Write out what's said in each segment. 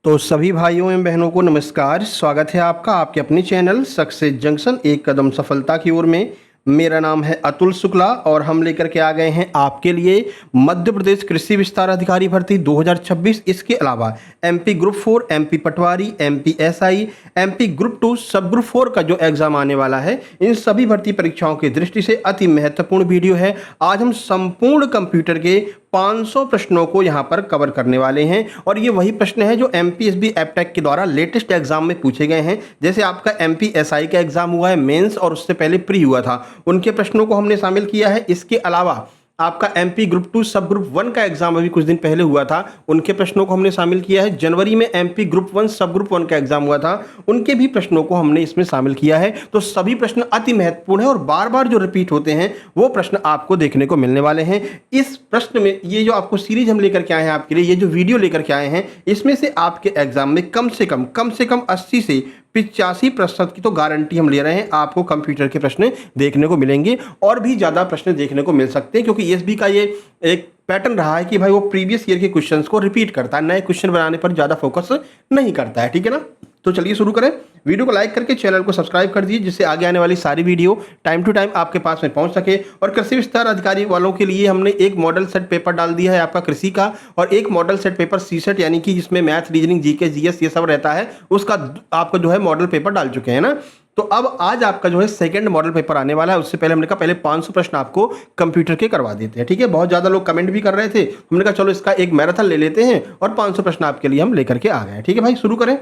तो सभी भाइयों एवं बहनों को नमस्कार। स्वागत है आपका आपके अपने चैनल सक्सेस जंक्शन एक कदम सफलता की ओर में। मेरा नाम है अतुल शुक्ला और हम लेकर के आ गए हैं आपके लिए मध्य प्रदेश कृषि विस्तार अधिकारी भर्ती 2026। इसके अलावा एमपी ग्रुप 4, एमपी पटवारी, एमपी एसआई, एमपी ग्रुप 2, सब ग्रुप 4 का जो एग्जाम आने वाला है, इन सभी भर्ती परीक्षाओं की दृष्टि से अति महत्वपूर्ण वीडियो है। आज हम संपूर्ण कंप्यूटर के 500 प्रश्नों को यहां पर कवर करने वाले हैं और ये वही प्रश्न है जो एमपीएसबी एपटेक के द्वारा लेटेस्ट एग्जाम में पूछे गए हैं। जैसे आपका एमपी एसआई का एग्जाम हुआ है मेंस और उससे पहले प्री हुआ था, उनके प्रश्नों को हमने शामिल किया है। इसके अलावा आपका एमपी ग्रुप 2 सब ग्रुप 1 का एग्जाम अभी कुछ दिन पहले हुआ था, उनके प्रश्नों को हमने शामिल किया है। जनवरी में एमपी ग्रुप 1 सब ग्रुप 1 का एग्जाम हुआ था, उनके भी प्रश्नों को हमने इसमें शामिल किया है। तो सभी प्रश्न अति महत्वपूर्ण है और बार बार जो रिपीट होते हैं वो प्रश्न आपको देखने को मिलने वाले हैं। इस प्रश्न में ये जो आपको सीरीज हम लेकर के आए हैं आपके लिए, ये जो वीडियो लेकर के आए हैं, इसमें से आपके एग्जाम में कम से कम 80 से 85% की तो गारंटी हम ले रहे हैं, आपको कंप्यूटर के प्रश्न देखने को मिलेंगे और भी ज़्यादा प्रश्न देखने को मिल सकते हैं, क्योंकि एसबी का ये एक पैटर्न रहा है कि भाई वो प्रीवियस ईयर के क्वेश्चंस को रिपीट करता है, नए क्वेश्चन बनाने पर ज़्यादा फोकस नहीं करता है। ठीक है ना, तो चलिए शुरू करें। वीडियो को लाइक करके चैनल को सब्सक्राइब कर दीजिए, जिससे आगे आने वाली सारी वीडियो टाइम टू टाइम आपके पास में पहुंच सके। और कृषि विस्तार अधिकारी वालों के लिए हमने एक मॉडल सेट पेपर डाल दिया है आपका कृषि का, और एक मॉडल सेट पेपर सीसेट यानी कि जिसमें मैथ, रीजनिंग, जीके, जीएस ये सब रहता है, उसका आपका जो है मॉडल पेपर डाल चुके हैं ना। तो अब आज आपका जो है सेकंड मॉडल पेपर आने वाला है। उससे पहले हमने कहा पहले 500 प्रश्न आपको कंप्यूटर के करवा देते हैं। ठीक है, बहुत ज़्यादा लोग कमेंट भी कर रहे थे, हमने कहा चलो इसका एक मैराथन ले लेते हैं और 500 प्रश्न आपके लिए हम लेकर के आ गए हैं। ठीक है भाई, शुरू करें।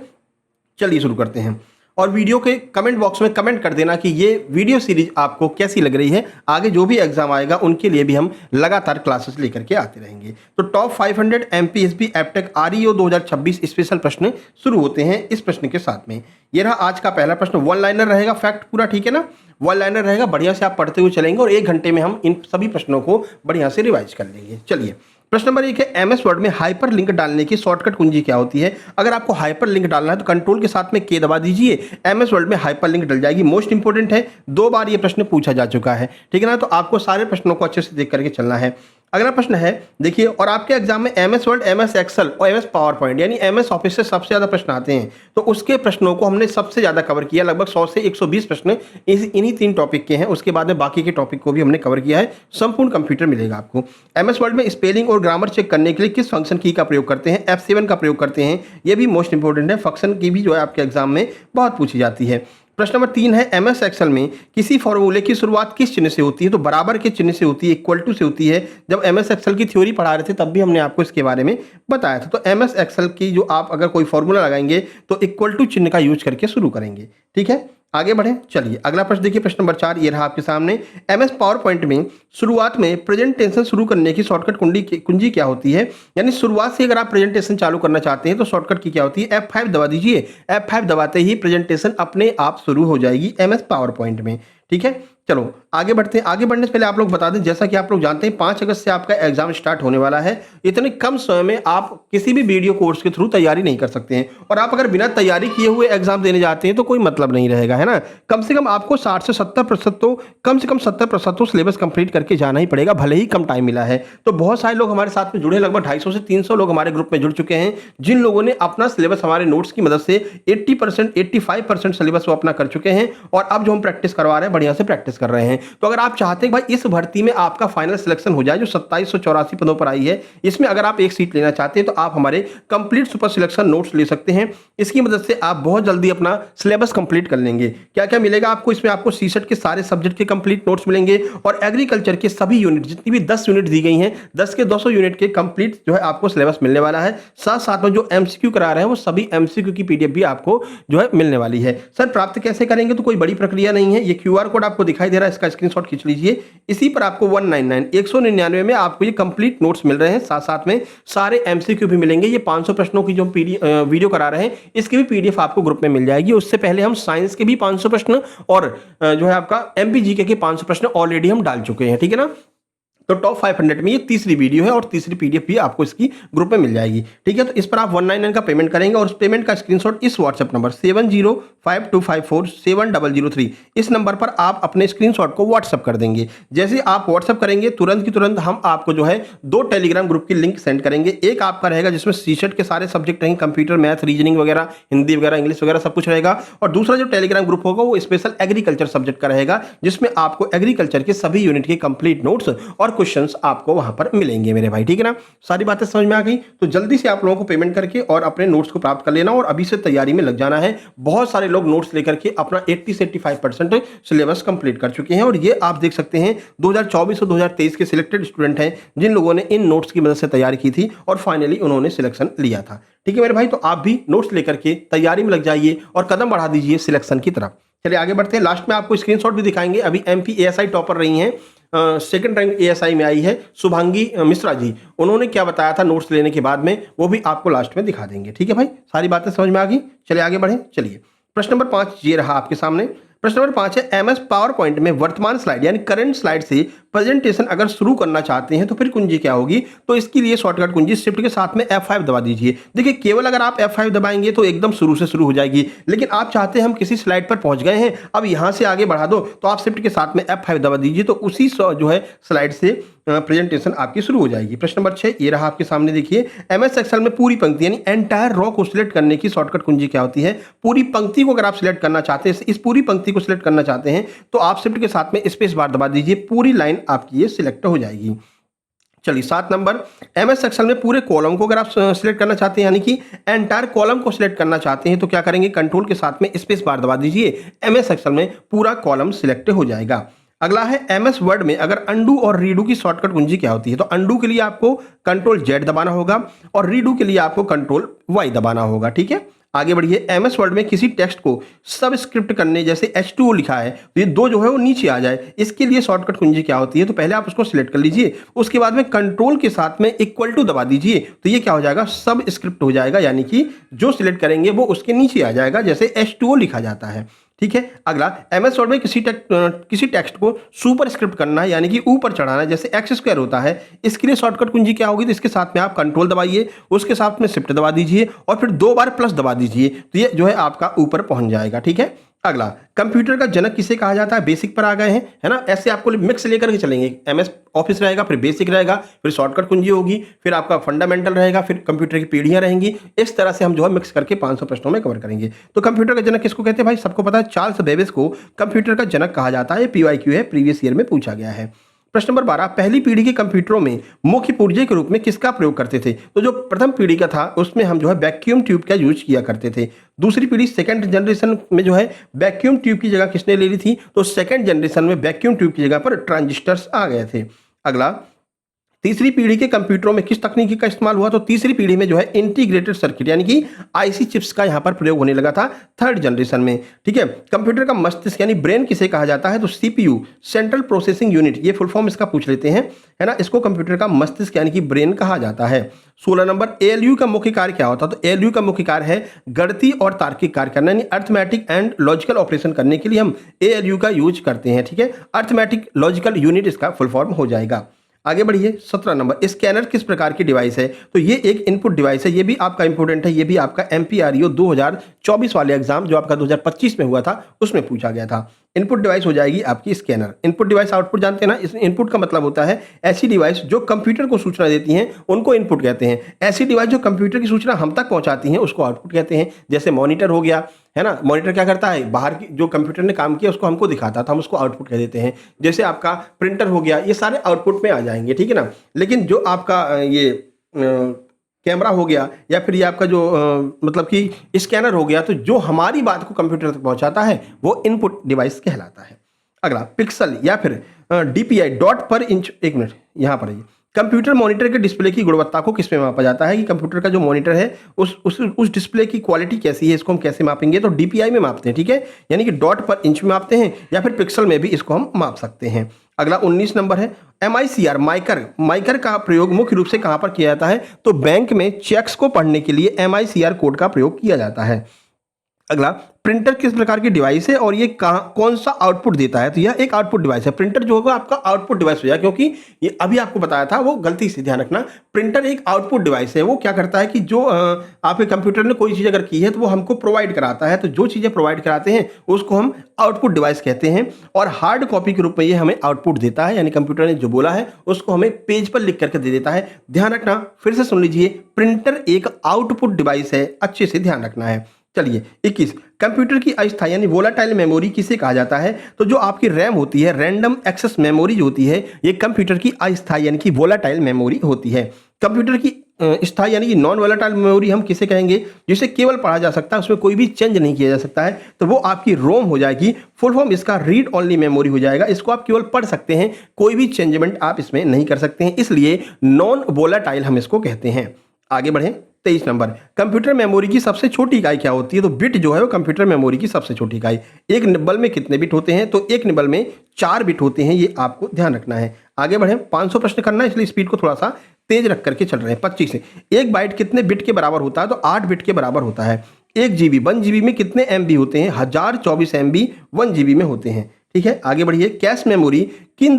चलिए शुरू करते हैं और वीडियो के कमेंट बॉक्स में कमेंट कर देना कि ये वीडियो सीरीज आपको कैसी लग रही है। आगे जो भी एग्जाम आएगा उनके लिए भी हम लगातार क्लासेस लेकर के आते रहेंगे। तो टॉप 500 एमपीएसबी एपटेक आरईओ 2026 स्पेशल प्रश्न शुरू होते हैं इस प्रश्न के साथ में। ये रहा आज का पहला प्रश्न, वन लाइनर रहेगा, फैक्ट पूरा, ठीक है ना, वन लाइनर रहेगा, बढ़िया से आप पढ़ते हुए चलेंगे और 1 घंटे में हम इन सभी प्रश्नों को बढ़िया से रिवाइज कर लेंगे। चलिए प्रश्न नंबर 1 है, एमएस वर्ड में हाइपर लिंक डालने की शॉर्टकट कुंजी क्या होती है? अगर आपको हाइपर लिंक डालना है तो कंट्रोल के साथ में के दबा दीजिए, एमएस वर्ड में हाइपर लिंक डल जाएगी। मोस्ट इंपोर्टेंट है, 2 बार ये प्रश्न पूछा जा चुका है, ठीक है ना, तो आपको सारे प्रश्नों को अच्छे से देख करके चलना है। अगला प्रश्न है, देखिए, और आपके एग्जाम में एमएस वर्ड, एमएस एक्सेल और एमएस पावर पॉइंट यानी एमएस ऑफिस से सबसे ज्यादा प्रश्न आते हैं, तो उसके प्रश्नों को हमने सबसे ज्यादा कवर किया, लगभग 100 से 120 प्रश्न इन्हीं 3 टॉपिक के हैं। उसके बाद में बाकी के टॉपिक को भी हमने कवर किया है। संपूर्ण कंप्यूटर मिलेगा आपको। एमएस वर्ड में स्पेलिंग और ग्रामर चेक करने के लिए किस फंक्शन की का प्रयोग करते हैं? F7 का प्रयोग करते हैं, ये भी मोस्ट इंपोर्टेंट है, फंक्शन की भी जो है आपके एग्जाम में बहुत पूछी जाती है। प्रश्न नंबर 3 है, एमएस एक्सेल में किसी फॉर्मूले की शुरुआत किस चिन्ह से होती है? तो बराबर के चिन्ह से होती है, इक्वल टू से होती है। जब एमएस एक्सेल की थ्योरी पढ़ा रहे थे तब भी हमने आपको इसके बारे में बताया था। तो एमएस एक्सेल की जो आप अगर कोई फॉर्मूला लगाएंगे तो इक्वल टू चिन्ह का यूज करके शुरू करेंगे। ठीक है, आगे बढ़े। चलिए अगला प्रश्न देखिए, प्रश्न नंबर 4 ये रहा आपके सामने, एमएस पावर पॉइंट में शुरुआत में प्रेजेंटेशन शुरू करने की शॉर्टकट कुंजी क्या होती है? यानी शुरुआत से अगर आप प्रेजेंटेशन चालू करना चाहते हैं तो शॉर्टकट की क्या होती है? F5 दबा दीजिए, F5 दबाते ही प्रेजेंटेशन अपने आप शुरू हो जाएगी एमएस पावर पॉइंट में। ठीक है, चलो आगे बढ़ते हैं। आगे बढ़ने से पहले आप लोग बता दें, जैसा कि आप लोग जानते हैं 5 अगस्त से आपका एग्जाम स्टार्ट होने वाला है। इतने कम समय में आप किसी भी वीडियो कोर्स के थ्रू तैयारी नहीं कर सकते हैं, और आप अगर बिना तैयारी किए हुए एग्जाम देने जाते हैं तो कोई मतलब नहीं रहेगा, है ना। कम से कम आपको 60 से 70% तो, कम से कम 70% तो सिलेबस कंप्लीट करके जाना ही पड़ेगा, भले ही कम टाइम मिला है। तो बहुत सारे लोग हमारे साथ में जुड़े, लगभग 250 से 300 लोग हमारे ग्रुप में जुड़ चुके हैं, जिन लोगों ने अपना सिलेबस हमारे नोट्स की मदद से 80%, 85% सिलेबस वो अपना कर चुके हैं, और अब जो हम प्रैक्टिस करवा रहे हैं बढ़िया से प्रैक्टिस कर रहे हैं। तो अगर आप चाहते हैं भाई इस भर्ती में आपका फाइनल सिलेक्शन हो जाए, जो 2784 पदों पर आई है, इसमें अगर आप एक सीट लेना चाहते हैं तो आप हमारे कंप्लीट सुपर सिलेक्शन नोट्स ले सकते हैं। इसकी मदद से आप बहुत जल्दी अपना सिलेबस कंप्लीट कर लेंगे। क्या क्या मिलेगा आपको इसमें? आपको सीसेट के सारे सब्जेक्ट के कंप्लीट नोट्स मिलेंगे, और एग्रीकल्चर के सभी यूनिट, जितनी भी 10 यूनिट दी गई हैं, 10 के 200 यूनिट के कंप्लीट जो है आपको सिलेबस मिलने वाला है। साथ साथ में जो एमसीक्यू करा रहे हैं वो सभी एमसीक्यू की पीडीएफ भी आपको जो है मिलने वाली है। सर प्राप्त कैसे करेंगे? तो कोई बड़ी प्रक्रिया नहीं है, ये क्यूआर कोड आपको दिखाई दे रहा है, इसका स्क्रीनशॉट खींच लीजिए। इसी पर आपको 199 में आपको ये कंप्लीट नोट्स मिल रहे हैं, साथ साथ में सारे एमसीक्यू भी मिलेंगे। ये 500 प्रश्नों की जो वीडियो करा रहे हैं इसकी भी पीडीएफ आपको ग्रुप में मिल जाएगी। उससे पहले हम साइंस के भी 500 प्रश्न और जो है आपका एमपीजीके के 500 प्रश्न ऑलरेडी हम डाल चुके हैं, ठीक है ना। तो टॉप 500 में ये तीसरी वीडियो है और तीसरी पीडीएफ भी आपको इसकी ग्रुप में मिल जाएगी। ठीक है, तो इस पर आप 199 का पेमेंट करेंगे और उस पेमेंट का स्क्रीनशॉट इस व्हाट्सएप नंबर 7052547003 इस नंबर पर आप अपने स्क्रीनशॉट को व्हाट्सएप कर देंगे। जैसे आप व्हाट्सएप करेंगे तुरंत की तुरंत हम आपको जो है 2 टेलीग्राम ग्रुप की लिंक सेंड करेंगे। एक आपका रहेगा जिसमें सीसेट के सारे सब्जेक्ट रहेंगे, कंप्यूटर, मैथ, रीजनिंग वगैरह, हिंदी वगैरह, इंग्लिश वगैरह सब कुछ रहेगा। और दूसरा जो टेलीग्राम ग्रुप होगा वो स्पेशल एग्रीकल्चर सब्जेक्ट का रहेगा, जिसमें आपको एग्रीकल्चर के सभी यूनिट के कंप्लीट नोट्स और क्वेश्चंस आपको वहां पर मिलेंगे मेरे भाई। ठीक है ना, सारी बातें समझ में आ गई? तो जल्दी से आप लोगों को पेमेंट करके और अपने नोट्स को प्राप्त कर लेना और अभी से तैयारी में लग जाना है। बहुत सारे लोग नोट्स लेकर के अपना 80 से 85% सिलेबस कंप्लीट कर चुके हैं और ये आप देख सकते हैं 2024 और 2023 के सिलेक्टेड स्टूडेंट हैं जिन लोगों ने इन नोट्स की मदद से तैयारी की थी और फाइनली उन्होंने सिलेक्शन लिया था। ठीक है मेरे भाई, तो आप भी नोट्स लेकर के तैयारी में लग जाइए और कदम बढ़ा दीजिए सिलेक्शन की तरफ। चलिए आगे बढ़ते हैं। लास्ट में आपको स्क्रीनशॉट भी दिखाएंगे। अभी एमपी एएसआई टॉपर रही हैं, सेकंड रैंक एएसआई में आई है शुभांगी मिश्रा जी। उन्होंने क्या बताया था नोट्स लेने के बाद में, वो भी आपको लास्ट में दिखा देंगे। ठीक है भाई, सारी बातें समझ में आ गई? चलिए आगे बढ़ें। चलिए प्रश्न नंबर 5 ये रहा आपके सामने। प्रश्न नंबर 5 है एमएस पावर पॉइंट में वर्तमान स्लाइड यानी करंट स्लाइड से प्रेजेंटेशन अगर शुरू करना चाहते हैं तो फिर कुंजी क्या होगी? तो इसके लिए शॉर्टकट कुंजी शिफ्ट के साथ में F5 दबा दीजिए। देखिए केवल अगर आप F5 दबाएंगे तो एकदम शुरू से शुरू हो जाएगी, लेकिन आप चाहते हैं हम किसी स्लाइड पर पहुंच गए हैं अब यहां से आगे बढ़ा दो, तो आप शिफ्ट के साथ में F5 दबा दीजिए, तो उसी जो है स्लाइड से प्रेजेंटेशन आपकी शुरू हो जाएगी। प्रश्न नंबर 6 ये रहा आपके सामने। देखिए एमएस एक्सेल में पूरी पंक्ति यानी एंटायर रॉ को सिलेक्ट करने की शॉर्टकट कुंजी क्या होती है? पूरी पंक्ति को अगर आप सिलेक्ट करना चाहते हैं, इस पूरी पंक्ति को सिलेक्ट करना चाहते हैं तो आप शिफ्ट के साथ में स्पेस बार दबा दीजिए, पूरी लाइन आपकी ये सिलेक्ट हो जाएगी। चलिए 7 नंबर, एमएस एक्सेल में पूरे कॉलम को अगर आप सिलेक्ट करना चाहते हैं यानी कि एंटायर कॉलम को सिलेक्ट करना चाहते हैं तो क्या करेंगे? कंट्रोल के साथ में स्पेस बार दबा दीजिए, एमएस एक्सेल में पूरा कॉलम सिलेक्ट हो जाएगा। अगला है एमएस वर्ड में अगर अंडू और रीडू की शॉर्टकट कुंजी क्या होती है? तो अंडू के लिए आपको कंट्रोल जेड दबाना होगा और रीडू के लिए आपको कंट्रोल वाई दबाना होगा। ठीक है, आगे बढ़िए। एमएस वर्ड में किसी टेक्स्ट को सबस्क्रिप्ट करने, जैसे H2O लिखा है तो ये 2 जो है वो नीचे आ जाए, इसके लिए शॉर्टकट कुंजी क्या होती है? तो पहले आप उसको सिलेक्ट कर लीजिए, उसके बाद में कंट्रोल के साथ में इक्वल टू दबा दीजिए, तो ये क्या हो जाएगा? सबस्क्रिप्ट हो जाएगा, यानी कि जो सिलेक्ट करेंगे वो उसके नीचे आ जाएगा, जैसे H2O लिखा जाता है। ठीक है, अगला एमएस वर्ड में किसी टेक्स्ट को सुपर स्क्रिप्ट करना है यानी कि ऊपर चढ़ाना है, जैसे x² होता है, इसके लिए शॉर्टकट कुंजी क्या होगी? तो इसके साथ में आप कंट्रोल दबाइए, उसके साथ में शिफ्ट दबा दीजिए और फिर 2 बार प्लस दबा दीजिए, तो ये जो है आपका ऊपर पहुंच जाएगा। ठीक है, अगला कंप्यूटर का जनक किसे कहा जाता है? बेसिक पर आ गए हैं, है ना? ऐसे आपको मिक्स लेकर के चलेंगे, एमएस ऑफिस रहेगा, फिर बेसिक रहेगा, फिर शॉर्टकट कुंजी होगी, फिर आपका फंडामेंटल रहेगा, फिर कंप्यूटर की पीढ़ियां रहेंगी। इस तरह से हम जो है मिक्स करके 500 प्रश्नों में कवर करेंगे। तो कंप्यूटर का जनक किसको कहते हैं भाई? सबको पता है, चार्ल्स बेबेज को कंप्यूटर का जनक कहा जाता है। PYQ है, प्रीवियस ईयर में पूछा गया है। प्रश्न नंबर 12, पहली पीढ़ी के कंप्यूटरों में मुख्य पुर्जे के रूप में किसका प्रयोग करते थे? तो जो प्रथम पीढ़ी का था उसमें हम जो है वैक्यूम ट्यूब का यूज किया करते थे। दूसरी पीढ़ी सेकंड जनरेशन में जो है वैक्यूम ट्यूब की जगह किसने ले ली थी? तो सेकंड जनरेशन में वैक्यूम ट्यूब की जगह पर ट्रांजिस्टर्स आ गए थे। अगला, तीसरी पीढ़ी के कंप्यूटरों में किस तकनीकी का इस्तेमाल हुआ? तो तीसरी पीढ़ी में जो है इंटीग्रेटेड सर्किट यानी कि आईसी चिप्स का यहां पर प्रयोग होने लगा था थर्ड जनरेशन में। ठीक है, कंप्यूटर का मस्तिष्क यानी ब्रेन किसे कहा जाता है? तो CPU सेंट्रल प्रोसेसिंग यूनिट, ये फुल फॉर्म इसका पूछ लेते हैं, है ना? इसको कंप्यूटर का मस्तिष्क यानी कि ब्रेन कहा जाता है। 16 नंबर, ALU का मुख्य कार्य क्या होता है? तो ALU का मुख्य कार्य है गणितीय और तार्किक कार्य करना, यानी अर्थमेटिक एंड लॉजिकल ऑपरेशन करने के लिए हम ALU का यूज करते हैं। ठीक है, अर्थमेटिक लॉजिकल यूनिट इसका फुल फॉर्म हो जाएगा। आगे बढ़िए। 17 नंबर, स्कैनर किस प्रकार की डिवाइस है? तो ये एक इनपुट डिवाइस है, ये भी आपका इंपोर्टेंट है, ये भी आपका MPREO 2024 वाले एग्जाम जो आपका 2025 में हुआ था उसमें पूछा गया था। इनपुट डिवाइस हो जाएगी आपकी स्कैनर। इनपुट डिवाइस आउटपुट जानते हैं ना, इस इनपुट का मतलब होता है ऐसी डिवाइस जो कंप्यूटर को सूचना देती हैं उनको इनपुट कहते हैं। ऐसी डिवाइस जो कंप्यूटर की सूचना हम तक पहुंचाती हैं उसको आउटपुट कहते हैं। जैसे मॉनिटर हो गया, है ना? मॉनिटर क्या करता है? बाहर की जो कंप्यूटर ने काम किया उसको हमको दिखाता था, हम उसको आउटपुट कह देते हैं। जैसे आपका प्रिंटर हो गया, ये सारे आउटपुट में आ जाएंगे। ठीक है ना? लेकिन जो आपका ये कैमरा हो गया या फिर ये आपका जो मतलब कि स्कैनर हो गया, तो जो हमारी बात को कंप्यूटर तक पहुंचाता है वो इनपुट डिवाइस कहलाता है। अगला, पिक्सल या फिर DPI डॉट पर इंच, एक मिनट यहाँ पर आइए। कंप्यूटर मॉनिटर के डिस्प्ले की गुणवत्ता को किस में मापा जाता है? कि कंप्यूटर का जो मॉनिटर है उस डिस्प्ले की क्वालिटी कैसी है, इसको हम कैसे मापेंगे? तो DPI में मापते हैं। ठीक है, यानी कि डॉट पर इंच में मापते हैं या फिर पिक्सल में भी इसको हम माप सकते हैं। अगला 19 नंबर है MICR माइकर का प्रयोग मुख्य रूप से कहां पर किया जाता है? तो बैंक में चेक्स को पढ़ने के लिए MICR कोड का प्रयोग किया जाता है। अगला, प्रिंटर किस प्रकार की डिवाइस है और ये कौन सा आउटपुट देता है? तो यह एक आउटपुट डिवाइस है। प्रिंटर जो होगा आपका आउटपुट डिवाइस हो जाएगा, क्योंकि ये अभी आपको बताया था, वो गलती से ध्यान रखना। प्रिंटर एक आउटपुट डिवाइस है। वो क्या करता है कि जो आपके कंप्यूटर ने कोई चीज़ अगर की है तो वो हमको प्रोवाइड कराता है। तो जो चीज़ें प्रोवाइड कराते हैं उसको हम आउटपुट डिवाइस कहते हैं, और हार्ड कॉपी के रूप में ये हमें आउटपुट देता है, यानी कंप्यूटर ने जो बोला है उसको हमें पेज पर लिख करके दे देता है। ध्यान रखना, फिर से सुन लीजिए, प्रिंटर एक आउटपुट डिवाइस है, अच्छे से ध्यान रखना है। चलिए 21, कंप्यूटर की अस्थायी यानी वोलाटाइल मेमोरी किसे कहा जाता है? तो जो आपकी रैम होती है, रैंडम एक्सेस मेमोरी जो होती है, ये कंप्यूटर की अस्थायी यानी कि वोलाटाइल मेमोरी होती है। कंप्यूटर की स्थायी यानी कि नॉन वोलाटाइल मेमोरी हम किसे कहेंगे? जिसे केवल पढ़ा जा सकता है, उसमें कोई भी चेंज नहीं किया जा सकता है, तो वो आपकी रोम हो जाएगी। फुल फॉर्म इसका रीड ओनली मेमोरी हो जाएगा। इसको आप केवल पढ़ सकते हैं, कोई भी चेंजमेंट आप इसमें नहीं कर सकते हैं, इसलिए नॉन वोलाटाइल हम इसको कहते हैं। आगे बढ़ें, 23 नंबर, कंप्यूटर मेमोरी की सबसे छोटी इकाई क्या होती है? तो बिट जो है वो कंप्यूटर मेमोरी की सबसे छोटी इकाई। एक निबल में कितने बिट होते हैं? तो एक निबल में 4 बिट होते हैं, ये आपको ध्यान रखना है। आगे बढ़ें, 500 प्रश्न करना है, इसलिए स्पीड को थोड़ा सा तेज रख करके चल रहे हैं। 25 से, एक बाइट कितने बिट के बराबर होता है? तो 8 बिट के बराबर होता है। 1 जीबी 1 जीबी में कितने एमबी होते हैं? 1024 एमबी 1 जीबी में होते हैं। ठीक है, आगे बढ़िए, कैश मेमोरी किन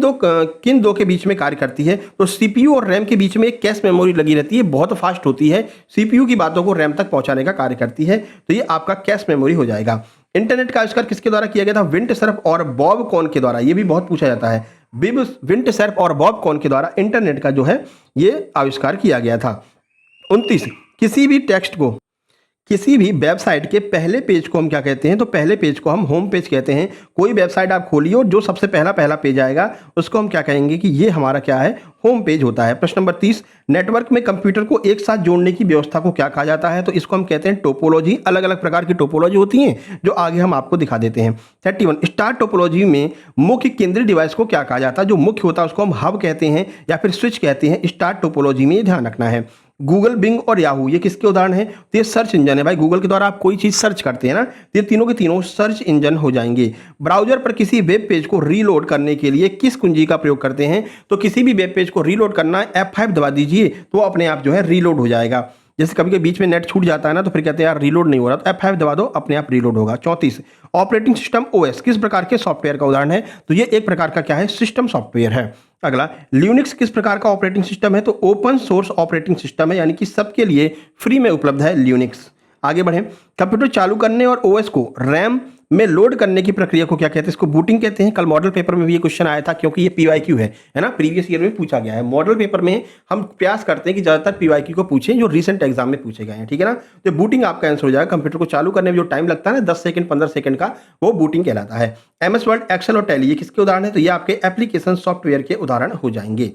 दो के बीच में कार्य करती है? तो सीपीयू और रैम के बीच में एक कैश मेमोरी लगी रहती है, बहुत फास्ट होती है, सीपीयू की बातों को रैम तक पहुंचाने का कार्य करती है, तो ये आपका कैश मेमोरी हो जाएगा। इंटरनेट का आविष्कार किसके द्वारा किया गया था? विंट सर्फ और बॉब कॉन के द्वारा। ये भी बहुत पूछा जाता है। विंट सर्फ और बॉब कॉन के द्वारा इंटरनेट का जो है ये आविष्कार किया गया था। 29, किसी भी वेबसाइट के पहले पेज को हम क्या कहते हैं? तो पहले पेज को हम होम पेज कहते हैं। कोई वेबसाइट आप खोलिए और जो सबसे पहला पेज आएगा उसको हम क्या कहेंगे कि ये हमारा क्या है? होम पेज होता है। प्रश्न नंबर 30, नेटवर्क में कंप्यूटर को एक साथ जोड़ने की व्यवस्था को क्या कहा जाता है? तो इसको हम कहते हैं टोपोलॉजी। अलग अलग प्रकार की टोपोलॉजी होती हैं जो आगे हम आपको दिखा देते हैं। 31, स्टार टोपोलॉजी में मुख्य केंद्रीय डिवाइस को क्या कहा जाता है? जो मुख्य होता है उसको हम हब कहते हैं या फिर स्विच कहते हैं स्टार टोपोलॉजी में, ये ध्यान रखना है। गूगल, बिंग और याहू ये किसके उदाहरण हैं? तो ये सर्च इंजन है भाई। गूगल के द्वारा आप कोई चीज सर्च करते हैं ना, तो ये तीनों के तीनों सर्च इंजन हो जाएंगे। ब्राउजर पर किसी वेब पेज को रीलोड करने के लिए किस कुंजी का प्रयोग करते हैं? तो किसी भी वेब पेज को रीलोड करना है, F5 दबा दीजिए तो अपने आप जो है रीलोड हो जाएगा। जैसे कभी कभी बीच में नेट छूट जाता है ना, तो फिर कहते हैं यार रीलोड नहीं हो रहा, तो F5 दबा दो, अपने आप रीलोड होगा। 34, ऑपरेटिंग सिस्टम OS किस प्रकार के सॉफ्टवेयर का उदाहरण है? तो ये एक प्रकार का क्या है? सिस्टम सॉफ्टवेयर है। अगला, ल्यूनिक्स किस प्रकार का ऑपरेटिंग सिस्टम है? तो ओपन सोर्स ऑपरेटिंग सिस्टम है, यानी कि सबके लिए फ्री में उपलब्ध है ल्यूनिक्स। आगे बढ़ें, कंप्यूटर चालू करने और OS को रैम में लोड करने की प्रक्रिया को क्या कहते हैं? इसको बूटिंग कहते हैं। कल मॉडल पेपर में भी ये क्वेश्चन आया था, क्योंकि ये PYQ है ना, प्रीवियस ईयर में पूछा गया है। मॉडल पेपर में हम प्रयास करते हैं कि ज्यादातर PYQ को पूछें जो रिसेंट एग्जाम में पूछे गए हैं, ठीक है ना। तो बूटिंग आपका आंसर हो जाएगा। कंप्यूटर को चालू करने में जो टाइम लगता है ना, 10 सेकंड 15 सेकंड का, वो बूटिंग कहलाता है। MS वर्ड, एक्सेल और टैली ये किसके उदाहरण है? तो ये आपके एप्लीकेशन सॉफ्टवेयर के उदाहरण हो जाएंगे।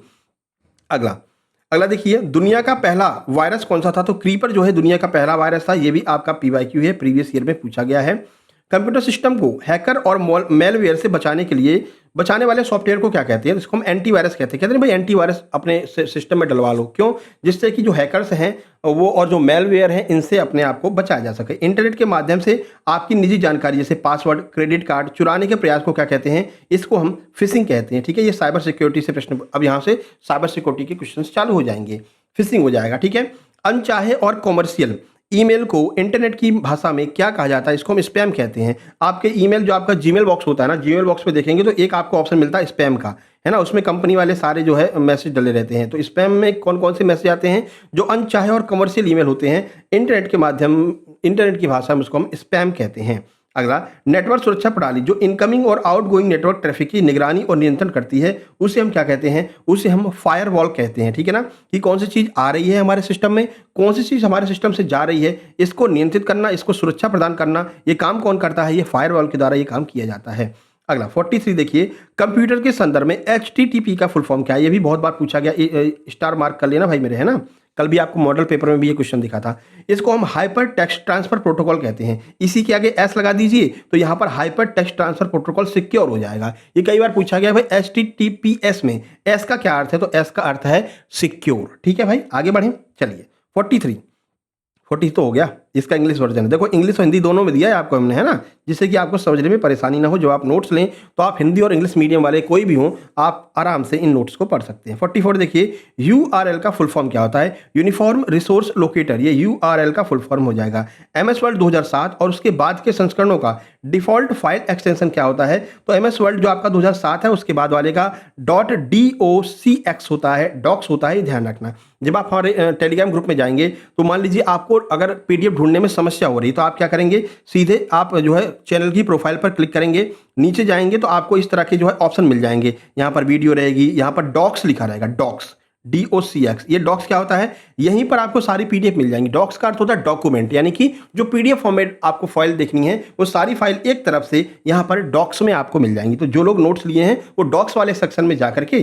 अगला देखिए, दुनिया का पहला वायरस कौन सा था? तो क्रीपर जो है दुनिया का पहला वायरस था। ये भी आपका PYQ है, प्रीवियस ईयर में पूछा गया है। कंप्यूटर सिस्टम को हैकर और मेलवेयर से बचाने के लिए बचाने वाले सॉफ्टवेयर को क्या कहते हैं? इसको हम एंटीवायरस कहते हैं। कहते हैं भाई एंटीवायरस अपने सिस्टम में डलवा लो, क्यों? जिससे कि जो हैकर्स हैं वो और जो मेलवेयर हैं इनसे अपने आप को बचाया जा सके। इंटरनेट के माध्यम से आपकी निजी जानकारी जैसे पासवर्ड, क्रेडिट कार्ड चुराने के प्रयास को क्या कहते हैं? इसको हम फिशिंग कहते हैं, ठीक है। ये साइबर सिक्योरिटी से प्रश्न, अब यहाँ से साइबर सिक्योरिटी के क्वेश्चन चालू हो जाएंगे, फिशिंग हो जाएगा, ठीक है। अनचाहे और कॉमर्शियल ईमेल को इंटरनेट की भाषा में क्या कहा जाता है? इसको हम स्पैम कहते हैं। आपके ईमेल जो आपका जीमेल बॉक्स होता है ना, जीमेल बॉक्स पे देखेंगे तो एक आपको ऑप्शन मिलता है स्पैम का, है ना। उसमें कंपनी वाले सारे जो है मैसेज डले रहते हैं। तो स्पैम में कौन कौन से मैसेज आते हैं? जो अनचाहे और कमर्शियल ईमेल होते हैं इंटरनेट की भाषा में उसको हम स्पैम कहते हैं। अगला, नेटवर्क सुरक्षा प्रणाली जो इनकमिंग और आउटगोइंग नेटवर्क ट्रैफिक की निगरानी और नियंत्रण करती है, उसे हम क्या कहते हैं? उसे हम फायरवॉल कहते हैं, ठीक है ना। कि कौन सी चीज आ रही है हमारे सिस्टम में, कौन सी चीज हमारे सिस्टम से जा रही है, इसको नियंत्रित करना, इसको सुरक्षा प्रदान करना, ये काम कौन करता है? ये फायरवॉल के द्वारा ये काम किया जाता है। अगला 43 देखिए, कंप्यूटर के संदर्भ में HTTP का फुल फॉर्म क्या है? ये भी बहुत बार पूछा गया, स्टार मार्क कर लेना भाई मेरे, है ना। कल भी आपको मॉडल पेपर में भी ये क्वेश्चन दिखा था। इसको हम हाइपर टेक्स्ट ट्रांसफर प्रोटोकॉल कहते हैं। इसी के आगे एस लगा दीजिए तो यहाँ पर hyper text transfer protocol secure हो जाएगा। ये कई बार पूछा गया भाई HTTPS में एस का क्या अर्थ है? तो एस का अर्थ है सिक्योर, ठीक है भाई। आगे बढ़ें, चलिए 43 तो हो गया। इसका इंग्लिश वर्जन है। देखो इंग्लिश और हिंदी दोनों में दिया है आपको हमने, है ना, जिससे कि आपको समझने में परेशानी ना हो। जब आप नोट्स लें तो आप हिंदी और इंग्लिश मीडियम वाले कोई भी हों, आप आराम से इन नोट्स को पढ़ सकते हैं। 44 देखिए, यूआरएल का फुल फॉर्म क्या होता है? यूनिफॉर्म रिसोर्स लोकेटर, ये यूआरएल का फुल फॉर्म हो जाएगा। एमएस वर्ड 2007 और उसके बाद के संस्करणों का डिफॉल्ट फाइल एक्सटेंशन क्या होता है? तो एमएस वर्ड जो आपका 2007 है उसके बाद वाले का .docx होता है, डॉक्स होता है, ध्यान रखना। जब आप हमारे टेलीग्राम ग्रुप में जाएंगे तो मान लीजिए आपको अगर पीडीएफ ढूंढने में समस्या हो रही है तो आप क्या करेंगे, सीधे आप जो है चैनल की प्रोफाइल पर क्लिक करेंगे, नीचे जाएंगे तो आपको इस तरह के जो है ऑप्शन मिल जाएंगे। यहाँ पर वीडियो रहेगी, यहाँ पर डॉक्स लिखा रहेगा, डॉक्स DOCX। ये डॉक्स क्या होता है? यहीं पर आपको सारी पीडीएफ मिल जाएंगी। डॉक्स का अर्थ होता है डॉक्यूमेंट, यानी कि जो पीडीएफ फॉर्मेट आपको फाइल देखनी है वो सारी फाइल एक तरफ से यहाँ पर डॉक्स में आपको मिल जाएंगी। तो जो लोग नोट्स लिए हैं वो डॉक्स वाले सेक्शन में जाकर के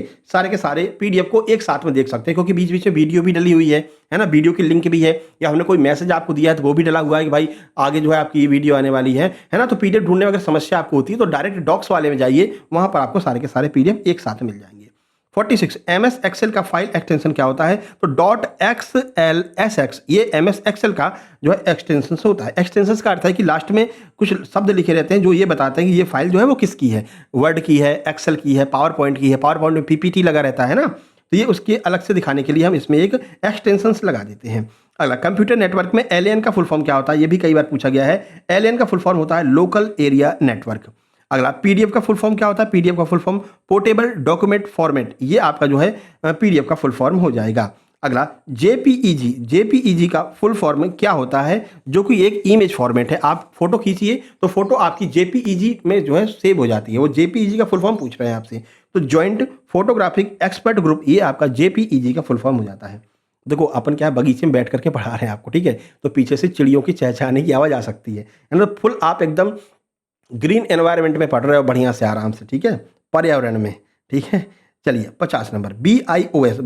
सारे पीडीएफ को एक साथ में देख सकते हैं, क्योंकि बीच बीच में वीडियो भी डली हुई है ना, वीडियो की लिंक भी है, या हमने कोई मैसेज आपको दिया है तो वो भी डला हुआ है कि भाई आगे जो है आपकी ये वीडियो आने वाली है ना। तो पीडीएफ ढूंढने में अगर समस्या आपको होती है तो डायरेक्ट डॉक्स वाले में जाइए, वहां पर आपको सारे के सारे पीडीएफ एक साथ मिल जाएंगे। 46 MS एक्सेल का फाइल एक्सटेंशन क्या होता है? तो .xlsx, ये MS एक्सेल का जो है एक्सटेंशन होता है। एक्सटेंशन का अर्थ है कि लास्ट में कुछ शब्द लिखे रहते हैं जो ये बताते हैं कि ये फाइल जो है वो किसकी है, वर्ड की है, एक्सेल की है, पावर पॉइंट की है। पावर पॉइंट में PPT लगा रहता है ना, तो ये उसके अलग से दिखाने के लिए हम इसमें एक एक्सटेंशन लगा देते हैं। अगला, कंप्यूटर नेटवर्क में LAN का फुल फॉर्म क्या होता है? ये भी कई बार पूछा गया है। LAN का फुल फॉर्म होता है लोकल एरिया नेटवर्क। अगला, पीडीएफ का फुल फॉर्म क्या होता है? पीडीएफ का full form portable document format, ये आपका जो है पीडीएफ का फुल फॉर्म हो जाएगा। अगला, जेपीईजी का फुल फॉर्म क्या होता है? जो कि एक इमेज फॉर्मेट है। आप फोटो खींचिए तो फोटो आपकी जेपीईजी में जो है सेव हो जाती है। वो जेपीईजी का फुल फॉर्म पूछ रहे हैं आपसे, तो ज्वाइंट फोटोग्राफिक एक्सपर्ट ग्रुप, ये आपका जेपीईजी का फुल फॉर्म हो जाता है। देखो अपन क्या बगीचे में बैठ करके पढ़ा रहे हैं आपको, ठीक है, तो पीछे से चिड़ियों की चहचहाने की आवाज़ आ सकती है ना। फुल आप एकदम ग्रीन एनवायरनमेंट में पढ़ रहे हो बढ़िया से आराम से, ठीक है, पर्यावरण में, ठीक है। चलिए 50 नंबर, BIOS,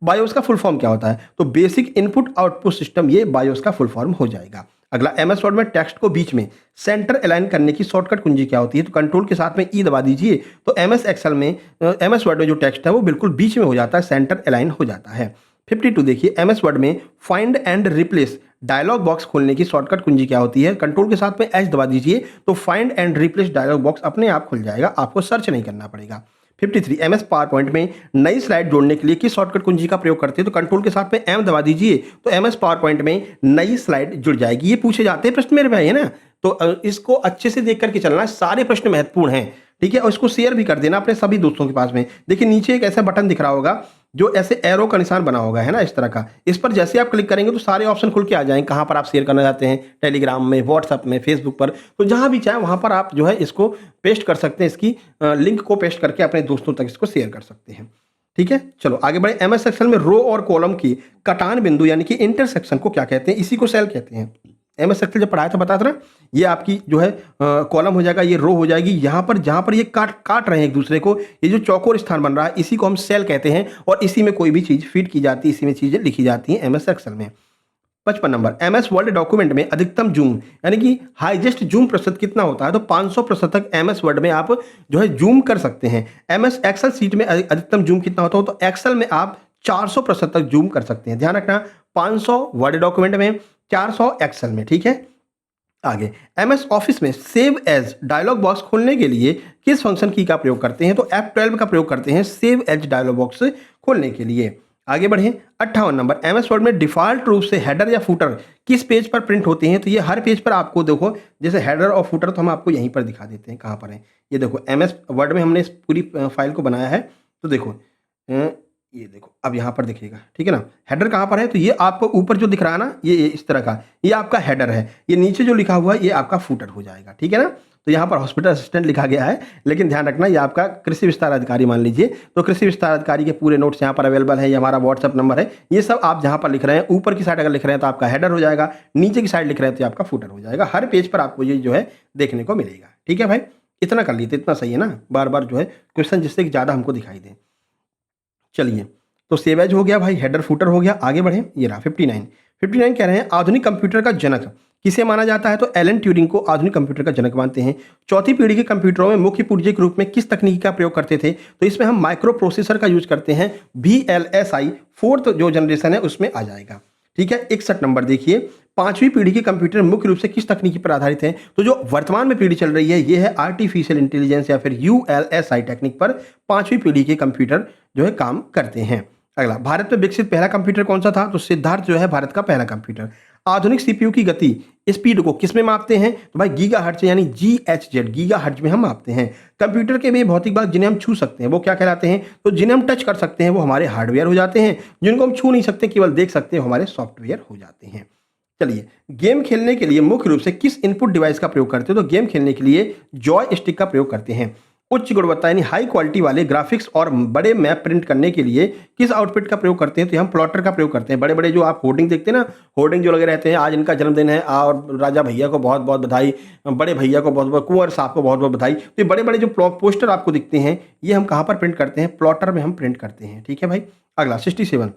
बायोस का फुल फॉर्म क्या होता है? तो बेसिक इनपुट आउटपुट सिस्टम, ये बायोस का फुल फॉर्म हो जाएगा। अगला, MS वर्ड में टेक्स्ट को बीच में सेंटर अलाइन करने की शॉर्टकट कुंजी क्या होती है? तो कंट्रोल के साथ में E दबा दीजिए तो MS एक्सेल में MS वर्ड में जो टेक्स्ट है वो बिल्कुल बीच में हो जाता है, सेंटर अलाइन हो जाता है। 52 देखिए, MS वर्ड में find and replace dialog box खोलने की शॉर्टकट कुंजी क्या होती है? कंट्रोल के साथ में H दबा दीजिए तो find and replace dialog box अपने आप खुल जाएगा, आपको सर्च नहीं करना पड़ेगा। 53 MS पावर पॉइंट में नई स्लाइड जोड़ने के लिए किस शॉर्टकट कुंजी का प्रयोग करते हैं? तो कंट्रोल के साथ में M दबा दीजिए तो MS पावर पॉइंट में नई स्लाइड जुड़ जाएगी। ये पूछे जाते हैं प्रश्न मेरे भाई, है ना, तो इसको अच्छे से देख करके चलना, सारे प्रश्न महत्वपूर्ण हैं, ठीक है। और इसको शेयर भी कर देना अपने सभी दोस्तों के पास में। देखिए नीचे एक ऐसा बटन दिख रहा होगा जो ऐसे एरो का निशान बना होगा, है ना, इस तरह का। इस पर जैसे आप क्लिक करेंगे तो सारे ऑप्शन खुल के आ जाएंगे, कहाँ पर आप शेयर करना चाहते हैं, टेलीग्राम में, व्हाट्सएप में, फेसबुक पर, तो जहाँ भी चाहे वहाँ पर आप जो है इसको पेस्ट कर सकते हैं, इसकी लिंक को पेस्ट करके अपने दोस्तों तक इसको शेयर कर सकते हैं, ठीक है। चलो आगे बढ़े। MS एक्सेल में रो और कॉलम की कटान बिंदु यानी कि इंटरसेक्शन को क्या कहते हैं? इसी को सेल कहते हैं। MS एक्सेल जब पढ़ाया था बताया था ना, ये आपकी जो है कॉलम हो जाएगा, ये रो हो जाएगी। यहाँ पर जहाँ पर ये काट रहे हैं एक दूसरे को, ये जो चौकोर स्थान बन रहा है इसी को हम सेल कहते हैं, और इसी में कोई भी चीज़ फीड की जाती है, इसी में चीज़ें लिखी जाती हैं MS एक्सेल में। 55 नंबर, MS वर्ड डॉक्यूमेंट में अधिकतम जूम यानी कि हाईएस्ट जूम प्रतिशत कितना होता है? तो 500% तक MS वर्ड में आप जो है जूम कर सकते हैं। MS एक्सेल सीट में अधिकतम जूम कितना होता है? तो एक्सेल में आप 400% तक जूम कर सकते हैं। ध्यान रखना, 500 वर्ड डॉक्यूमेंट में, 400 एक्सेल में, ठीक है। आगे, MS ऑफिस में सेव एज डायलॉग बॉक्स खोलने के लिए किस फंक्शन की का प्रयोग करते हैं? तो F12 का प्रयोग करते हैं सेव एज डायलॉग बॉक्स खोलने के लिए। आगे बढ़ें। 58 नंबर, MS वर्ड में डिफॉल्ट रूप से हेडर या फुटर किस पेज पर प्रिंट होते हैं? तो ये हर पेज पर आपको देखो, जैसे हेडर और फुटर तो हम आपको यहीं पर दिखा देते हैं, कहाँ पर है ये देखो। MS वर्ड में हमने इस पूरी फाइल को बनाया है, तो देखो ये देखो अब यहाँ पर दिखेगा, ठीक है ना। हेडर कहाँ पर है? तो ये आपको ऊपर जो दिख रहा है ना, ये इस तरह का, ये आपका हेडर है। ये नीचे जो लिखा हुआ है ये आपका फुटर हो जाएगा, ठीक है ना। तो यहाँ पर हॉस्पिटल असिस्टेंट लिखा गया है, लेकिन ध्यान रखना ये आपका कृषि विस्तार अधिकारी मान लीजिए। तो कृषि विस्तार अधिकारी के पूरे नोट्स यहाँ पर अवेलेबल है, ये हमारा व्हाट्सअप नंबर है। ये सब आप जहाँ पर लिख रहे हैं, ऊपर की साइड अगर लिख रहे हैं तो आपका हेडर हो जाएगा, नीचे की साइड लिख रहे हैं तो आपका फुटर हो जाएगा। हर पेज पर आपको ये जो है देखने को मिलेगा, ठीक है भाई। इतना कर लीजिए, इतना सही है ना, बार बार जो है क्वेश्चन जिससे कि ज़्यादा हमको दिखाई दे। चलिए, तो सेव एज हो गया भाई, हेडर फुटर हो गया। आगे बढ़े, ये रहा 59 कह रहे हैं आधुनिक कंप्यूटर का जनक किसे माना जाता है? तो एलन ट्यूरिंग को आधुनिक कंप्यूटर का जनक मानते हैं। चौथी पीढ़ी के कंप्यूटरों में मुख्य पुर्जे के रूप में किस तकनीक का प्रयोग करते थे? तो इसमें हम माइक्रो प्रोसेसर का यूज करते हैं। VLSI 4th जो जनरेशन है उसमें आ जाएगा, ठीक है। 61 नंबर देखिए, पांचवी पीढ़ी के कंप्यूटर मुख्य रूप से किस तकनीकी पर आधारित हैं? तो जो वर्तमान में पीढ़ी चल रही है ये है आर्टिफिशियल इंटेलिजेंस या फिर यूएलएसआई टेक्निक पर पांचवी पीढ़ी के कंप्यूटर जो है काम करते हैं। अगला, भारत में विकसित पहला कंप्यूटर कौन सा था? तो सिद्धार्थ जो है भारत का पहला कंप्यूटर। आधुनिक सीपीयू की गति स्पीड को किस में मापते हैं? तो भाई गीगाहर्ट्ज यानी जीएचजेड गीगाहर्ट्ज में हम मापते हैं। कंप्यूटर के वे भौतिक भाग जिन्हें हम छू सकते हैं वो क्या कहलाते हैं? तो जिन्हें हम टच कर सकते हैं वो हमारे हार्डवेयर हो जाते हैं, जिनको हम छू नहीं सकते केवल देख सकते हैं वो हमारे सॉफ्टवेयर हो जाते हैं। चलिए, गेम खेलने के लिए मुख्य रूप से किस इनपुट डिवाइस का प्रयोग करते हैं? तो गेम खेलने के लिए जॉय स्टिक का प्रयोग करते हैं। उच्च गुणवत्ता यानी हाई क्वालिटी वाले ग्राफिक्स और बड़े मैप प्रिंट करने के लिए किस आउटपुट का प्रयोग करते हैं? तो हम प्लॉटर का प्रयोग करते हैं। बड़े बड़े जो आप होर्डिंग देखते हैं ना, होर्डिंग जो लगे रहते हैं, आज इनका जन्मदिन है और राजा भैया को बहुत बहुत बधाई, बड़े भैया को बहुत बहुत, कुंवर साहब को बहुत बहुत बधाई। तो ये बड़े बड़े जो पोस्टर आपको दिखते हैं ये हम कहाँ पर प्रिंट करते हैं? प्लॉटर में हम प्रिंट करते हैं। ठीक है भाई। अगला 67,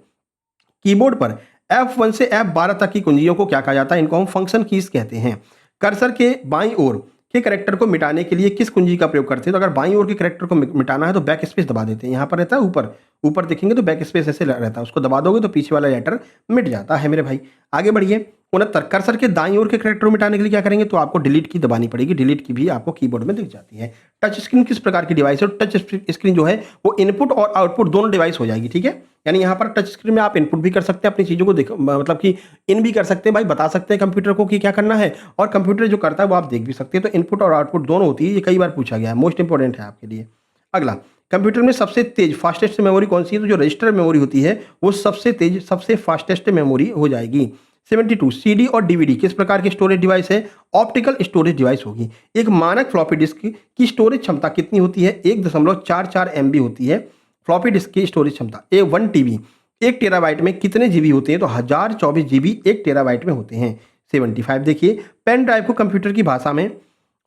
कीबोर्ड पर F1 से F12 तक की कुंजियों को क्या कहा जाता है? इनको हम फंक्शन कीज कहते हैं। कर्सर के बाईं ओर के कैरेक्टर को मिटाने के लिए किस कुंजी का प्रयोग करते हैं? तो अगर बाईं ओर के कैरेक्टर को मिटाना है तो बैक स्पेस दबा देते हैं। यहाँ पर रहता है ऊपर, ऊपर देखेंगे तो बैक स्पेस ऐसे रहता है, उसको दबा दोगे तो पीछे वाला लेटर मिट जाता है मेरे भाई। आगे बढ़िए। 69, कर्सर के दाईं ओर के कैरेक्टर को मिटाने के लिए क्या करेंगे? तो आपको डिलीट की दबानी पड़ेगी। डिलीट की भी आपको कीबोर्ड में दिख जाती है। टच स्क्रीन किस प्रकार की डिवाइस है? टच स्क्रीन जो है वो इनपुट और आउटपुट दोनों डिवाइस हो जाएगी। ठीक है, यानी यहाँ पर टच स्क्रीन में आप इनपुट भी कर सकते हैं, अपनी चीज़ों को देख मतलब कि इन भी कर सकते हैं भाई, बता सकते हैं कंप्यूटर को कि क्या करना है, और कंप्यूटर जो करता है वो आप देख भी सकते हैं। तो इनपुट और आउटपुट दोनों होती है, ये कई बार पूछा गया है, मोस्ट इंपॉर्टेंट है आपके लिए। अगला, कंप्यूटर में सबसे तेज फास्टेस्ट मेमोरी कौन सी है? तो जो रजिस्टर मेमोरी होती है वो सबसे तेज सबसे फास्टेस्ट मेमोरी हो जाएगी। 72, सीडी और डीवीडी किस प्रकार की स्टोरेज डिवाइस है? ऑप्टिकल स्टोरेज डिवाइस होगी। एक मानक फ्लॉपी डिस्क की स्टोरेज क्षमता कितनी होती है? 1.44 MB होती है फ्लॉपी डिस्क की स्टोरेज क्षमता। 1 TB 1 टेराबाइट में कितने जीबी होते हैं? तो 1024 GB 1 टेराबाइट में होते हैं। 75 देखिए, पेन ड्राइव को कंप्यूटर की भाषा में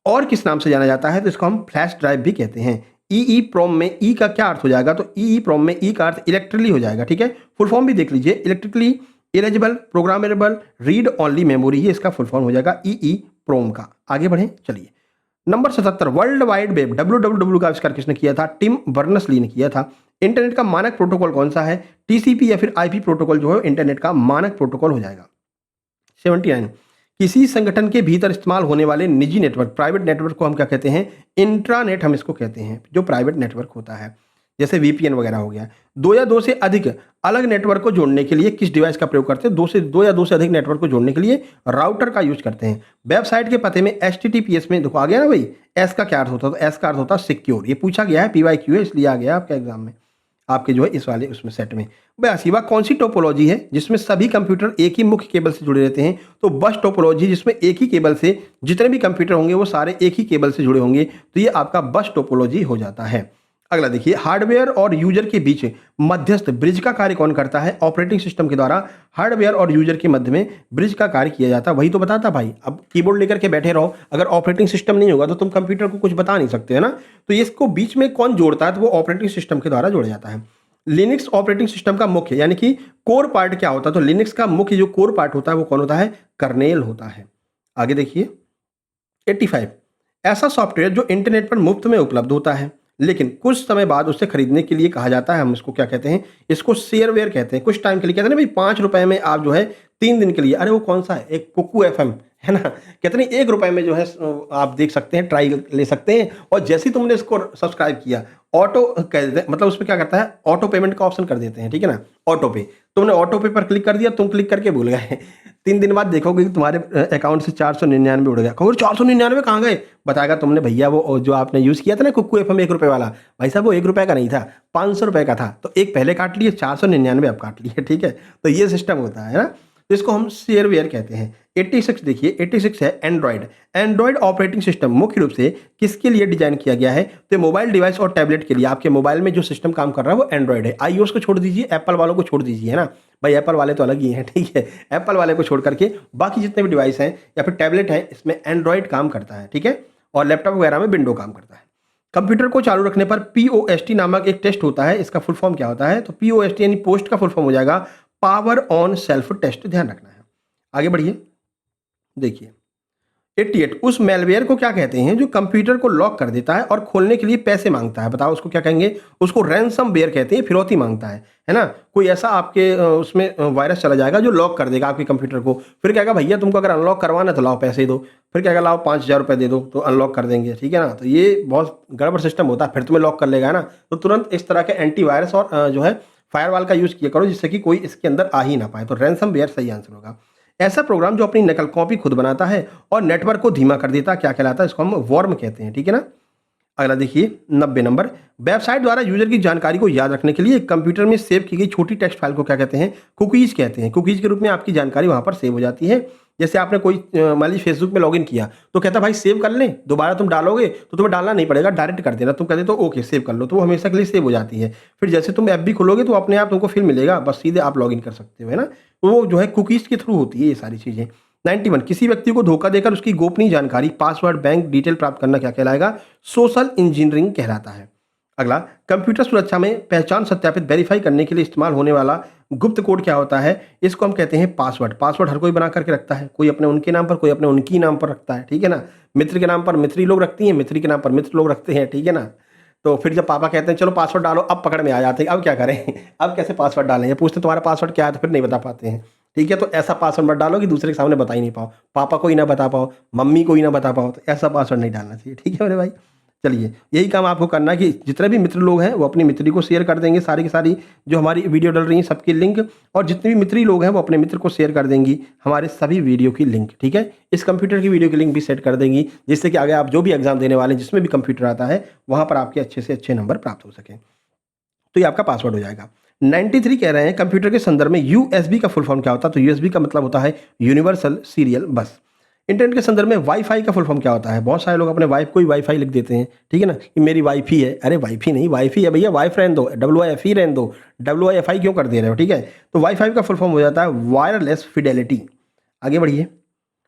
और किस नाम से जाना जाता है? तो इसको हम फ्लैश ड्राइव भी कहते हैं। ई प्रोम में ई का क्या अर्थ हो जाएगा? तो ई प्रोम में ई का अर्थ इलेक्ट्रिकली हो जाएगा। ठीक है, फुल फॉर्म भी देख लीजिए, electrically erasable programmable read only memory, ये इसका फुल फॉर्म हो जाएगा ई प्रोम का। आगे बढ़ें, चलिए। Number 77, world wide web WWW का आविष्कार किसने किया था? टिम बर्नर्स-ली ने किया था। इंटरनेट का मानक प्रोटोकॉल कौन सा है? टीसीपी या फिर आईपी प्रोटोकॉल जो है इंटरनेट का मानक प्रोटोकॉल हो जाएगा। 79, किसी संगठन के भीतर इस्तेमाल होने वाले निजी नेटवर्क प्राइवेट नेटवर्क को हम क्या कहते हैं? इंट्रानेट हम इसको कहते हैं, जो प्राइवेट नेटवर्क होता है, जैसे वीपीएन वगैरह हो गया। 2 या 2 से अधिक अलग नेटवर्क को जोड़ने के लिए किस डिवाइस का प्रयोग करते हैं? 2 या 2 से अधिक नेटवर्क को जोड़ने के लिए राउटर का यूज करते हैं। वेबसाइट के पते में HTTPS में देखो आ गया ना भाई, एस का क्या अर्थ होता है? तो एस का अर्थ होता है सिक्योर। ये पूछा गया है, PYQ है इसलिए आ गया आपके एग्जाम में, आपके जो है इस वाले उसमें सेट में। 82, वह कौन सी टोपोलॉजी है जिसमें सभी कंप्यूटर एक ही मुख्य केबल से जुड़े रहते हैं? तो बस टोपोलॉजी, जिसमें एक ही केबल से जितने भी कंप्यूटर होंगे वो सारे एक ही केबल से जुड़े होंगे, तो ये आपका बस टोपोलॉजी हो जाता है। अगला देखिए, हार्डवेयर और यूजर के बीच मध्यस्थ ब्रिज का कार्य कौन करता है? ऑपरेटिंग सिस्टम के द्वारा हार्डवेयर और यूजर के मध्य में ब्रिज का कार्य किया जाता है। वही तो बताता भाई, अब कीबोर्ड लेकर के बैठे रहो, अगर ऑपरेटिंग सिस्टम नहीं होगा तो तुम कंप्यूटर को कुछ बता नहीं सकते है ना। तो इसको बीच में कौन जोड़ता है? तो वो ऑपरेटिंग सिस्टम के द्वारा जोड़ा जाता है। लिनक्स ऑपरेटिंग सिस्टम का मुख्य यानी कि कोर पार्ट क्या होता है? तो लिनक्स का मुख्य जो कोर पार्ट होता है वो कौन होता है? कर्नेल होता है। आगे देखिए, 85, ऐसा सॉफ्टवेयर जो इंटरनेट पर मुफ्त में उपलब्ध होता है लेकिन कुछ समय बाद उसे खरीदने के लिए कहा जाता है, हम इसको क्या कहते हैं? इसको शेयरवेयर कहते हैं। कुछ टाइम के लिए कहते हैं ना भाई, 5 रुपए में आप जो है 3 दिन के लिए, अरे वो कौन सा है? एक कुकू FM है ना, कहते नहीं 1 रुपए में जो है आप देख सकते हैं, ट्राई ले सकते हैं, और जैसे ही तुमने इसको सब्सक्राइब किया ऑटो कह देते हैं, मतलब उसमें क्या करता है? ऑटो पेमेंट का ऑप्शन कर देते हैं। ठीक है ना, ऑटो पे, तुमने ऑटो पे पर क्लिक कर दिया, तुम क्लिक करके भूल गए 3 दिन बाद देखोगे कि तुम्हारे अकाउंट से 499 उड़ गया। कहोगे 499 कहाँ गए? बताएगा तुमने भैया वो जो आपने यूज़ किया था ना कुकू FM 1 रुपए वाला, भाई साहब वो 1 रुपए का नहीं था, 500 रुपए का था, तो एक पहले काट लिए, 499 अब काट लिए। ठीक है, तो ये सिस्टम होता है ना, तो इसको हम शेयरवेयर कहते हैं। 86 देखिए, 86 है एंड्रॉयड। एंड्रॉयड ऑपरेटिंग सिस्टम मुख्य रूप से किसके लिए डिजाइन किया गया है? तो मोबाइल डिवाइस और टैबलेट के लिए, आपके मोबाइल में जो सिस्टम काम कर रहा है वो एंड्रॉयड है। iOS को छोड़ दीजिए, एप्पल वालों को छोड़ दीजिए, है ना भाई, एप्पल वाले तो अलग ही हैं। ठीक है, एप्पल वाले को छोड़ करके बाकी जितने भी डिवाइस हैं या फिर टैबलेट हैं, इसमें एंड्रॉयड काम करता है। ठीक है, और लैपटॉप वगैरह में विंडो काम करता है। कंप्यूटर को चालू रखने पर POST नामक एक टेस्ट होता है, इसका फुल फॉर्म क्या होता है? तो POST यानी पोस्ट का फुल फॉर्म हो जाएगा पावर ऑन सेल्फ टेस्ट, ध्यान रखना है। आगे बढ़िए, देखिए 88 उस मैलवेयर को क्या कहते हैं जो कंप्यूटर को लॉक कर देता है और खोलने के लिए पैसे मांगता है? बताओ उसको क्या कहेंगे? उसको रैनसमवेयर कहते हैं, फिरौती मांगता है ना? कोई ऐसा आपके उसमें वायरस चला जाएगा जो लॉक कर देगा आपके कंप्यूटर को, फिर कहेगा भैया तुमको अगर अनलॉक करवाना है तो लाओ पैसे दो, फिर कहेगा लाओ 5000 रुपये दे दो तो अनलॉक कर देंगे, ठीक है ना? तो ये बहुत गड़बड़ सिस्टम होता है, फिर तुम्हें लॉक कर लेगा, है ना? तो तुरंत इस तरह के एंटीवायरस और जो है फायरवॉल का यूज़ किया करो जिससे कि कोई इसके अंदर आ ही ना पाए। तो रैनसमवेयर सही आंसर होगा। ऐसा प्रोग्राम जो अपनी नकल कॉपी खुद बनाता है और नेटवर्क को धीमा कर देता है, क्या कहलाता है? इसको हम वर्म कहते हैं, ठीक है ना? अगला देखिए 90 नंबर, वेबसाइट द्वारा यूजर की जानकारी को याद रखने के लिए कंप्यूटर में सेव की गई छोटी टेक्स्ट फाइल को क्या कहते हैं? कुकीज कहते हैं। कुकीज के रूप में आपकी जानकारी वहां पर सेव हो जाती है। जैसे आपने कोई मान लीजिए फेसबुक में लॉगिन किया तो कहता है भाई सेव कर लें, दोबारा तुम डालोगे तो तुम्हें डालना नहीं पड़ेगा, डायरेक्ट कर देना, तुम कहते तो ओके सेव कर लो, तो वो हमेशा के लिए सेव हो जाती है। फिर जैसे तुम ऐप भी खोलोगे तो अपने आप तुमको फिर मिलेगा, बस सीधे आप लॉगिन कर सकते हो, है ना? तो वो जो है कुकीज के थ्रू होती है ये सारी चीज़ें। 91 किसी व्यक्ति को धोखा देकर उसकी गोपनीय जानकारी, पासवर्ड, बैंक डिटेल प्राप्त करना क्या कहलाएगा? सोशल इंजीनियरिंग कहलाता है। अगला, कंप्यूटर सुरक्षा में पहचान सत्यापित वेरीफाई करने के लिए इस्तेमाल होने वाला गुप्त कोड क्या होता है? इसको हम कहते हैं पासवर्ड। पासवर्ड हर कोई बना करके रखता है, कोई अपने उनके नाम पर, कोई अपने उनकी नाम पर रखता है, ठीक है ना? मित्र के नाम पर मित्री लोग रखती हैं, मित्री के नाम पर मित्र लोग रखते हैं, ठीक है ना? तो फिर जब पापा कहते हैं चलो पासवर्ड डालो, अब पकड़ में आ जाते हैं, अब क्या करें? अब कैसे पासवर्ड डालें? ये पूछते तुम्हारा पासवर्ड क्या है तो फिर नहीं बता पाते हैं, ठीक है? तो ऐसा पासवर्ड मत डालो कि दूसरे के सामने बता ही नहीं पाओ, पापा को ही ना बता पाओ, मम्मी को ही ना बता पाओ, तो ऐसा पासवर्ड नहीं डालना चाहिए, ठीक है मेरे भाई? चलिए, यही काम आपको करना है कि जितने भी मित्र लोग हैं वो अपनी मित्री को शेयर कर देंगे, सारी की सारी जो हमारी वीडियो डल रही हैं सबकी लिंक, और जितने भी मित्री लोग हैं वो अपने मित्र को शेयर कर देंगी हमारे सभी वीडियो की लिंक, ठीक है? इस कंप्यूटर की वीडियो की लिंक भी सेट कर देंगी जिससे कि आगे आप जो भी एग्जाम देने वाले हैं जिसमें भी कंप्यूटर आता है वहाँ पर आपके अच्छे से अच्छे नंबर प्राप्त हो सकें। तो ये आपका पासवर्ड हो जाएगा। 93 कह रहे हैं कंप्यूटर के संदर्भ में यूएसबी का फुल फॉर्म क्या होता है? तो यूएसबी का मतलब होता है यूनिवर्सल सीरियल बस। इंटरनेट के संदर्भ में वाईफाई का फुल फॉर्म क्या होता है? बहुत सारे लोग अपने वाइफ को ही वाईफाई लिख देते हैं, ठीक है ना? कि मेरी वाइफी है, अरे वाइफी नहीं, वाइफी है भैया, वाइफ रहने दो, WIFE रहने दो, WIFI क्यों कर दे रहे हो, ठीक है? तो वाईफाई का फुल फॉर्म हो जाता है वायरलेस फिडेलिटी। आगे बढ़िए,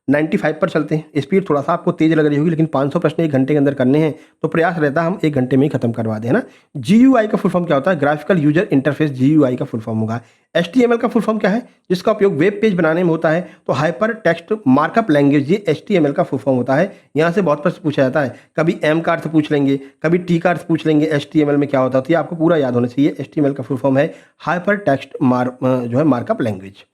95 पर चलते हैं। स्पीड थोड़ा सा आपको तेज लग रही होगी लेकिन 500 प्रश्न 1 घंटे के अंदर करने हैं तो प्रयास रहता है हम 1 घंटे में ही खत्म करवा दें, है ना? GUI का फुल फॉर्म क्या होता है? ग्राफिकल यूजर इंटरफेस GUI का फुल फॉर्म होगा। HTML का फुल फॉर्म क्या है जिसका उपयोग वेब पेज बनाने में होता है? तो हाइपर टेक्स्ट मार्कअप लैंग्वेज, ये HTML का फुल फॉर्म होता है। यहाँ से बहुत प्रश्न पूछा जाता है, कभी M का अर्थ पूछ लेंगे, कभी T का अर्थ पूछ लेंगे, HTML में क्या होता है, तो ये आपको पूरा याद होना चाहिए। HTML का फुल फॉर्म है हाइपर टेक्स्ट जो है मार्कअप लैंग्वेज।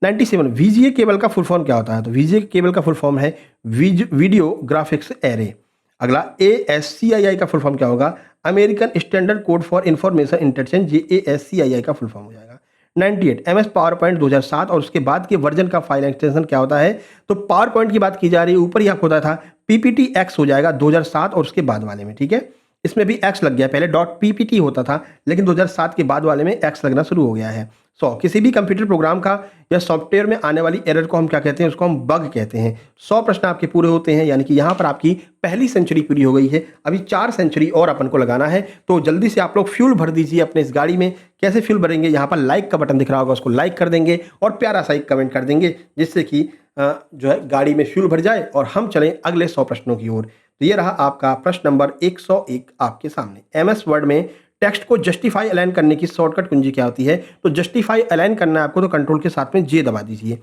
97 VGA केबल का फुल फॉर्म क्या होता है? तो VGA केबल का फुल फॉर्म है वीडियो ग्राफिक्स एरे। अगला, ASCII का फुल फॉर्म क्या होगा? American standard code for information interchange, ये ASCII का फुल फॉर्म हो जाएगा। 98 MS पावर पॉइंट 2007 और उसके बाद के वर्जन का फाइल एक्सटेंशन क्या होता है? तो पावर पॉइंट की बात की जा रही है, ऊपर ही आपको होता था PPTX हो जाएगा 2007 और उसके बाद वाले में, ठीक है? इसमें भी X लग गया, पहले .ppt होता था लेकिन 2007 के बाद वाले में X लगना शुरू हो गया है। किसी भी कंप्यूटर प्रोग्राम का या सॉफ्टवेयर में आने वाली एरर को हम क्या कहते हैं? उसको हम बग कहते हैं। 100 प्रश्न आपके पूरे होते हैं, यानी कि यहाँ पर आपकी पहली सेंचुरी पूरी हो गई है। अभी 4 सेंचुरी और अपन को लगाना है, तो जल्दी से आप लोग फ्यूल भर दीजिए अपने इस गाड़ी में। कैसे फ्यूल भरेंगे? यहाँ पर लाइक का बटन दिख रहा होगा, उसको लाइक कर देंगे और प्यारा सा एक कमेंट कर देंगे जिससे कि जो है गाड़ी में फ्यूल भर जाए और हम चलें अगले 100 प्रश्नों की ओर। तो ये रहा आपका प्रश्न नंबर 101 आपके सामने। MS वर्ड में टेक्स्ट को जस्टिफाई अलाइन करने की शॉर्टकट कुंजी क्या होती है? तो जस्टिफाई अलाइन करना है आपको, तो कंट्रोल के साथ में J दबा दीजिए।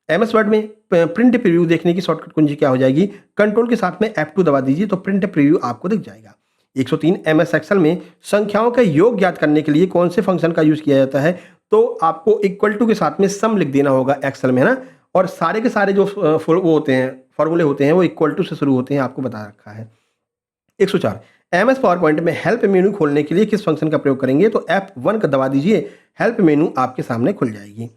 MS वर्ड में प्रिंट प्रीव्यू देखने की शॉर्टकट कुंजी क्या हो जाएगी? कंट्रोल के साथ में F2 दबा दीजिए तो प्रिंट प्रीव्यू आपको दिख जाएगा। 103 MS एक्सेल में संख्याओं का योग ज्ञात करने के लिए कौन से फंक्शन का यूज किया जाता है? तो आपको इक्वल टू के साथ में सम लिख देना होगा एक्सेल में, है ना? और सारे के सारे जो वो होते हैं फॉर्मूले होते हैं वो इक्वल टू से शुरू होते हैं, आपको बता रखा है। 104 MS पावर पॉइंट में हेल्प मेनू खोलने के लिए किस फंक्शन का प्रयोग करेंगे? तो F1 का दबा दीजिए, हेल्प मेनू आपके सामने खुल जाएगी।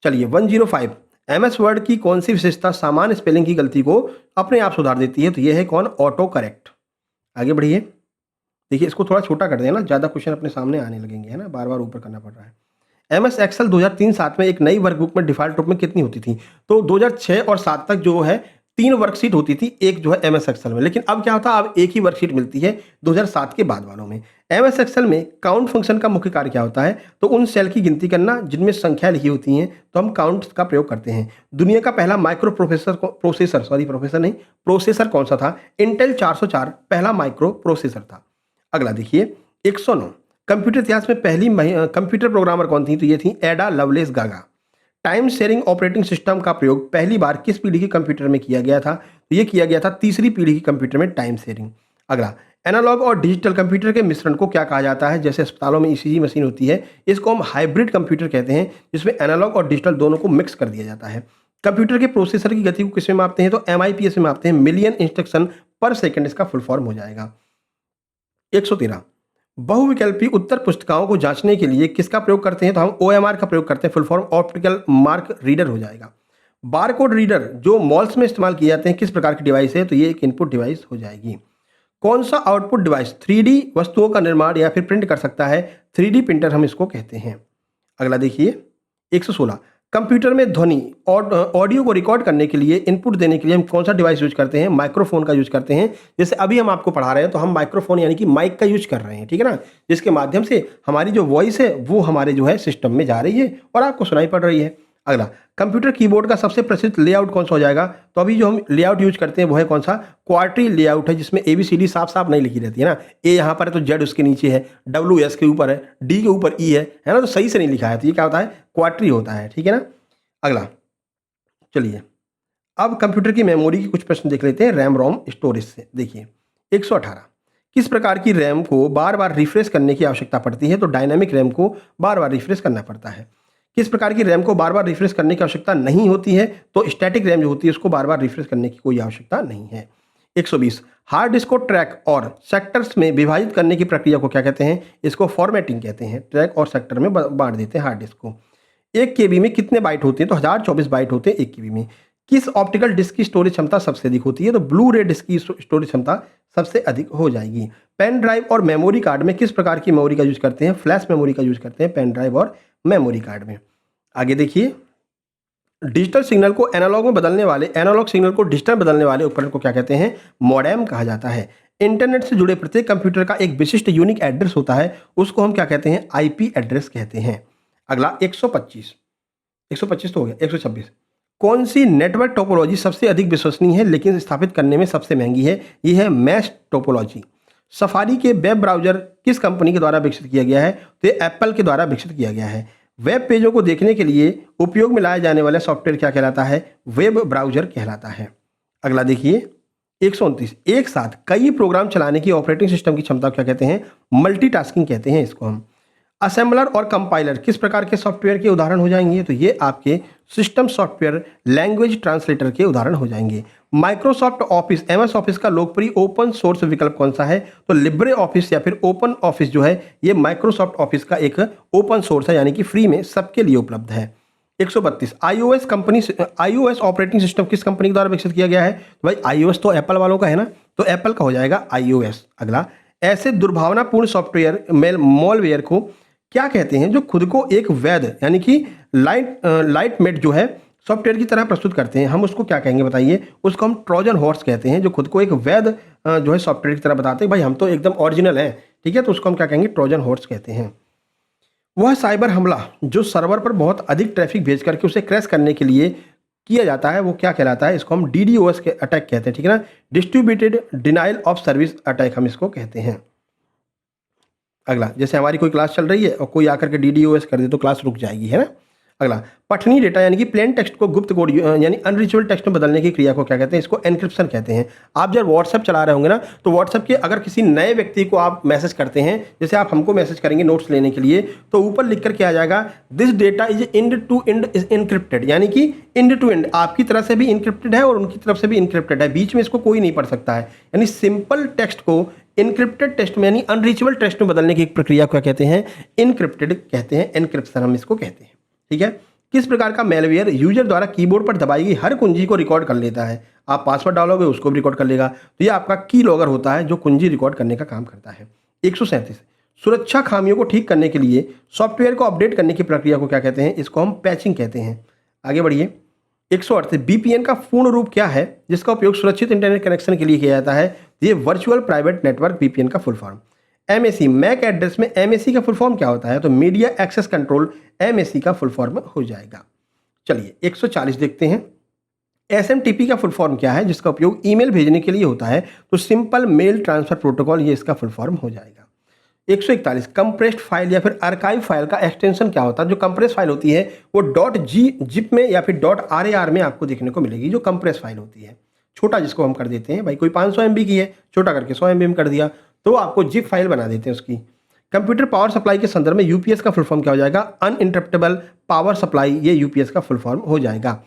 चलिए 105 MS वर्ड की कौन सी विशेषता सामान्य स्पेलिंग की गलती को अपने आप सुधार देती है? तो ये है कौन? Auto correct. आगे बढ़िए, देखिए इसको थोड़ा छोटा कर देना, ज़्यादा क्वेश्चन अपने सामने आने लगेंगे, है ना? बार बार ऊपर करना पड़ रहा है। MS एक्सेल 2003-07 में एक नई वर्कबुक में डिफ़ॉल्ट रूप में कितनी होती थी? तो 2006 और 7 तक जो है 3 वर्कशीट होती थी, एक जो है MS एक्सेल में। लेकिन अब क्या होता है, अब एक ही वर्कशीट मिलती है 2007 के बाद वालों में। MS एक्सेल में काउंट फंक्शन का मुख्य कार्य क्या होता है? तो उन सेल की गिनती करना जिनमें संख्या लिखी होती हैं, तो हम काउंट का प्रयोग करते हैं। दुनिया का पहला माइक्रो प्रोसेसर कौन सा था? इंटेल 404 पहला माइक्रो प्रोसेसर था। अगला देखिए 109 कंप्यूटर इतिहास में पहली कंप्यूटर प्रोग्रामर कौन थी? तो ये थी एडा लवलेस गागा। टाइम शेयरिंग ऑपरेटिंग सिस्टम का प्रयोग पहली बार किस पीढ़ी के कंप्यूटर में किया गया था? तो ये किया गया था तीसरी पीढ़ी की कंप्यूटर में टाइम शेयरिंग। अगला, एनालॉग और डिजिटल कंप्यूटर के मिश्रण को क्या कहा जाता है? जैसे अस्पतालों में ईसीजी मशीन होती है, इसको हम हाइब्रिड कंप्यूटर कहते हैं, जिसमें एनालॉग और डिजिटल दोनों को मिक्स कर दिया जाता है। कंप्यूटर के प्रोसेसर की गति को किसमें मापते हैं? तो एमआईपीएस में मापते हैं, मिलियन इंस्ट्रक्शन पर सेकंड इसका फुल फॉर्म हो जाएगा। 113, बहुविकल्पी उत्तर पुस्तिकाओं को जांचने के लिए किसका प्रयोग करते हैं? तो हम ओएमआर का प्रयोग करते हैं, full form optical mark reader हो जाएगा। बारकोड रीडर जो मॉल्स में इस्तेमाल किए जाते हैं, किस प्रकार की डिवाइस है? तो ये एक इनपुट डिवाइस हो जाएगी। कौन सा आउटपुट डिवाइस 3D वस्तुओं का निर्माण या फिर प्रिंट कर सकता है? 3D प्रिंटर हम इसको कहते हैं। अगला देखिए 116, कंप्यूटर में ध्वनि और ऑडियो को रिकॉर्ड करने के लिए, इनपुट देने के लिए हम कौन सा डिवाइस यूज करते हैं? माइक्रोफोन का यूज करते हैं। जैसे अभी हम आपको पढ़ा रहे हैं तो हम माइक्रोफोन यानी कि माइक का यूज कर रहे हैं, ठीक है ना, जिसके माध्यम से हमारी जो वॉइस है वो हमारे जो है सिस्टम में जा रही है और आपको सुनाई पड़ रही है। अगला, कंप्यूटर कीबोर्ड का सबसे प्रसिद्ध लेआउट कौन सा हो जाएगा? तो अभी जो हम लेआउट यूज करते हैं वो है कौन सा? क्वार्टरी लेआउट है, जिसमें ABCD साफ साफ नहीं लिखी रहती है ना। ए यहाँ पर है तो जेड उसके नीचे है, W S के ऊपर है, D के ऊपर E है ना, तो सही से नहीं लिखा है, तो ये क्या होता है? क्वार्टरी होता है, ठीक है ना। अगला, चलिए अब कंप्यूटर की मेमोरी के कुछ प्रश्न देख लेते हैं रैम रोम स्टोरेज से। देखिए 118, किस प्रकार की रैम को बार बार रिफ्रेश करने की आवश्यकता पड़ती है? तो डायनामिक रैम को बार बार रिफ्रेश करना पड़ता है। किस प्रकार की रैम को बार बार रिफ्रेश करने की आवश्यकता नहीं होती है? तो स्टैटिक रैम जो होती है उसको बार बार रिफ्रेश करने की कोई आवश्यकता नहीं है। 120, हार्ड डिस्क को ट्रैक और सेक्टर्स में विभाजित करने की प्रक्रिया को क्या कहते हैं? इसको फॉर्मेटिंग कहते हैं। ट्रैक और सेक्टर में बांट देते हैं हार्ड डिस्क को। 1 KB में कितने बाइट होते हैं? तो 1024 बाइट होते हैं 1 KB में। किस ऑप्टिकल डिस्क की स्टोरेज क्षमता सबसे अधिक होती है? तो ब्लू रे डिस्क की स्टोरेज क्षमता सबसे अधिक हो जाएगी। पेन ड्राइव और मेमोरी कार्ड में किस प्रकार की मेमोरी का यूज करते हैं? फ्लैश मेमोरी का यूज करते हैं पेन ड्राइव और मेमोरी कार्ड में। आगे देखिए, डिजिटल सिग्नल को एनालॉग में बदलने वाले, एनालॉग सिग्नल को डिजिटल बदलने वाले उपकरण को क्या कहते हैं? मॉडेम कहा जाता है। इंटरनेट से जुड़े प्रत्येक कंप्यूटर का एक विशिष्ट यूनिक एड्रेस होता है, उसको हम क्या कहते हैं? IP एड्रेस कहते हैं। अगला 125 तो हो गया। 126, कौन सी नेटवर्क टोपोलॉजी सबसे अधिक विश्वसनीय है लेकिन स्थापित करने में सबसे महंगी है? ये है मैश टोपोलॉजी। सफारी के वेब ब्राउजर किस कंपनी के द्वारा विकसित किया गया है? तो ये एप्पल के द्वारा विकसित किया गया है। वेब पेजों को देखने के लिए उपयोग में लाया जाने वाला सॉफ्टवेयर क्या कहलाता है? वेब ब्राउजर कहलाता है। अगला देखिए 129, एक साथ कई प्रोग्राम चलाने की ऑपरेटिंग सिस्टम की क्षमता क्या कहते हैं? मल्टीटास्किंग कहते हैं इसको हम। असेंबलर और कंपाइलर किस प्रकार के सॉफ्टवेयर के उदाहरण हो जाएंगे? तो ये आपके सिस्टम सॉफ्टवेयर लैंग्वेज ट्रांसलेटर के उदाहरण हो जाएंगे। माइक्रोसॉफ्ट ऑफिस MS ऑफिस का लोकप्रिय ओपन सोर्स विकल्प कौन सा है? तो लिब्रे ऑफिस या फिर ओपन ऑफिस जो है ये माइक्रोसॉफ्ट ऑफिस का एक ओपन सोर्स है, यानी कि फ्री में सबके लिए उपलब्ध है। 132, iOS ऑपरेटिंग सिस्टम किस कंपनी के द्वारा विकसित किया गया है? तो भाई iOS तो एप्पल वालों का है ना, तो एप्पल का हो जाएगा iOS। अगला, ऐसे दुर्भावनापूर्ण सॉफ्टवेयर मॉलवेयर को क्या कहते हैं जो खुद को एक वैध यानी कि लाइटमेट जो है सॉफ्टवेयर की तरह प्रस्तुत करते हैं? हम उसको क्या कहेंगे बताइए? उसको हम ट्रोजन हॉर्स कहते हैं, जो खुद को एक वैध जो है सॉफ्टवेयर की तरह बताते हैं भाई हम तो एकदम ओरिजिनल हैं, ठीक है, तो उसको हम क्या कहेंगे? ट्रोजन हॉर्स कहते हैं। वह साइबर हमला जो सर्वर पर बहुत अधिक ट्रैफिक भेज करके उसे क्रैश करने के लिए किया जाता है वो क्या कहलाता है? इसको हम DDoS के अटैक कहते हैं, ठीक है ना, distributed denial of service attack हम इसको कहते हैं। अगला, जैसे हमारी कोई क्लास चल रही है और कोई आकर के DDoS कर दे तो क्लास रुक जाएगी, है ना। अगला, पठनीय डेटा यानी कि प्लेन टेक्स्ट को गुप्त कोड यानी अनरीचेबल टेक्स्ट में बदलने की क्रिया को क्या कहते हैं? इसको एनक्रिप्शन कहते हैं। आप जब व्हाट्सएप चला रहे होंगे ना, तो व्हाट्सएप के अगर किसी नए व्यक्ति को आप मैसेज करते हैं, जैसे आप हमको मैसेज करेंगे नोट्स लेने के लिए, तो ऊपर लिख कर के आ जाएगा this data is end to end is encrypted, यानी कि एंड टू एंड आपकी तरफ से भी इनक्रिप्टेड है और उनकी तरफ से भी इनक्रिप्टेड है, बीच में इसको कोई नहीं पढ़ सकता है। यानी सिंपल टेक्स्ट को इनक्रिप्टेड टेक्स्ट में यानी अनरीचेबल टेक्स्ट में बदलने की एक प्रक्रिया को क्या कहते हैं? इनक्रिप्टेड कहते हैं, एनक्रिप्शन हम इसको कहते हैं, ठीक है। किस प्रकार का मेलवेयर यूजर द्वारा कीबोर्ड पर दबाई गई हर कुंजी को रिकॉर्ड कर लेता है? आप पासवर्ड डालोगे उसको भी रिकॉर्ड कर लेगा, तो ये आपका की लॉगर होता है जो कुंजी रिकॉर्ड करने का काम करता है। 137, सुरक्षा खामियों को ठीक करने के लिए सॉफ्टवेयर को अपडेट करने की प्रक्रिया को क्या कहते हैं? इसको हम पैचिंग कहते हैं। आगे बढ़िए। 138, VPN का पूर्ण रूप क्या है जिसका उपयोग सुरक्षित इंटरनेट कनेक्शन के लिए किया जाता है? ये वर्चुअल प्राइवेट नेटवर्क VPN का full form. MAC Mac address में MAC का फुल फॉर्म क्या होता है? तो मीडिया एक्सेस कंट्रोल MAC का फुल फॉर्म हो जाएगा। चलिए 140 देखते हैं। SMTP का फुल फॉर्म क्या है जिसका उपयोग ईमेल भेजने के लिए होता है? तो सिंपल मेल ट्रांसफर प्रोटोकॉल, ये इसका फुल फॉर्म हो जाएगा। 141, कंप्रेस्ड फाइल या फिर आर्काइव फाइल का एक्सटेंशन क्या होता है? जो कंप्रेस फाइल होती है वो .gzip में या फिर .rar में आपको देखने को मिलेगी, जो कंप्रेस फाइल होती है, छोटा जिसको हम कर देते हैं, भाई कोई 500 MB की है, छोटा करके 100 MB में कर दिया, तो आपको जिप फाइल बना देते हैं उसकी। कंप्यूटर पावर सप्लाई के संदर्भ में यूपीएस का फुल फॉर्म क्या हो जाएगा? अनइंटरप्टेबल पावर सप्लाई, ये यूपीएस का फुल फॉर्म हो जाएगा।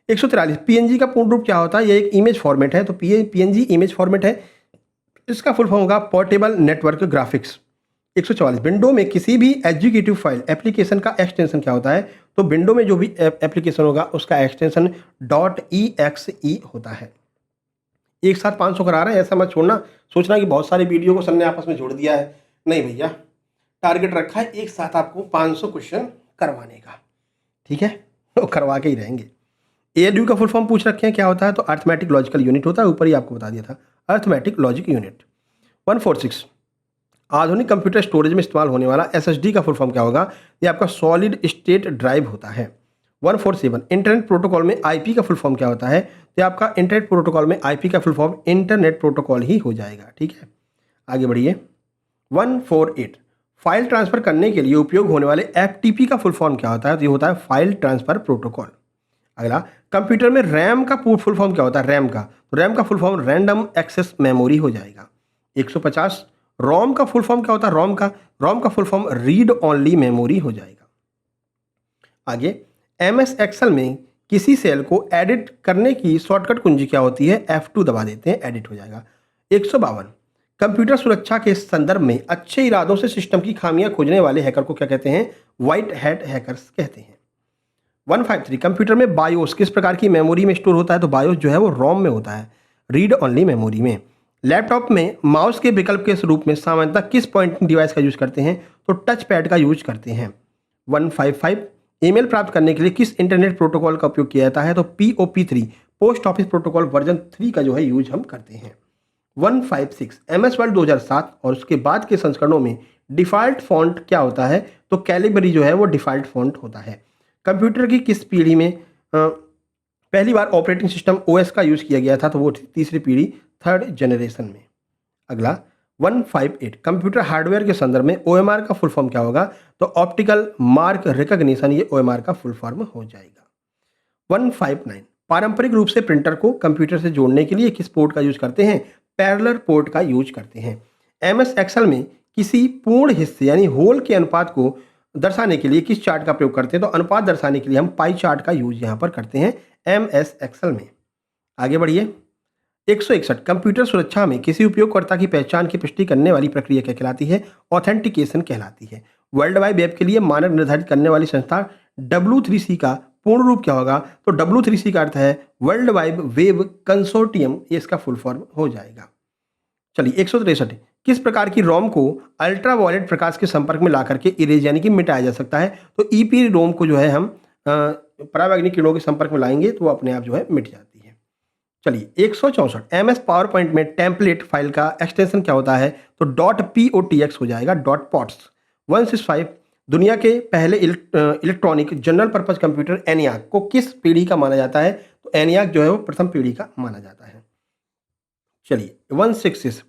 143 पीएनजी का पूर्ण रूप क्या होता है? ये एक इमेज फॉर्मेट है, तो पीएनजी इमेज फॉर्मेट है, इसका फुल फॉर्म होगा पोर्टेबल नेटवर्क ग्राफिक्स। 144 विंडो में किसी भी एग्जीक्यूटिव फाइल एप्लीकेशन का एक्सटेंशन क्या होता है? तो विंडो में जो भी एप्लीकेशन होगा उसका एक्सटेंशन .exe होता है। एक साथ 500 करा रहे हैं, ऐसा मत छोड़ना, सोचना कि बहुत सारे वीडियो को सर ने आपस में जोड़ दिया है, नहीं भैया, टारगेट रखा है एक साथ आपको 500 क्वेश्चन करवाने का, ठीक है, तो करवा के ही रहेंगे। एएलयू का फुल फॉर्म पूछ रखे हैं क्या होता है? तो अर्थमेटिक लॉजिकल यूनिट होता है, ऊपर ही आपको बता दिया था, अर्थमेटिक लॉजिक यूनिट। 146 आधुनिक कंप्यूटर स्टोरेज में इस्तेमाल होने वाला एसएसडी का फुल फॉर्म क्या होगा? ये आपका सॉलिड स्टेट ड्राइव होता है। 147 इंटरनेट प्रोटोकॉल में आईपी का फुल फॉर्म क्या होता है? तो आपका इंटरनेट प्रोटोकॉल में आईपी का फुल फॉर्म इंटरनेट प्रोटोकॉल ही हो जाएगा, ठीक है। आगे बढ़िए। 148 फाइल ट्रांसफर करने के लिए उपयोग होने वाले एफटीपी का फुल फॉर्म क्या होता है? तो ये होता है फाइल ट्रांसफर प्रोटोकॉल। अगला, कंप्यूटर में रैम का फुल फॉर्म क्या होता है? रैम का, तो रैम का full form random access memory हो जाएगा। 150 रोम का फुल फॉर्म क्या होता है? रोम का full form read only memory हो जाएगा। आगे, एमएस एक्सेल में किसी सेल को एडिट करने की शॉर्टकट कुंजी क्या होती है? F2 दबा देते हैं, एडिट हो जाएगा। 152 कंप्यूटर सुरक्षा के संदर्भ में अच्छे इरादों से सिस्टम की खामियां खोजने वाले हैकर को क्या कहते हैं? व्हाइट हैट हैकर्स कहते हैं। 153 कंप्यूटर में बायोस किस प्रकार की मेमोरी में स्टोर होता है? तो बायोस जो है वो रोम में होता है, रीड ओनली मेमोरी में। लैपटॉप में माउस के विकल्प के रूप में सामान्यतः किस पॉइंटिंग डिवाइस का यूज करते हैं? तो टच पैड का यूज करते हैं। 155 ईमेल प्राप्त करने के लिए किस इंटरनेट प्रोटोकॉल का उपयोग किया जाता है? तो POP3 post office protocol version 3 का जो है यूज हम करते हैं। 156 MS वर्ड 2007 और उसके बाद के संस्करणों में डिफ़ॉल्ट फॉन्ट क्या होता है? तो कैलिबरी जो है वो डिफ़ॉल्ट फॉन्ट होता है। कंप्यूटर की किस पीढ़ी में पहली बार ऑपरेटिंग सिस्टम OS का यूज़ किया गया था? तो वो तीसरी पीढ़ी, 3rd जनरेशन में। अगला 158 कंप्यूटर हार्डवेयर के संदर्भ में OMR का फुल फॉर्म क्या होगा? तो ऑप्टिकल मार्क रिकॉग्निशन, ये OMR का फुल फॉर्म हो जाएगा। 159 पारंपरिक रूप से प्रिंटर को कंप्यूटर से जोड़ने के लिए किस पोर्ट का यूज करते हैं? पैरेलल पोर्ट का यूज करते हैं। MS एक्सेल में किसी पूर्ण हिस्से यानी होल के अनुपात को दर्शाने के लिए किस चार्ट का प्रयोग करते हैं? तो अनुपात दर्शाने के लिए हम पाई चार्ट का यूज यहाँ पर करते हैं MS एक्सेल में। आगे बढ़िए। 161 कंप्यूटर सुरक्षा में किसी उपयोगकर्ता की पहचान की पुष्टि करने वाली प्रक्रिया क्या कहलाती है? ऑथेंटिकेशन कहलाती है। वर्ल्ड वाइड वेब के लिए मानक निर्धारित करने वाली संस्था W3C का पूर्ण रूप क्या होगा? तो W3C का अर्थ है वर्ल्ड वाइड वेब कंसोर्टियम, ये इसका फुल फॉर्म हो जाएगा। चलिए 163 किस प्रकार की रोम को अल्ट्रा वायलेट प्रकाश के संपर्क में ला करके इरेज यानी कि मिटाया जा सकता है? तो ईपी रोम को जो है हम परावैंगनिक किरणों के संपर्क में लाएंगे तो वो अपने आप जो है मिट जाती है। चलिए 164 MS पावर पॉइंट में टेम्पलेट फाइल का एक्सटेंशन क्या होता है? तो .potx हो जाएगा, .pots। 165 दुनिया के पहले electronic general purpose computer ENIAC को किस पीढ़ी का माना जाता है? तो ENIAC जो है वो प्रथम पीढ़ी का माना जाता है। चलिए 166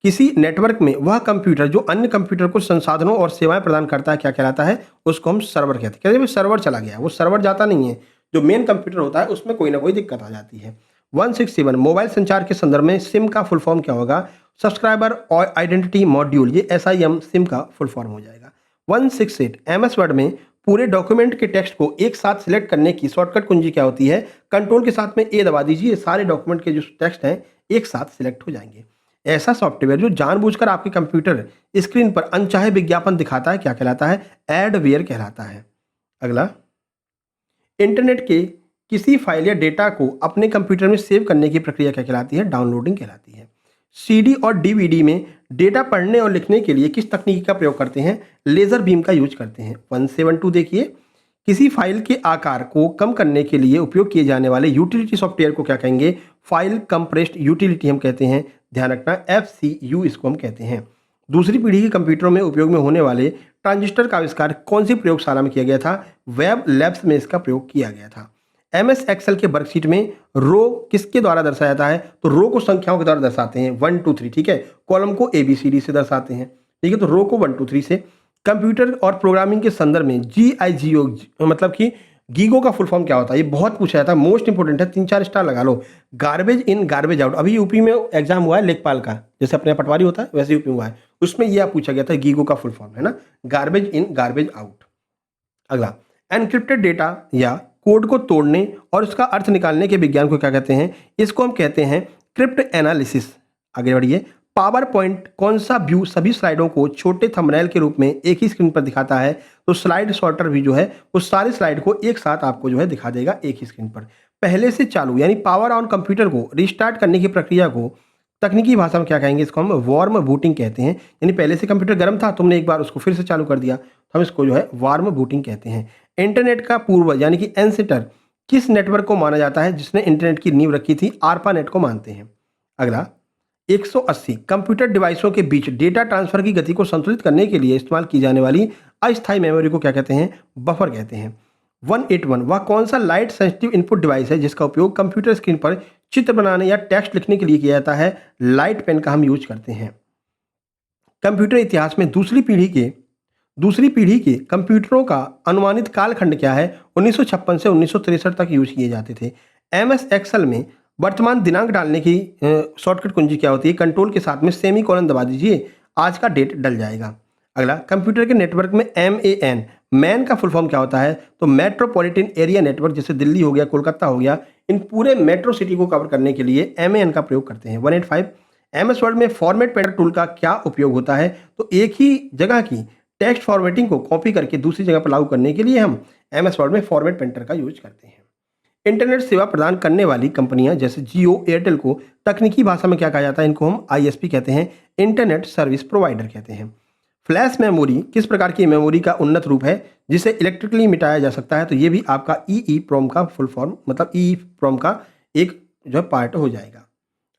किसी नेटवर्क में वह कंप्यूटर जो अन्य कंप्यूटर को संसाधनों और सेवाएं प्रदान करता है क्या कहलाता है? उसको हम सर्वर कहते हैं। कहते हैं सर्वर चला गया, वो सर्वर जाता नहीं है, जो मेन कंप्यूटर होता है उसमें कोई ना कोई दिक्कत आ जाती है। 167 मोबाइल संचार के संदर्भ में सिम का फुल फॉर्म क्या होगा? सब्सक्राइबर और आइडेंटिटी मॉड्यूल, ये SIM सिम का फुल फॉर्म हो जाएगा। 168 MS वर्ड में पूरे डॉक्यूमेंट के टेक्स्ट को एक साथ सिलेक्ट करने की शॉर्टकट कुंजी क्या होती है? कंट्रोल के साथ में A दबा दीजिए, सारे डॉक्यूमेंट के जो टेक्स्ट हैं एक साथ सिलेक्ट हो जाएंगे। ऐसा सॉफ्टवेयर जो जानबूझकर आपके कंप्यूटर स्क्रीन पर अनचाहे विज्ञापन दिखाता है क्या कहलाता है? एडवेयर कहलाता है। अगला, इंटरनेट के किसी फाइल या डेटा को अपने कंप्यूटर में सेव करने की प्रक्रिया क्या कहलाती है? डाउनलोडिंग कहलाती है। CD और DVD में डेटा पढ़ने और लिखने के लिए किस तकनीक का प्रयोग करते हैं? लेजर बीम का यूज करते हैं। 172 देखिए, किसी फाइल के आकार को कम करने के लिए उपयोग किए जाने वाले यूटिलिटी सॉफ्टवेयर को क्या कहेंगे? फाइल कंप्रेस्ड यूटिलिटी हम कहते हैं, ध्यान रखना, FCU इसको हम कहते हैं। दूसरी पीढ़ी के कंप्यूटरों में उपयोग में होने वाले ट्रांजिस्टर का आविष्कार कौन सी प्रयोगशाला में किया गया था? वेब लैब्स में इसका प्रयोग किया गया था। MS एक्सेल के वर्कशीट में रो किसके द्वारा दर्शाया जाता है? तो रो को संख्याओं के द्वारा दर्शाते हैं, 1 2 3, ठीक है। कॉलम को ABCD से दर्शाते हैं, ठीक है, तो रो को 1 2 3 से। कंप्यूटर और प्रोग्रामिंग के संदर्भ में GIGO मतलब कि गीगो का फुल फॉर्म क्या होता है, ये बहुत पूछा जाता है, मोस्ट इंपोर्टेंट है, 3-4 स्टार लगा लो। गार्बेज इन गार्बेज आउट, अभी यूपी में एग्जाम हुआ है लेखपाल का, जैसे अपने यहाँ पटवारी होता है वैसे यूपी में हुआ है, उसमें यह पूछा गया था गीगो का फुल फॉर्म है ना, गार्बेज इन गार्बेज आउट। अगला, एनक्रिप्टेड डेटा या कोड को तोड़ने और उसका अर्थ निकालने के विज्ञान को क्या कहते हैं, इसको हम कहते हैं क्रिप्ट एनालिसिस। आगे बढ़िए, पावर पॉइंट कौन सा व्यू सभी स्लाइडों को छोटे थंबनेल के रूप में एक ही स्क्रीन पर दिखाता है, तो स्लाइड सॉर्टर भी जो है वो सारी स्लाइड को एक साथ आपको जो है दिखा देगा एक ही स्क्रीन पर। पहले से चालू यानी पावर ऑन कंप्यूटर को रिस्टार्ट करने की प्रक्रिया को तकनीकी भाषा में क्या कहेंगे, इसको हम वार्म बूटिंग कहते हैं, यानी पहले से कंप्यूटर गर्म था, तुमने एक बार उसको फिर से चालू कर दिया, तो हम इसको जो है वार्म बूटिंग कहते हैं। इंटरनेट का पूर्वज यानी कि एंसेस्टर किस नेटवर्क को माना जाता है जिसने इंटरनेट की नींव रखी थी, आरपानेट को मानते हैं। अगला, 180 कंप्यूटर डिवाइसों के बीच डेटा ट्रांसफर की गति को संतुलित करने के लिए इस्तेमाल की जाने वाली अस्थायी मेमोरी को क्या कहते हैं, बफर कहते हैं। 181 वह कौन सा लाइट सेंसिटिव इनपुट डिवाइस है जिसका उपयोग कंप्यूटर स्क्रीन पर चित्र बनाने या टेक्स्ट लिखने के लिए किया जाता है, लाइट पेन का हम यूज करते हैं। कंप्यूटर इतिहास में दूसरी पीढ़ी के कंप्यूटरों का अनुमानित कालखंड क्या है, 1956 से 1963 तक यूज किए जाते थे। एमएस एक्सेल में वर्तमान दिनांक डालने की शॉर्टकट कुंजी क्या होती है, कंट्रोल के साथ में सेमी कोलन दबा दीजिए, आज का डेट डल जाएगा। अगला, कंप्यूटर के नेटवर्क में MAN मैन का फुल फॉर्म क्या होता है, तो मेट्रोपॉलिटन एरिया नेटवर्क, जैसे दिल्ली हो गया, कोलकाता हो गया, इन पूरे मेट्रो सिटी को कवर करने के लिए MAN का प्रयोग करते हैं। 185 MS वर्ड में फॉर्मेट पेंटर टूल का क्या उपयोग होता है, तो एक ही जगह की टेक्स्ट फॉर्मेटिंग को कॉपी करके दूसरी जगह पर लागू करने के लिए हम MS वर्ड में फॉर्मेट पेंटर का यूज करते हैं। इंटरनेट सेवा प्रदान करने वाली कंपनियां जैसे जियो, एयरटेल को तकनीकी भाषा में क्या कहा जाता है, इनको हम ISP कहते हैं, इंटरनेट सर्विस प्रोवाइडर कहते हैं। फ्लैश मेमोरी किस प्रकार की मेमोरी का उन्नत रूप है जिसे इलेक्ट्रिकली मिटाया जा सकता है, तो ये भी आपका EEPROM का फुल फॉर्म मतलब EEPROM का एक जो पार्ट हो जाएगा।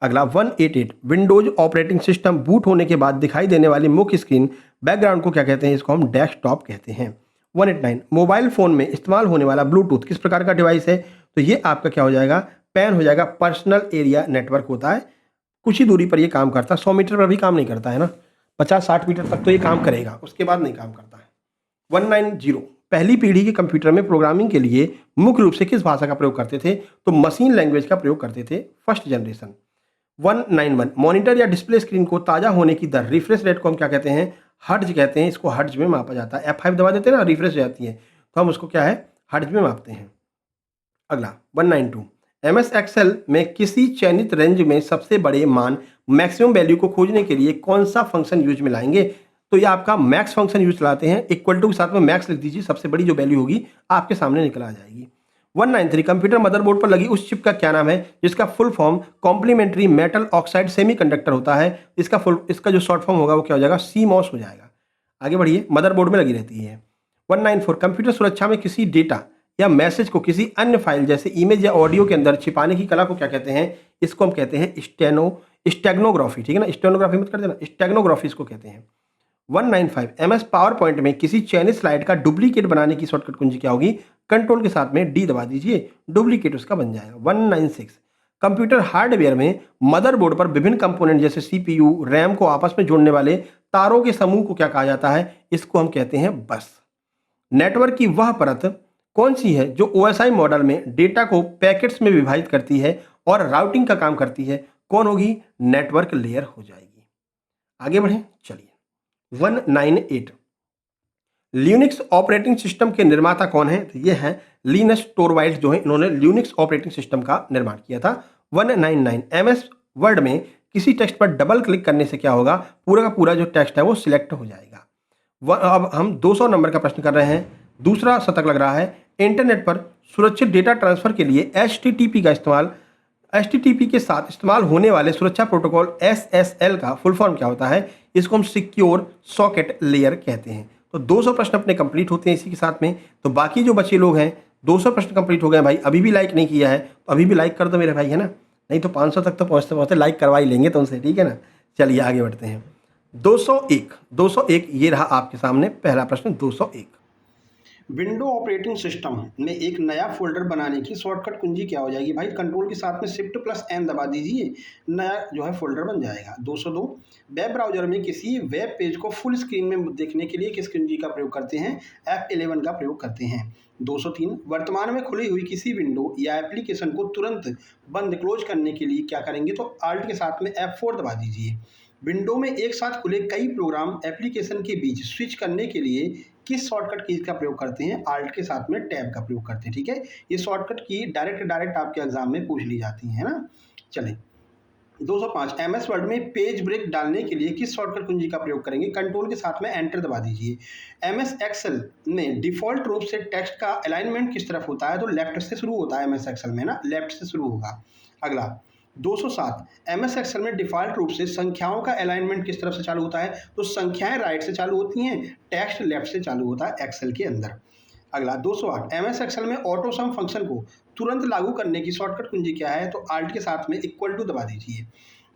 अगला, 188 विंडोज ऑपरेटिंग सिस्टम बूट होने के बाद दिखाई देने वाली मुख्य स्क्रीन बैकग्राउंड को क्या कहते हैं, इसको हम डेस्कटॉप कहते हैं। 189 मोबाइल फोन में इस्तेमाल होने वाला ब्लूटूथ किस प्रकार का डिवाइस है, तो ये आपका क्या हो जाएगा, पैन हो जाएगा, पर्सनल एरिया नेटवर्क होता है, कुछ ही दूरी पर ये काम करता है, 100 मीटर पर भी काम नहीं करता है ना, 50-60 मीटर तक तो ये काम करेगा, उसके बाद नहीं काम करता है। 190 पहली पीढ़ी के कंप्यूटर में प्रोग्रामिंग के लिए मुख्य रूप से किस भाषा का प्रयोग करते थे, तो मशीन लैंग्वेज का प्रयोग करते थे, फर्स्ट जनरेशन। 191 मॉनिटर या डिस्प्ले स्क्रीन को ताज़ा होने की दर, रिफ्रेश रेट को हम क्या कहते हैं, हर्ट्ज कहते हैं, इसको हर्ट्ज में मापा जाता है। F5 दबा देते हैं ना, रिफ्रेश हो जाती है, तो हम उसको क्या है, हर्ट्ज में मापते हैं। अगला, 192 MS एक्सेल में किसी चयनित रेंज में सबसे बड़े मान मैक्सिमम वैल्यू को खोजने के लिए कौन सा फंक्शन यूज में लाएंगे, तो ये आपका मैक्स फंक्शन यूज लाते हैं, इक्वल टू के साथ में मैक्स लिख दीजिए, सबसे बड़ी जो वैल्यू होगी आपके सामने निकल आ जाएगी। 193 कंप्यूटर मदरबोर्ड पर लगी उस चिप का क्या नाम है जिसका full form complementary metal oxide semiconductor होता है, इसका जो शॉर्ट फॉर्म होगा वो क्या हो जाएगा, CMOS हो जाएगा। आगे बढ़िए, मदरबोर्ड में लगी रहती है। 194 कंप्यूटर सुरक्षा में किसी डेटा या मैसेज को किसी अन्य फाइल जैसे इमेज या ऑडियो के अंदर छिपाने की कला को क्या कहते हैं, इसको हम कहते हैं स्टेगनोग्राफी, ठीक है ना, स्टेनोग्राफी मत कर देना, स्टेगनोग्राफी इसको कहते हैं। 195 MS पावर पॉइंट में किसी चयनित स्लाइड का डुप्लीकेट बनाने की शॉर्टकट कुंजी क्या होगी, कंट्रोल के साथ में D दबा दीजिए, डुप्लीकेट उसका बन जाएगा। 196 कंप्यूटर हार्डवेयर में मदरबोर्ड पर विभिन्न कंपोनेंट जैसे CPU, RAM को आपस में जोड़ने वाले तारों के समूह को क्या कहा जाता है, इसको हम कहते हैं बस। नेटवर्क की वह परत कौन सी है जो OSI मॉडल में डेटा को पैकेट्स में विभाजित करती है और राउटिंग का काम करती है, कौन होगी, नेटवर्क लेयर हो जाएगी। आगे बढ़ें, चलिए। 198 लिनक्स ऑपरेटिंग सिस्टम के निर्माता कौन है, तो ये है लिनस टोरवाल्ड्स, जो है इन्होंने लिनक्स ऑपरेटिंग सिस्टम का निर्माण किया था। 199 MS वर्ड में किसी टेक्स्ट पर डबल क्लिक करने से क्या होगा, पूरा का पूरा जो टेक्स्ट है वो सिलेक्ट हो जाएगा। अब हम 200 नंबर का प्रश्न कर रहे हैं, दूसरा शतक लग रहा है। इंटरनेट पर सुरक्षित डेटा ट्रांसफर के लिए HTTP का इस्तेमाल, HTTP के साथ इस्तेमाल होने वाले सुरक्षा प्रोटोकॉल SSL का फुल फॉर्म क्या होता है, इसको हम सिक्योर सॉकेट लेयर कहते हैं। तो 200 प्रश्न अपने कंप्लीट होते हैं इसी के साथ में। तो बाकी जो बचे लोग हैं, 200 प्रश्न कंप्लीट हो गए भाई, अभी भी लाइक नहीं किया है तो अभी भी लाइक कर दो मेरे भाई, है ना, नहीं तो 500 तक तो पहुँचते पहुँचते लाइक करवा ही लेंगे तुमसे, ठीक है ना। चलिए आगे बढ़ते हैं। 201 ये रहा आपके सामने पहला प्रश्न। 201 विंडो ऑपरेटिंग सिस्टम में एक नया फोल्डर बनाने की शॉर्टकट कुंजी क्या हो जाएगी भाई? कंट्रोल के साथ में शिफ्ट प्लस एन दबा दीजिए, नया जो है फोल्डर बन जाएगा। 202 वेब ब्राउजर में किसी वेब पेज को फुल स्क्रीन में देखने के लिए किस कुंजी का प्रयोग करते हैं? F11 का प्रयोग करते हैं। 203 वर्तमान में खुली हुई किसी विंडो या एप्लीकेशन को तुरंत बंद क्लोज करने के लिए क्या करेंगे? तो आल्ट के साथ में F4 दबा दीजिए। विंडो में एक साथ खुले कई प्रोग्राम एप्लीकेशन के बीच स्विच करने के लिए किस शॉर्टकट कीज का प्रयोग करते हैं? आल्ट के साथ में टैब का प्रयोग करते हैं। ठीक है, ये शॉर्टकट की डायरेक्ट आपके एग्जाम में पूछ ली जाती है ना। चलें, 205 एमएस वर्ड में पेज ब्रेक डालने के लिए किस शॉर्टकट कुंजी का प्रयोग करेंगे? कंट्रोल के साथ में एंटर दबा दीजिए। एमएस एक्सेल में डिफॉल्ट रूप से टेक्स्ट का अलाइनमेंट किस तरफ होता है? तो लेफ्ट से शुरू होता है एमएस एक्सेल में ना, लेफ्ट से शुरू होगा। अगला 207 एमएस एक्सेल में डिफॉल्ट रूप से संख्याओं का अलाइनमेंट किस तरफ से चालू होता है? तो संख्याएं राइट से चालू होती हैं, टेक्स्ट लेफ्ट से चालू होता है एक्सेल के अंदर। अगला 208 एमएस एक्सेल में ऑटो सम फंक्शन को तुरंत लागू करने की शॉर्टकट कुंजी क्या है? तो आल्ट के साथ में इक्वल टू दबा दीजिए।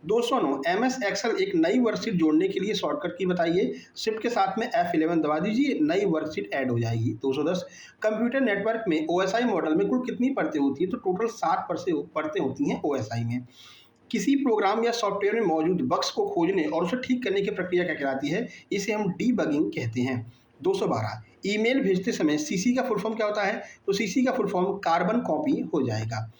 209 एमएस एक्सेल एक नई वर्कशीट जोड़ने के लिए शॉर्टकट की बताइए। शिफ्ट के साथ में F11 दबा दीजिए, नई वर्कशीट ऐड हो जाएगी। 210 कंप्यूटर नेटवर्क में OSI मॉडल में कुल कितनी परतें होती हैं? तो टोटल 7 परतें होती हैं OSI में। किसी प्रोग्राम या सॉफ्टवेयर में मौजूद बग्स को खोजने और उसे ठीक करने की प्रक्रिया क्या कहलाती है? इसे हम डीबगिंग कहते हैं। 212 ईमेल भेजते समय सीसी का फुल फॉर्म क्या होता है? तो सीसी का फुल फॉर्म कार्बन कॉपी हो जाएगा।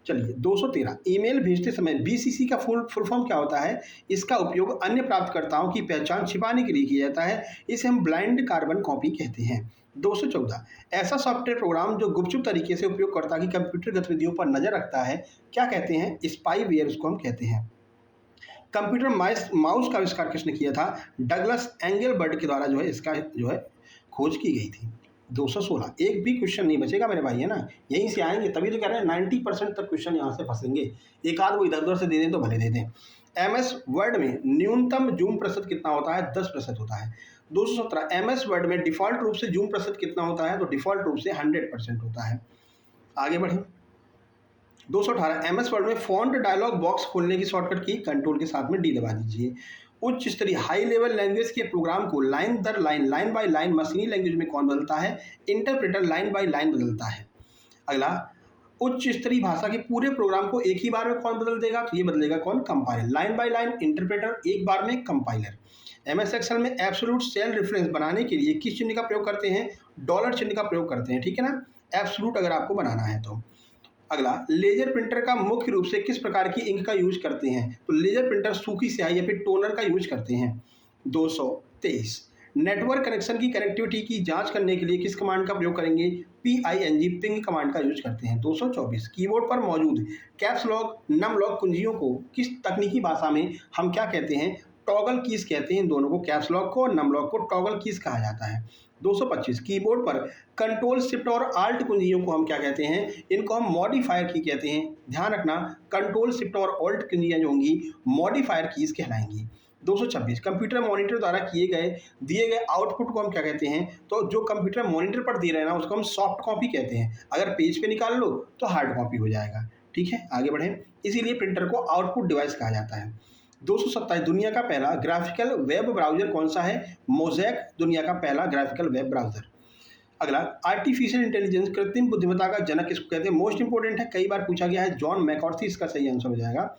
चलिए 213 ईमेल भेजते समय बीसीसी का फुल फॉर्म क्या होता है? इसका उपयोग अन्य प्राप्तकर्ताओं की पहचान छिपाने के लिए किया जाता है, इसे हम ब्लाइंड कार्बन कॉपी कहते हैं। 214 ऐसा सॉफ्टवेयर प्रोग्राम जो गुपचुप तरीके से उपयोगकर्ता की कंप्यूटर गतिविधियों पर नजर रखता है, क्या कहते हैं? स्पाईवेयर उसको हम कहते हैं। कंप्यूटर माउस का आविष्कार किसने किया था? डगलस एंगलबर्ट के द्वारा जो है इसका जो है खोज की गई थी। 216 एक भी क्वेश्चन नहीं बचेगा मेरे भाई, है ना, यहीं से आएंगे, तभी तो कह रहे हैं 90% तक क्वेश्चन यहाँ से फंसेंगे। एक आध वो इधर उधर से दे दें तो भले दे दें। एमएस वर्ड में न्यूनतम जूम प्रतिशत कितना होता है? 10% होता है। 217 एमएस वर्ड में डिफॉल्ट रूप से जूम प्रतिशत कितना होता है? तो डिफॉल्ट रूप से 100% होता है। आगे बढ़े, 218 एमएस वर्ड में फॉन्ट डायलॉग बॉक्स खोलने की शॉर्टकट की कंट्रोल के साथ में डी दबा दीजिए। उच्च स्तरीय हाई लेवल लैंग्वेज के प्रोग्राम को लाइन दर लाइन, लाइन बाय लाइन मशीनी लैंग्वेज में कौन बदलता है? इंटरप्रेटर लाइन बाय लाइन बदलता है। अगला उच्च स्तरीय भाषा के पूरे प्रोग्राम को एक ही बार में कौन बदल देगा? तो ये बदलेगा कौन? Compiler. Line by line interpreter, एक बार में कंपाइलर। एमएस एक्सेल में एब्सोल्यूट सेल रेफरेंस बनाने के लिए किस चिन्ह का प्रयोग करते हैं? डॉलर चिन्ह का प्रयोग करते हैं। ठीक है ना, एब्सोल्यूट अगर आपको बनाना है तो। अगला लेजर प्रिंटर का मुख्य रूप से किस प्रकार की इंक का यूज करते हैं? तो लेजर प्रिंटर सूखी स्याही या फिर टोनर का यूज करते हैं। 223 नेटवर्क कनेक्शन की कनेक्टिविटी की जांच करने के लिए किस कमांड का प्रयोग करेंगे? PING पिंग कमांड का यूज करते हैं। 224 कीबोर्ड पर मौजूद कैप्स लॉक नम लॉक कुंजियों को किस तकनीकी भाषा में हम क्या कहते हैं? टॉगल कीज कहते हैं। इन दोनों को, कैप्स लॉक को और नम लॉक को टॉगल कीज कहा जाता है। 225 कीबोर्ड पर कंट्रोल शिफ्ट और आल्ट कुंजियों को हम क्या कहते हैं? इनको हम मॉडिफायर की कहते हैं। ध्यान रखना, कंट्रोल शिफ्ट और ऑल्ट कुंजियां जो होंगी मॉडिफायर कीज कहलाएंगी। 226 कंप्यूटर मॉनिटर द्वारा दिए गए आउटपुट को हम क्या कहते हैं? तो जो कंप्यूटर मॉनिटर पर दे रहे हैं ना, उसको हम सॉफ्ट कॉपी कहते हैं। अगर पेज पे निकाल लो तो हार्ड कॉपी हो जाएगा। ठीक है, आगे बढ़ें। इसीलिए प्रिंटर को आउटपुट डिवाइस कहा जाता है। 227 दुनिया का पहला ग्राफिकल वेब ब्राउजर कौन सा है? मोज़ैक दुनिया का पहला ग्राफिकल वेब ब्राउजर। अगला आर्टिफिशियल इंटेलिजेंस कृत्रिम बुद्धिमत्ता का जनक किसको कहते हैं? मोस्ट इंपोर्टेंट है, कई बार पूछा गया है, जॉन मैकॉर्थी इसका सही आंसर हो जाएगा।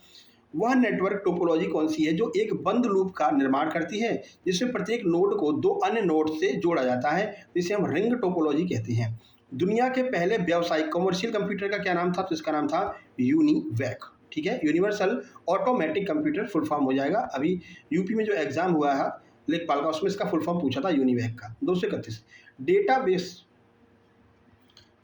वह नेटवर्क टोपोलॉजी कौन सी है जो एक बंद लूप का निर्माण करती है, जिसमें प्रत्येक नोड को दो अन्य नोड से जोड़ा जाता है, जिसे हम रिंग टोपोलॉजी कहते हैं। दुनिया के पहले व्यावसायिक कमर्शियल कंप्यूटर का क्या नाम था? तो इसका नाम था यूनिवैक। ठीक है, universal automatic computer full form हो जाएगा। अभी यूपी में जो एग्जाम हुआ है लेखपाल का, उसमें इसका फुल फॉर्म पूछा था यूनिवैक का। 231 डेटाबेस,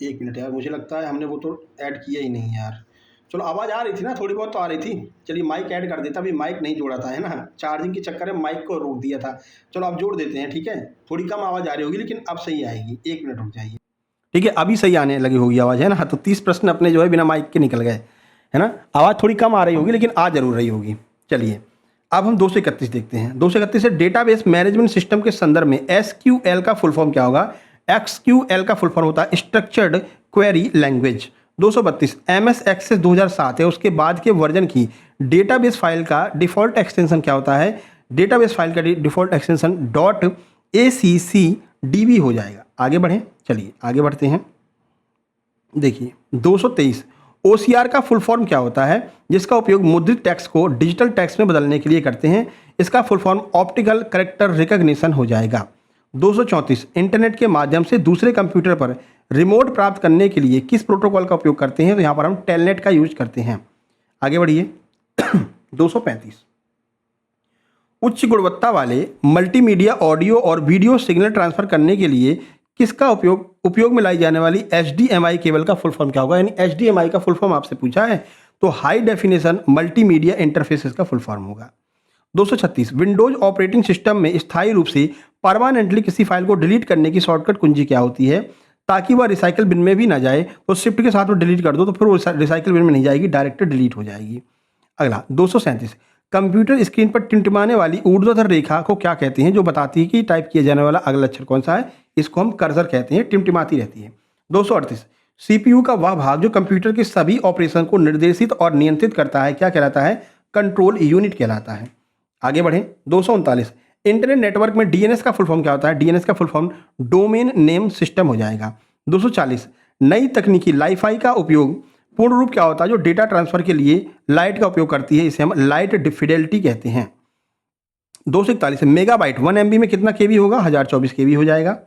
एक मिनट यार, मुझे लगता है हमने वो तो ऐड किया ही नहीं यार। चलो, आवाज़ आ रही थी ना, थोड़ी बहुत तो आ रही थी। चलिए माइक ऐड कर देता, अभी माइक नहीं जोड़ा था, है ना, चार्जिंग के चक्कर में माइक को रोक दिया था। चलो अब जोड़ देते हैं। ठीक है, थोड़ी कम आवाज़ आ रही होगी लेकिन अब सही आएगी। एक मिनट रुक जाइए। ठीक है, अभी सही आने लगी होगी आवाज़, है ना। तो 30 प्रश्न अपने जो है बिना माइक के निकल गए, है ना। आवाज़ थोड़ी कम आ रही होगी लेकिन आ जरूर रही होगी। चलिए अब हम 231 देखते हैं। 231 से डेटाबेस मैनेजमेंट सिस्टम के संदर्भ में SQL का फुल फॉर्म क्या होगा? XQL का फुल फॉर्म होता है structured query language. 232 MS access 2007 है, उसके बाद के वर्जन की डेटाबेस फाइल का डिफ़ॉल्ट एक्सटेंशन क्या होता है? डेटाबेस फाइल का डिफ़ॉल्ट एक्सटेंशन .ACCDB हो जाएगा। आगे बढ़ें, चलिए आगे बढ़ते हैं। देखिए 223 OCR का फुल फॉर्म क्या होता है, जिसका उपयोग मुद्रित टेक्स्ट को डिजिटल टेक्स्ट में बदलने के लिए करते हैं। इसका full form optical character recognition हो जाएगा। 234 इंटरनेट के माध्यम से दूसरे कंप्यूटर पर रिमोट प्राप्त करने के लिए किस प्रोटोकॉल का उपयोग करते हैं, तो यहाँ पर हम टेलनेट का यूज करते हैं। आगे बढ़िए 235 उच्च गुणवत्ता वाले मल्टीमीडिया ऑडियो और वीडियो सिग्नल ट्रांसफर करने के लिए किसका उपयोग में लाई जाने वाली HDMI केबल का फुल फॉर्म क्या होगा, यानी HDMI का फुल फॉर्म आपसे पूछा है तो हाई डेफिनेशन मल्टीमीडिया इंटरफेसेस का फुल फॉर्म होगा। 236 विंडोज ऑपरेटिंग सिस्टम में स्थायी रूप से परमानेंटली किसी फाइल को डिलीट करने की शॉर्टकट कुंजी क्या होती है, ताकि वह रिसाइकल बिन में भी ना जाए, तो शिफ्ट के साथ में डिलीट कर दो तो फिर वो रिसाइकल बिन में नहीं जाएगी, डायरेक्ट डिलीट हो जाएगी। अगला 237 कंप्यूटर स्क्रीन पर टिमटिमाने वाली ऊर्ध्वाधर रेखा को क्या कहते हैं, जो बताती है कि टाइप किया जाने वाला अगला अक्षर कौन सा है, इसको हम कर्सर कहते हैं, टिमटिमाती रहती है। 238 CPU का वह भाग जो कंप्यूटर के सभी ऑपरेशन को निर्देशित और नियंत्रित करता है क्या कहलाता है, कंट्रोल यूनिट कहलाता है। आगे बढ़ें 239 इंटरनेट नेटवर्क में DNS का फुल फॉर्म क्या होता है, DNS का full form domain name system हो जाएगा। 240 नई तकनीकी लाईफाई का उपयोग पूर्ण रूप क्या होता है, जो डेटा ट्रांसफर के लिए लाइट का उपयोग करती है, इसे हम लाइट फिडेलिटी कहते हैं। 241 मेगाबाइट 1 MB में कितना KB होगा, 1024 KB हो जाएगा।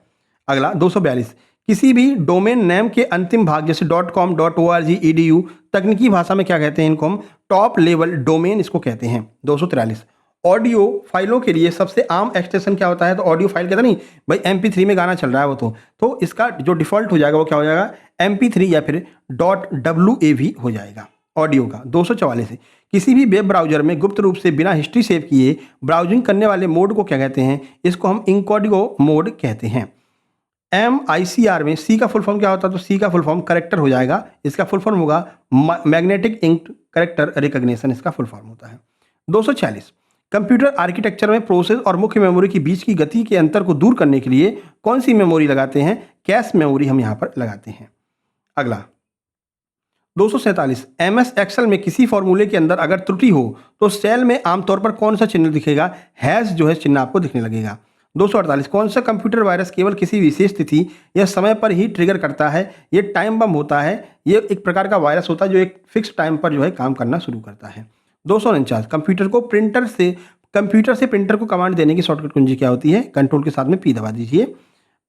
अगला 242 किसी भी डोमेन नेम के अंतिम भाग जैसे .com .org edu तकनीकी भाषा में क्या कहते हैं, इनको हम टॉप लेवल डोमेन इसको कहते हैं। 243 ऑडियो फाइलों के लिए सबसे आम एक्सटेंशन क्या होता है, तो ऑडियो फाइल कहता नहीं भाई MP3 में गाना चल रहा है वो तो इसका जो डिफ़ॉल्ट हो जाएगा वो क्या हो जाएगा, MP3 या फिर .wav हो जाएगा ऑडियो का। 244 किसी भी वेब ब्राउजर में गुप्त रूप से बिना हिस्ट्री सेव किए ब्राउजिंग करने वाले मोड को क्या कहते हैं, इसको हम इनकॉग्निटो मोड कहते हैं। MICR में C का फुल फॉर्म क्या होता है, तो C का फुल फॉर्म करेक्टर हो जाएगा, इसका फुल फॉर्म होगा मैग्नेटिक इंक करेक्टर रिकॉग्निशन, इसका फुल फॉर्म होता है। 246 कंप्यूटर आर्किटेक्चर में प्रोसेस और मुख्य मेमोरी के बीच की गति के अंतर को दूर करने के लिए कौन सी मेमोरी लगाते हैं, कैश मेमोरी हम यहाँ पर लगाते हैं। अगला 247 MS एक्सेल में किसी फॉर्मूले के अंदर अगर त्रुटि हो तो सेल में आमतौर पर कौन सा चिन्ह दिखेगा, हैश जो है चिन्ह आपको दिखने लगेगा। 248 कौन सा कंप्यूटर वायरस केवल किसी विशेष तिथि या समय पर ही ट्रिगर करता है, ये टाइम बम होता है, ये एक प्रकार का वायरस होता है जो एक फिक्स टाइम पर जो है काम करना शुरू करता है। 249 कंप्यूटर से प्रिंटर को कमांड देने की शॉर्टकट कुंजी क्या होती है, कंट्रोल के साथ में P दबा दीजिए,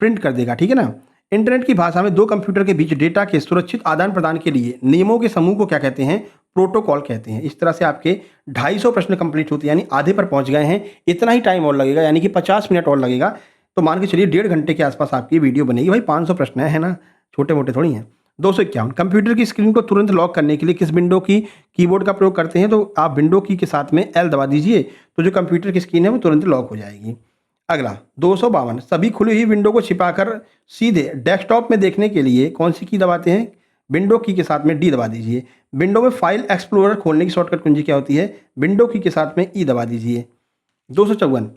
प्रिंट कर देगा, ठीक है ना। इंटरनेट की भाषा में दो कंप्यूटर के बीच डेटा के सुरक्षित आदान प्रदान के लिए नियमों के समूह को क्या कहते हैं, प्रोटोकॉल कहते हैं। इस तरह से आपके 250 प्रश्न कंप्लीट होते हैं, यानी आधे पर पहुंच गए हैं। इतना ही टाइम और लगेगा, यानी कि 50 मिनट और लगेगा, तो मान के चलिए 1.5 घंटे के आसपास आपकी वीडियो बनेगी। भाई 500 प्रश्न है ना, छोटे मोटे थोड़ी हैं। 251 कंप्यूटर की स्क्रीन को तुरंत लॉक करने के लिए किस विंडो की कीबोर्ड का प्रयोग करते हैं, तो आप विंडो की के साथ में L दबा दीजिए, तो जो कंप्यूटर की स्क्रीन है वो तुरंत लॉक हो जाएगी। अगला 252 सभी खुली हुई विंडो को छिपाकर सीधे डेस्कटॉप में देखने के लिए कौन सी की दबाते हैं, विंडो की के साथ में D दबा दीजिए। विंडो में फाइल एक्सप्लोरर खोलने की शॉर्टकट कुंजी क्या होती है, विंडो की के साथ में E दबा दीजिए। 254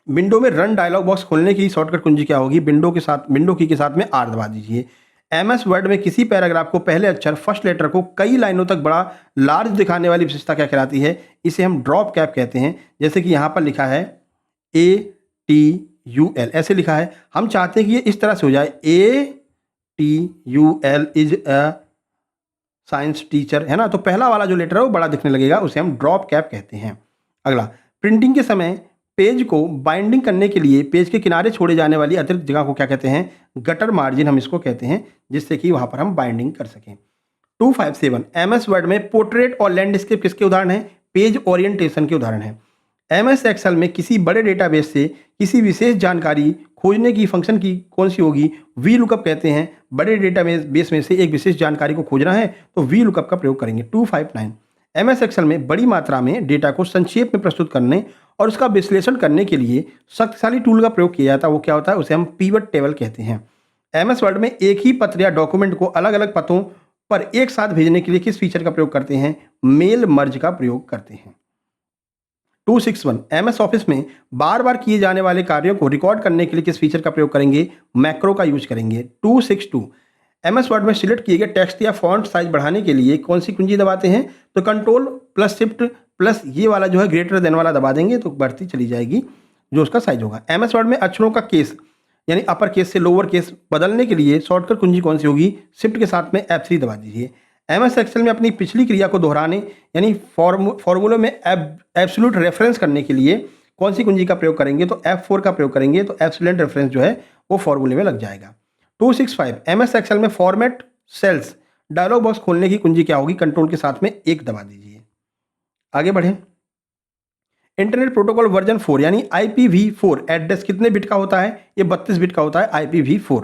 विंडो में रन डायलॉग बॉक्स खोलने की शॉर्टकट कुंजी क्या होगी, विंडो की के साथ में R दबा दीजिए। MS वर्ड में किसी पैराग्राफ को पहले अक्षर फर्स्ट लेटर को कई लाइनों तक बड़ा लार्ज दिखाने वाली विशेषता क्या कहलाती है, इसे हम ड्रॉप कैप कहते हैं। जैसे कि यहाँ पर लिखा है ATUL, ऐसे लिखा है, हम चाहते हैं कि ये इस तरह से हो जाए, ATUL is a science teacher, है ना, तो पहला वाला जो लेटर है वो बड़ा दिखने लगेगा, उसे हम ड्रॉप कैप कहते हैं। अगला प्रिंटिंग के समय पेज को बाइंडिंग करने के लिए पेज के किनारे छोड़े जाने वाली अतिरिक्त जगह को क्या कहते हैं, गटर मार्जिन हम इसको कहते हैं, जिससे कि वहां पर हम बाइंडिंग कर सकें। 257 MS वर्ड में पोर्ट्रेट और लैंडस्केप किसके उदाहरण है, पेज ओरिएंटेशन के उदाहरण है। MS एक्सेल में किसी बड़े डेटाबेस से किसी विशेष जानकारी खोजने की फंक्शन की कौन सी होगी, VLOOKUP कहते हैं। बड़े डेटाबेस में से एक विशेष जानकारी को खोजना है तो VLOOKUP का प्रयोग करेंगे। 259 MS एक्सेल में बड़ी मात्रा में डेटा को संक्षेप में प्रस्तुत करने और उसका विश्लेषण करने के लिए शक्तिशाली टूल का प्रयोग किया जाता है, वो क्या होता है, उसे हम पिवट टेबल कहते हैं। MS वर्ड में एक ही पत्र या डॉक्यूमेंट को अलग अलग पतों पर एक साथ भेजने के लिए किस फीचर का प्रयोग करते हैं, मेल मर्ज का प्रयोग करते हैं। 261 MS ऑफिस में बार बार किए जाने वाले कार्यों को रिकॉर्ड करने के लिए किस फीचर का प्रयोग करेंगे, मैक्रो का यूज करेंगे। 262 MS वर्ड में सिलेक्ट किए गए टेक्स्ट या फॉन्ट साइज बढ़ाने के लिए कौन सी कुंजी दबाते हैं, तो कंट्रोल प्लस शिफ्ट प्लस ये वाला जो है ग्रेटर देन वाला दबा देंगे तो बढ़ती चली जाएगी जो उसका साइज होगा। MS वर्ड में अक्षरों का केस यानी अपर केस से लोअर केस बदलने के लिए शॉर्टकट कुंजी कौन सी होगी? शिफ्ट के साथ में F3 दबा दीजिए। MS एक्सेल में अपनी पिछली क्रिया को दोहराने यानी फॉर्मूले में एब्सोल्यूट रेफरेंस करने के लिए कौन सी कुंजी का प्रयोग करेंगे? तो F4 का प्रयोग करेंगे तो एब्सोल्यूट रेफरेंस जो है वो फॉर्मूले में लग जाएगा। 265 MS एक्सेल में फॉर्मेट सेल्स डायलॉग बॉक्स खोलने की कुंजी क्या होगी? कंट्रोल के साथ में 1 दबा दीजिए। आगे बढ़ें। इंटरनेट प्रोटोकॉल वर्जन 4 यानी IPv4 एड्रेस कितने बिट का होता है? ये 32 बिट का होता है IPv4।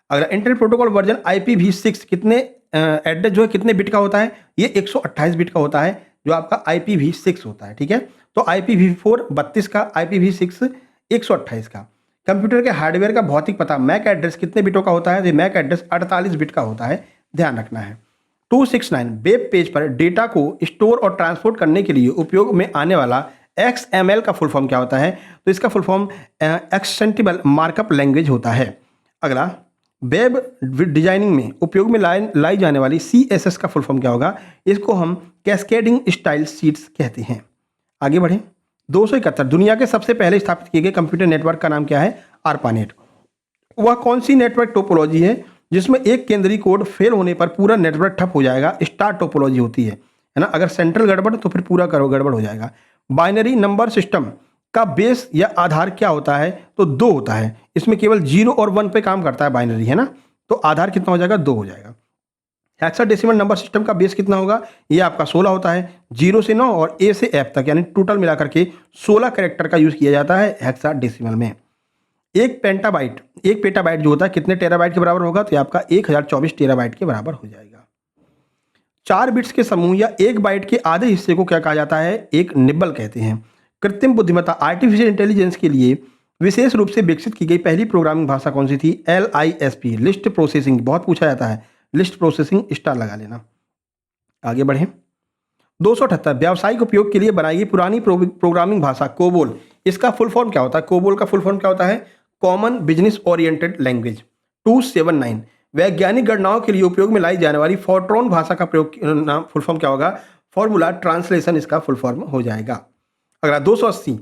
अगला इंटरनेट प्रोटोकॉल वर्जन IPv6 कितने एड्रेस जो है कितने बिट का होता है? ये 128 बिट का होता है जो आपका IPv6 होता है। ठीक है, तो IPv4 32 का, IPv6 128 का। कंप्यूटर के हार्डवेयर का भौतिक पता मैक एड्रेस कितने बिटों का होता है? तो मैक एड्रेस 48 बिट का होता है, ध्यान रखना है। 269 वेब पेज पर डेटा को स्टोर और ट्रांसपोर्ट करने के लिए उपयोग में आने वाला XML का फुल फॉर्म क्या होता है? तो इसका full form extensible markup language होता है। अगला, वेब डिजाइनिंग में उपयोग में लाई जाने वाली CSS का फुल फॉर्म क्या होगा? इसको हम कैस्केडिंग स्टाइल शीट्स कहते हैं। आगे बढ़ें। 271 दुनिया के सबसे पहले स्थापित किए गए कंप्यूटर नेटवर्क का नाम क्या है? ARPANET। वह कौन सी नेटवर्क टोपोलॉजी है जिसमें एक केंद्रीय कोड फेल होने पर पूरा नेटवर्क ठप हो जाएगा? स्टार टोपोलॉजी होती है ना। अगर सेंट्रल गड़बड़ तो फिर पूरा करो गड़बड़ हो जाएगा। बाइनरी नंबर सिस्टम का बेस या आधार क्या होता है? तो 2 होता है। इसमें केवल 0 और 1 पे काम करता है बाइनरी, है ना। तो आधार कितना हो जाएगा? 2 हो जाएगा। हेक्साडेसिमल नंबर सिस्टम का बेस कितना होगा? ये आपका 16 होता है। 0 से 9 और A से F तक यानी टोटल मिलाकर के 16 कैरेक्टर का यूज किया जाता है हेक्साडेसिमल में। एक पेटाबाइट जो होता है कितने टेराबाइट के बराबर होगा? तो ये आपका 1024 टेराबाइट के बराबर हो जाएगा। 4 बिट्स के समूह या 1 बाइट के आधे हिस्से को क्या कहा जाता है? एक निब्बल कहते हैं। कृत्रिम बुद्धिमत्ता आर्टिफिशियल इंटेलिजेंस के लिए विशेष रूप से विकसित की गई पहली प्रोग्रामिंग भाषा कौन सी थी? LISP लिस्ट प्रोसेसिंग, बहुत पूछा जाता है। लिस्ट प्रोसेसिंग स्टार लगा लेना। आगे बढ़ें। 278 व्यावसायिक उपयोग के लिए बनाई गई पुरानी प्रोग्रामिंग भाषा कोबोल, इसका फुल फॉर्म क्या होता है? कोबोल का फुल फॉर्म क्या होता है? Common business oriented language. 279 वैज्ञानिक गणनाओं के लिए उपयोग में लाई जाने वाली फोर्ट्रॉन भाषा का प्रयोग नाम फुल फॉर्म क्या होगा? फॉर्मूला ट्रांसलेशन इसका फुल फॉर्म हो जाएगा। अगला 280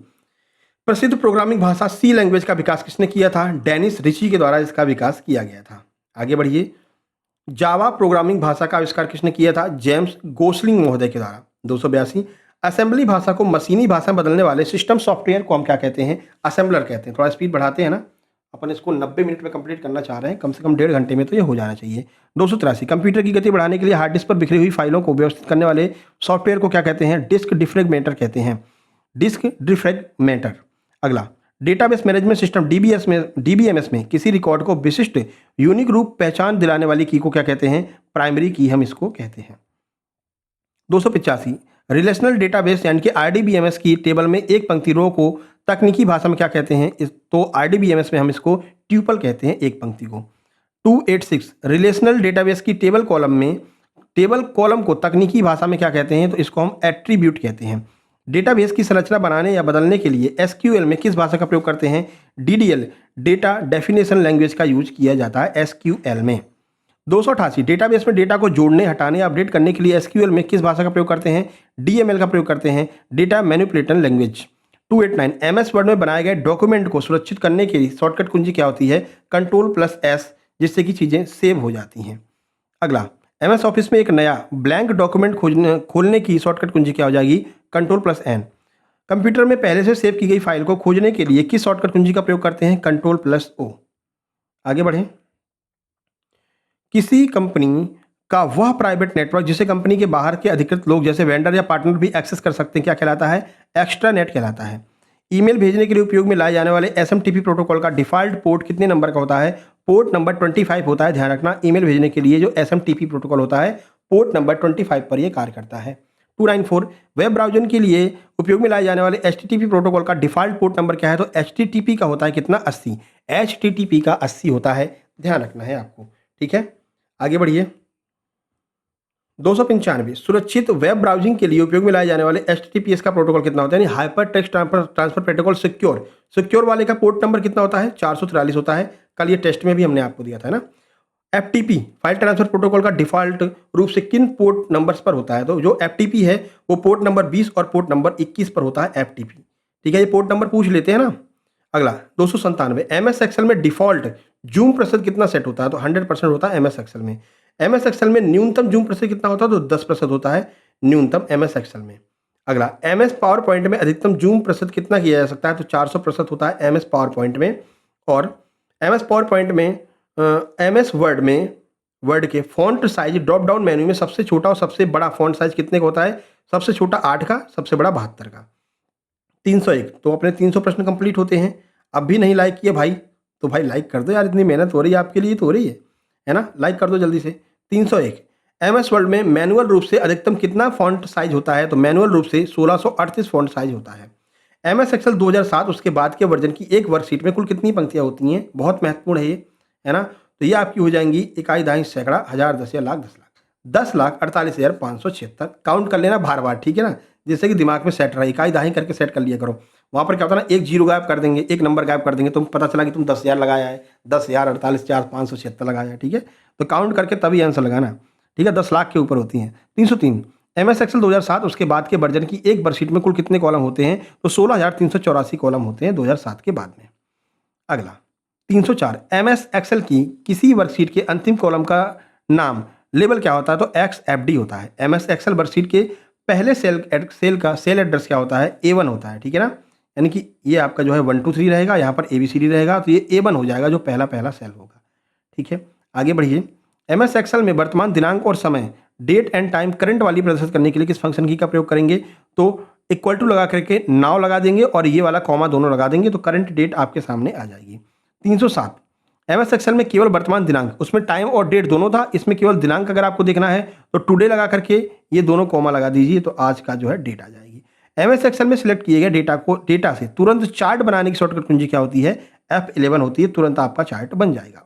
प्रसिद्ध प्रोग्रामिंग भाषा C लैंग्वेज का विकास किसने किया था? डेनिस रिची के द्वारा इसका विकास किया गया था। आगे बढ़िए। जावा प्रोग्रामिंग भाषा का आविष्कार किसने किया था? जेम्स गोसलिंग महोदय के द्वारा। 282 असेंबली भाषा को मशीनी भाषा में बदलने वाले सिस्टम सॉफ्टवेयर को हम क्या कहते हैं? असेंबलर कहते हैं। थोड़ा स्पीड बढ़ाते हैं ना, अपन इसको 90 मिनट में कंप्लीट करना चाह रहे हैं, कम से कम 1.5 घंटे में तो ये हो जाना चाहिए। 283 कंप्यूटर की गति बढ़ाने के लिए हार्ड डिस्क पर बिखरी हुई फाइलों को व्यवस्थित करने वाले सॉफ्टवेयर को क्या कहते हैं? डिस्क डिफ्रेगमेंटर कहते हैं। Disc defragmenter. अगला, डेटाबेस मैनेजमेंट सिस्टम DBMS में किसी रिकॉर्ड को विशिष्ट यूनिक रूप पहचान दिलाने वाली की को क्या कहते हैं? प्राइमरी की हम इसको कहते हैं। 285 रिलेशनल डेटाबेस यानी कि RDBMS की टेबल में एक पंक्ति रो को तकनीकी भाषा में क्या कहते हैं? तो RDBMS में हम इसको ट्यूपल कहते हैं, एक पंक्ति को। 286 रिलेशनल डेटाबेस की टेबल कॉलम को तकनीकी भाषा में क्या कहते हैं? तो इसको हम एट्रीब्यूट कहते हैं। डेटाबेस की संरचना बनाने या बदलने के लिए SQL में किस भाषा का प्रयोग करते हैं? DDL डेटा डेफिनेशन लैंग्वेज का यूज किया जाता है SQL में। 288 डेटाबेस में डेटा को जोड़ने, हटाने या अपडेट करने के लिए SQL में किस भाषा का प्रयोग करते हैं? DML का प्रयोग करते हैं, data manipulation language. 289 MS word में बनाए गए डॉक्यूमेंट को सुरक्षित करने के लिए शॉर्टकट कुंजी क्या होती है? Ctrl+S, जिससे कि चीज़ें सेव हो जाती हैं। अगला, MS ऑफिस में एक नया ब्लैंक डॉक्यूमेंट खोलने की शॉर्टकट कुंजी क्या हो जाएगी? Ctrl+N। कंप्यूटर में पहले से सेव की गई फाइल को खोजने के लिए किस शॉर्टकट कुंजी का प्रयोग करते हैं? Ctrl+O। आगे बढ़ें। किसी कंपनी का वह प्राइवेट नेटवर्क जिसे कंपनी के बाहर के अधिकृत लोग जैसे वेंडर या पार्टनर भी एक्सेस कर सकते हैं, क्या कहलाता है? एक्स्ट्रानेट कहलाता है। ईमेल भेजने के लिए उपयोग में लाए जाने वाले SMTP प्रोटोकॉल का डिफॉल्ट पोर्ट कितने नंबर का होता है? पोर्ट नंबर 25 होता है। ध्यान रखना, ईमेल भेजने के लिए जो SMTP प्रोटोकॉल होता है पोर्ट नंबर 25 पर यह कार्य करता है। 294 वेब ब्राउजर के लिए उपयोग में लाए जाने वाले HTTP प्रोटोकॉल का डिफॉल्ट पोर्ट नंबर क्या है? तो HTTP का होता है कितना? 80। HTTP का 80 होता है, ध्यान रखना है आपको। ठीक है, आगे बढ़िए। 295 सुरक्षित वेब ब्राउजिंग के लिए उपयोग में लाए जाने वाले HTTPS का प्रोटोकॉल कितना होता है? यानी hyper text transfer protocol secure वाले का पोर्ट नंबर कितना होता है? 443 होता है। कल ये टेस्ट में भी हमने आपको दिया था ना। FTP फाइल ट्रांसफर प्रोटोकॉल का डिफॉल्ट रूप से किन पोर्ट नंबर्स पर होता है? तो जो FTP है वो पोर्ट नंबर 20 और पोर्ट नंबर 21 पर होता है FTP। ठीक है, ये पोर्ट नंबर पूछ लेते हैं ना। अगला 297, एम एस एक्सेल में डिफॉल्ट जूम प्रतिशत कितना सेट होता है? तो 100% होता है एम एस एक्सेल में। एम एस एक्सेल में न्यूनतम जूम प्रतिशत कितना होता है? तो 10% होता है न्यूनतम एम एस एक्सेल में। अगला, एम एस पावर पॉइंट में अधिकतम जूम प्रतिशत कितना किया जा सकता है? तो 400% होता है एम एस पावर पॉइंट में। और एम एस पावर पॉइंट में एम एस वर्ड में वर्ड के font size drop down menu में सबसे छोटा और सबसे बड़ा फॉन्ट साइज कितने का होता है? सबसे छोटा 8 का, सबसे बड़ा 72 का। 301, तो अपने 300 प्रश्न कंप्लीट होते हैं। अब भी नहीं लाइक किए भाई, तो भाई लाइक कर दो यार, इतनी मेहनत हो रही है आपके लिए तो हो रही है ना? लाइक कर दो जल्दी से। 301, एम एस वर्ड में मैनुअल रूप से अधिकतम कितना फॉन्ट साइज होता है? तो मैनुअल रूप से 1638 फॉन्ट साइज होता है। एम एस एक्सेल 2007 उसके बाद के वर्जन की एक वर्कशीट में कुल कितनी पंक्तियाँ होती हैं? बहुत महत्वपूर्ण है ये, है ना? तो ये आपकी हो जाएंगी इकाई, दाई, सैकड़ा, हज़ार, 10 या लाख, 10,48,576। काउंट कर लेना बार बार, ठीक है ना? जिससे कि दिमाग में सेट रहे, इकाई दाही करके सेट कर लिया करो। वहाँ पर क्या होता है ना, एक जीरो गायब कर देंगे, एक नंबर गायब कर देंगे, तुम पता चला कि तुम 10,000 लगाया है, 10,48,576 लगाया है, ठीक है? तो काउंट करके तभी आंसर लगाना, ठीक है? 10 लाख के ऊपर होती हैं। 303, एम एस एक्सेल 2007 उसके बाद के वर्जन की एक वर्कशीट में कुल कितने कॉलम होते हैं? तो 16,384 कॉलम होते हैं 2007 के बाद में। अगला 304, एम एस एक्सेल की किसी वर्कशीट के अंतिम कॉलम का नाम लेबल क्या होता है? तो एक्स एफ डी होता है। एम एस एक्सेल वर्कशीट के पहले सेल का सेल एड्रेस क्या होता है? A1 होता है, ठीक है ना? यानी कि ये आपका जो है 1 2 3 रहेगा, यहाँ पर ABCD रहेगा, तो ये A1 हो जाएगा जो पहला सेल होगा, ठीक है? आगे बढ़िए। एम एस एक्सेल में वर्तमान दिनांक और समय, डेट एंड टाइम करंट वाली प्रदर्शित करने के लिए किस फंक्शन की का प्रयोग करेंगे? तो इक्वल टू लगा करके नाउ लगा देंगे और ये वाला कॉमा दोनों लगा देंगे, तो करंट डेट आपके सामने आ जाएगी। 307, एम एस एक्सेल में केवल वर्तमान दिनांक, उसमें टाइम और डेट दोनों था, इसमें केवल दिनांक अगर आपको देखना है तो टुडे लगा करके ये दोनों कॉमा लगा दीजिए, तो आज का जो है डेट आ जाएगी। एम एस एक्सेल में सिलेक्ट किए गए डेटा से तुरंत चार्ट बनाने की शॉर्टकट कुंजी क्या होती है? F11 होती है, तुरंत आपका चार्ट बन जाएगा।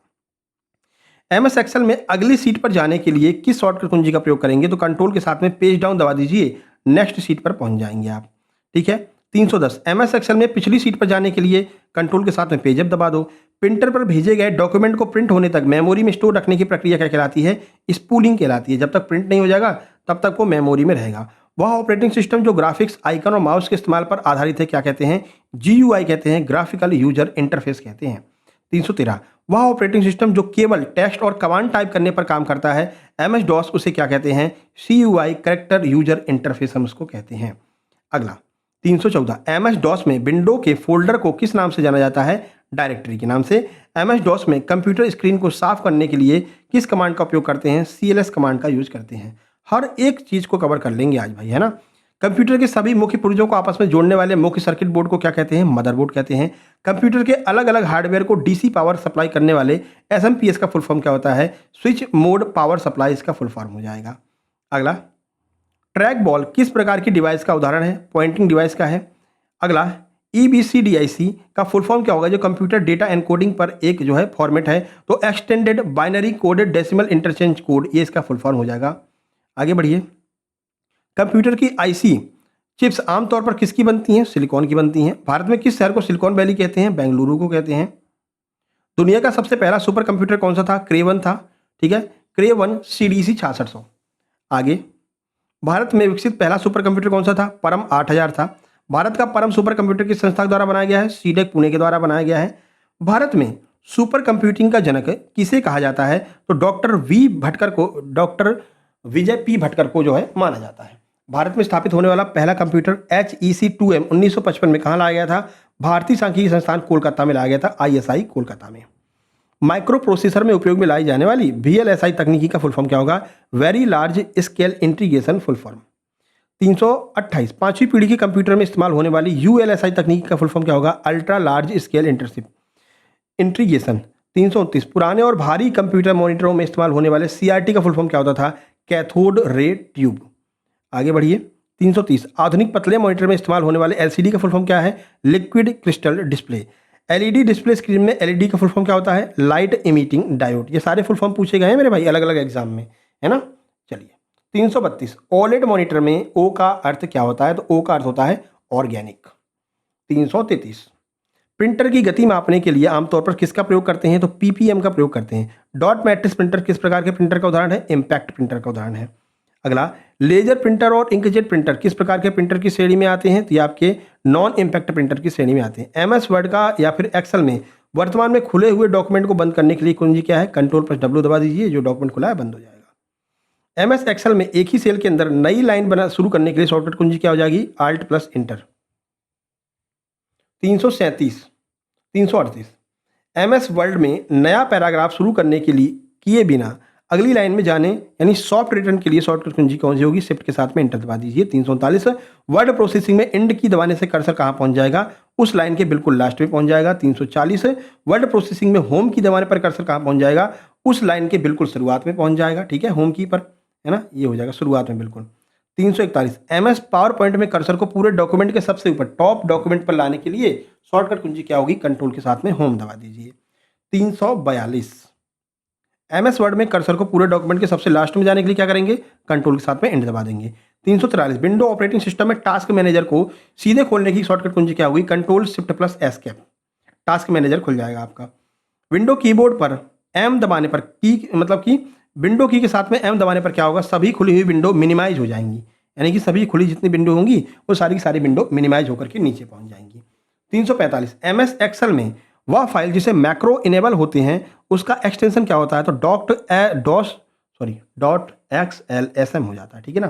एम एस एक्सेल में अगली सीट पर जाने के लिए किस शॉर्टकट कुंजी का प्रयोग करेंगे? तो कंट्रोल के साथ में पेज डाउन दबा दीजिए, नेक्स्ट सीट पर पहुंच जाएंगे आप, ठीक है? 310, एम एस एक्सेल में पिछली सीट पर जाने के लिए कंट्रोल के साथ में पेज अप दबा दो। प्रिंटर पर भेजे गए डॉक्यूमेंट को प्रिंट होने तक मेमोरी में स्टोर रखने की प्रक्रिया क्या कहलाती है? स्पूलिंग कहलाती है। जब तक प्रिंट नहीं हो जाएगा तब तक वो मेमोरी में रहेगा। वह ऑपरेटिंग सिस्टम जो ग्राफिक्स, आइकन और माउस के इस्तेमाल पर आधारित है क्या कहते हैं? GUI कहते हैं, ग्राफिकल यूजर इंटरफेस कहते हैं। 313, वह ऑपरेटिंग सिस्टम जो केवल टेक्स्ट और कमांड टाइप करने पर काम करता है, MS DOS, उसे क्या कहते हैं? CUI, कैरेक्टर यूजर इंटरफेस हम उसको कहते हैं। अगला 314, MS DOS में विंडो के फोल्डर को किस नाम से जाना जाता है? डायरेक्टरी के नाम से। MS DOS में कंप्यूटर स्क्रीन को साफ करने के लिए किस कमांड का उपयोग करते हैं? CLS कमांड का यूज करते हैं। हर एक चीज को कवर कर लेंगे आज भाई, है ना? कंप्यूटर के सभी मुख्य पुर्जों को आपस में जोड़ने वाले मुख्य सर्किट बोर्ड को क्या कहते हैं? मदरबोर्ड कहते हैं। कंप्यूटर के अलग अलग हार्डवेयर को DC पावर सप्लाई करने वाले SMPS का फुल फॉर्म क्या होता है? स्विच मोड पावर सप्लाई इसका फुल फॉर्म हो जाएगा। अगला, ट्रैक बॉल किस प्रकार की डिवाइस का उदाहरण है? पॉइंटिंग डिवाइस का है। अगला, EBCDIC का फुल फॉर्म क्या होगा? जो कंप्यूटर डेटा एनकोडिंग पर एक जो है फॉर्मेट है, तो extended binary coded decimal interchange code, ये इसका फुल फॉर्म हो जाएगा। आगे बढ़िए। कंप्यूटर की IC चिप्स आमतौर पर किसकी बनती हैं? सिलिकॉन की बनती हैं। भारत में किस शहर को सिलिकॉन वैली कहते हैं? बेंगलुरु को कहते हैं। दुनिया का सबसे पहला सुपर कंप्यूटर कौन सा था? क्रे 1 था, ठीक है? क्रे 1 CDC 6600। आगे, भारत में विकसित पहला सुपर कंप्यूटर कौन सा था? परम 8000 था। भारत का परम सुपर कंप्यूटर किस संस्था के द्वारा बनाया गया है? सीडेक पुणे के द्वारा बनाया गया है। भारत में सुपर कंप्यूटिंग का जनक किसे कहा जाता है? तो डॉक्टर विजय P भटकर को जो है माना जाता है। भारत में स्थापित होने वाला पहला कंप्यूटर HEC2M 1955 में कहाँ लाया गया था? भारतीय सांख्यिकी संस्थान कोलकाता में लाया गया था, ISI कोलकाता में। माइक्रो प्रोसेसर में उपयोग में लाई जाने वाली VLSI तकनीकी का फुल फॉर्म क्या होगा? Very large scale integration full form. 328, पांचवी पीढ़ी के कंप्यूटर में इस्तेमाल होने वाली ULSI तकनीकी का फुल फॉर्म क्या होगा? Ultra large scale integration. 329, पुराने और भारी कंप्यूटर मॉनिटरों में इस्तेमाल होने वाले CRT का फुल फॉर्म क्या होता था? Cathode ray tube. आगे बढ़िए। 330, आधुनिक पतले मॉनिटर में इस्तेमाल होने वाले LCD का फुल फॉर्म क्या है? Liquid crystal display. LED display screen में LED का फुल फॉर्म क्या होता है? Light emitting diode. ये सारे फुल फॉर्म पूछे गए हैं मेरे भाई अलग अलग एग्जाम में, है ना? चलिए 332, OLED मॉनिटर में O का अर्थ क्या होता है? तो O का अर्थ होता है ऑर्गेनिक। 333, प्रिंटर की गति मापने के लिए आमतौर पर किसका प्रयोग करते हैं? तो PPM का प्रयोग करते हैं। डॉट मैट्रिक्स प्रिंटर किस प्रकार के प्रिंटर का उदाहरण है? इम्पैक्ट प्रिंटर का उदाहरण है। अगला, लेजर प्रिंटर और इंकजेट प्रिंटर किस प्रकार के प्रिंटर की श्रेणी में आते हैं? तो ये आपके नॉन इम्पैक्ट प्रिंटर की श्रेणी में आते हैं। एमएस वर्ड का या फिर एक्सेल में वर्तमान में खुले हुए डॉक्यूमेंट को बंद करने के लिए कुंजी क्या है? कंट्रोल+W दबा दीजिए, जो डॉक्यूमेंट खुला है बंद हो जाएगा। एमएस एक्सेल में एक ही सेल के अंदर नई लाइन बना शुरू करने के लिए शॉर्टकट कुंजी क्या हो जाएगी? Alt+Enter। 337, 338। एमएस वर्ड में नया पैराग्राफ शुरू करने के लिए किए बिना अगली लाइन में जाने यानी सॉफ्ट रिटर्न के लिए शॉर्टकट कुंजी कौन सी होगी? शिफ्ट के साथ में एंटर दबा दीजिए। 339। वर्ड प्रोसेसिंग में एंड की दबाने से कर्सर कहाँ पहुंच जाएगा? उस लाइन के बिल्कुल लास्ट में पहुंच जाएगा। 340। वर्ड प्रोसेसिंग में होम की दबाने पर कर्सर कहाँ पहुंच जाएगा? उस लाइन के बिल्कुल शुरुआत में पहुंच जाएगा। ठीक है, होम की पर है ना, ये हो जाएगा शुरुआत में बिल्कुल। 341। एमएस पावर पॉइंट में कर्सर को पूरे डॉक्यूमेंट के सबसे ऊपर टॉप डॉक्यूमेंट पर लाने के लिए शॉर्टकट कुंजी क्या होगी? कंट्रोल के साथ में होम दबा दीजिए। 342। एमएस वर्ड में कर्सर को पूरे डॉक्यूमेंट के सबसे लास्ट में जाने के लिए क्या करेंगे? कंट्रोल के साथ में एंटर दबा देंगे। 343। विंडो ऑपरेटिंग सिस्टम में टास्क मैनेजर को सीधे खोलने की शॉर्टकट कुंजी क्या होगी? Ctrl+Escape। टास्क मैनेजर खुल जाएगा आपका। विंडो कीबोर्ड पर एम दबाने पर की मतलब कि विंडो की के साथ में एम दबाने पर क्या होगा? सभी खुली हुई विंडो मिनिमाइज हो जाएंगी, यानी कि सभी खुली जितनी विंडो होंगी वो सारी की सारी विंडो मिनिमाइज होकर के नीचे पहुंच जाएंगी। 345। एमएस एक्सेल में वह फाइल जिसे मैक्रो इनेबल होते हैं उसका एक्सटेंशन क्या होता है? तो .xlsm हो जाता है। ठीक है ना।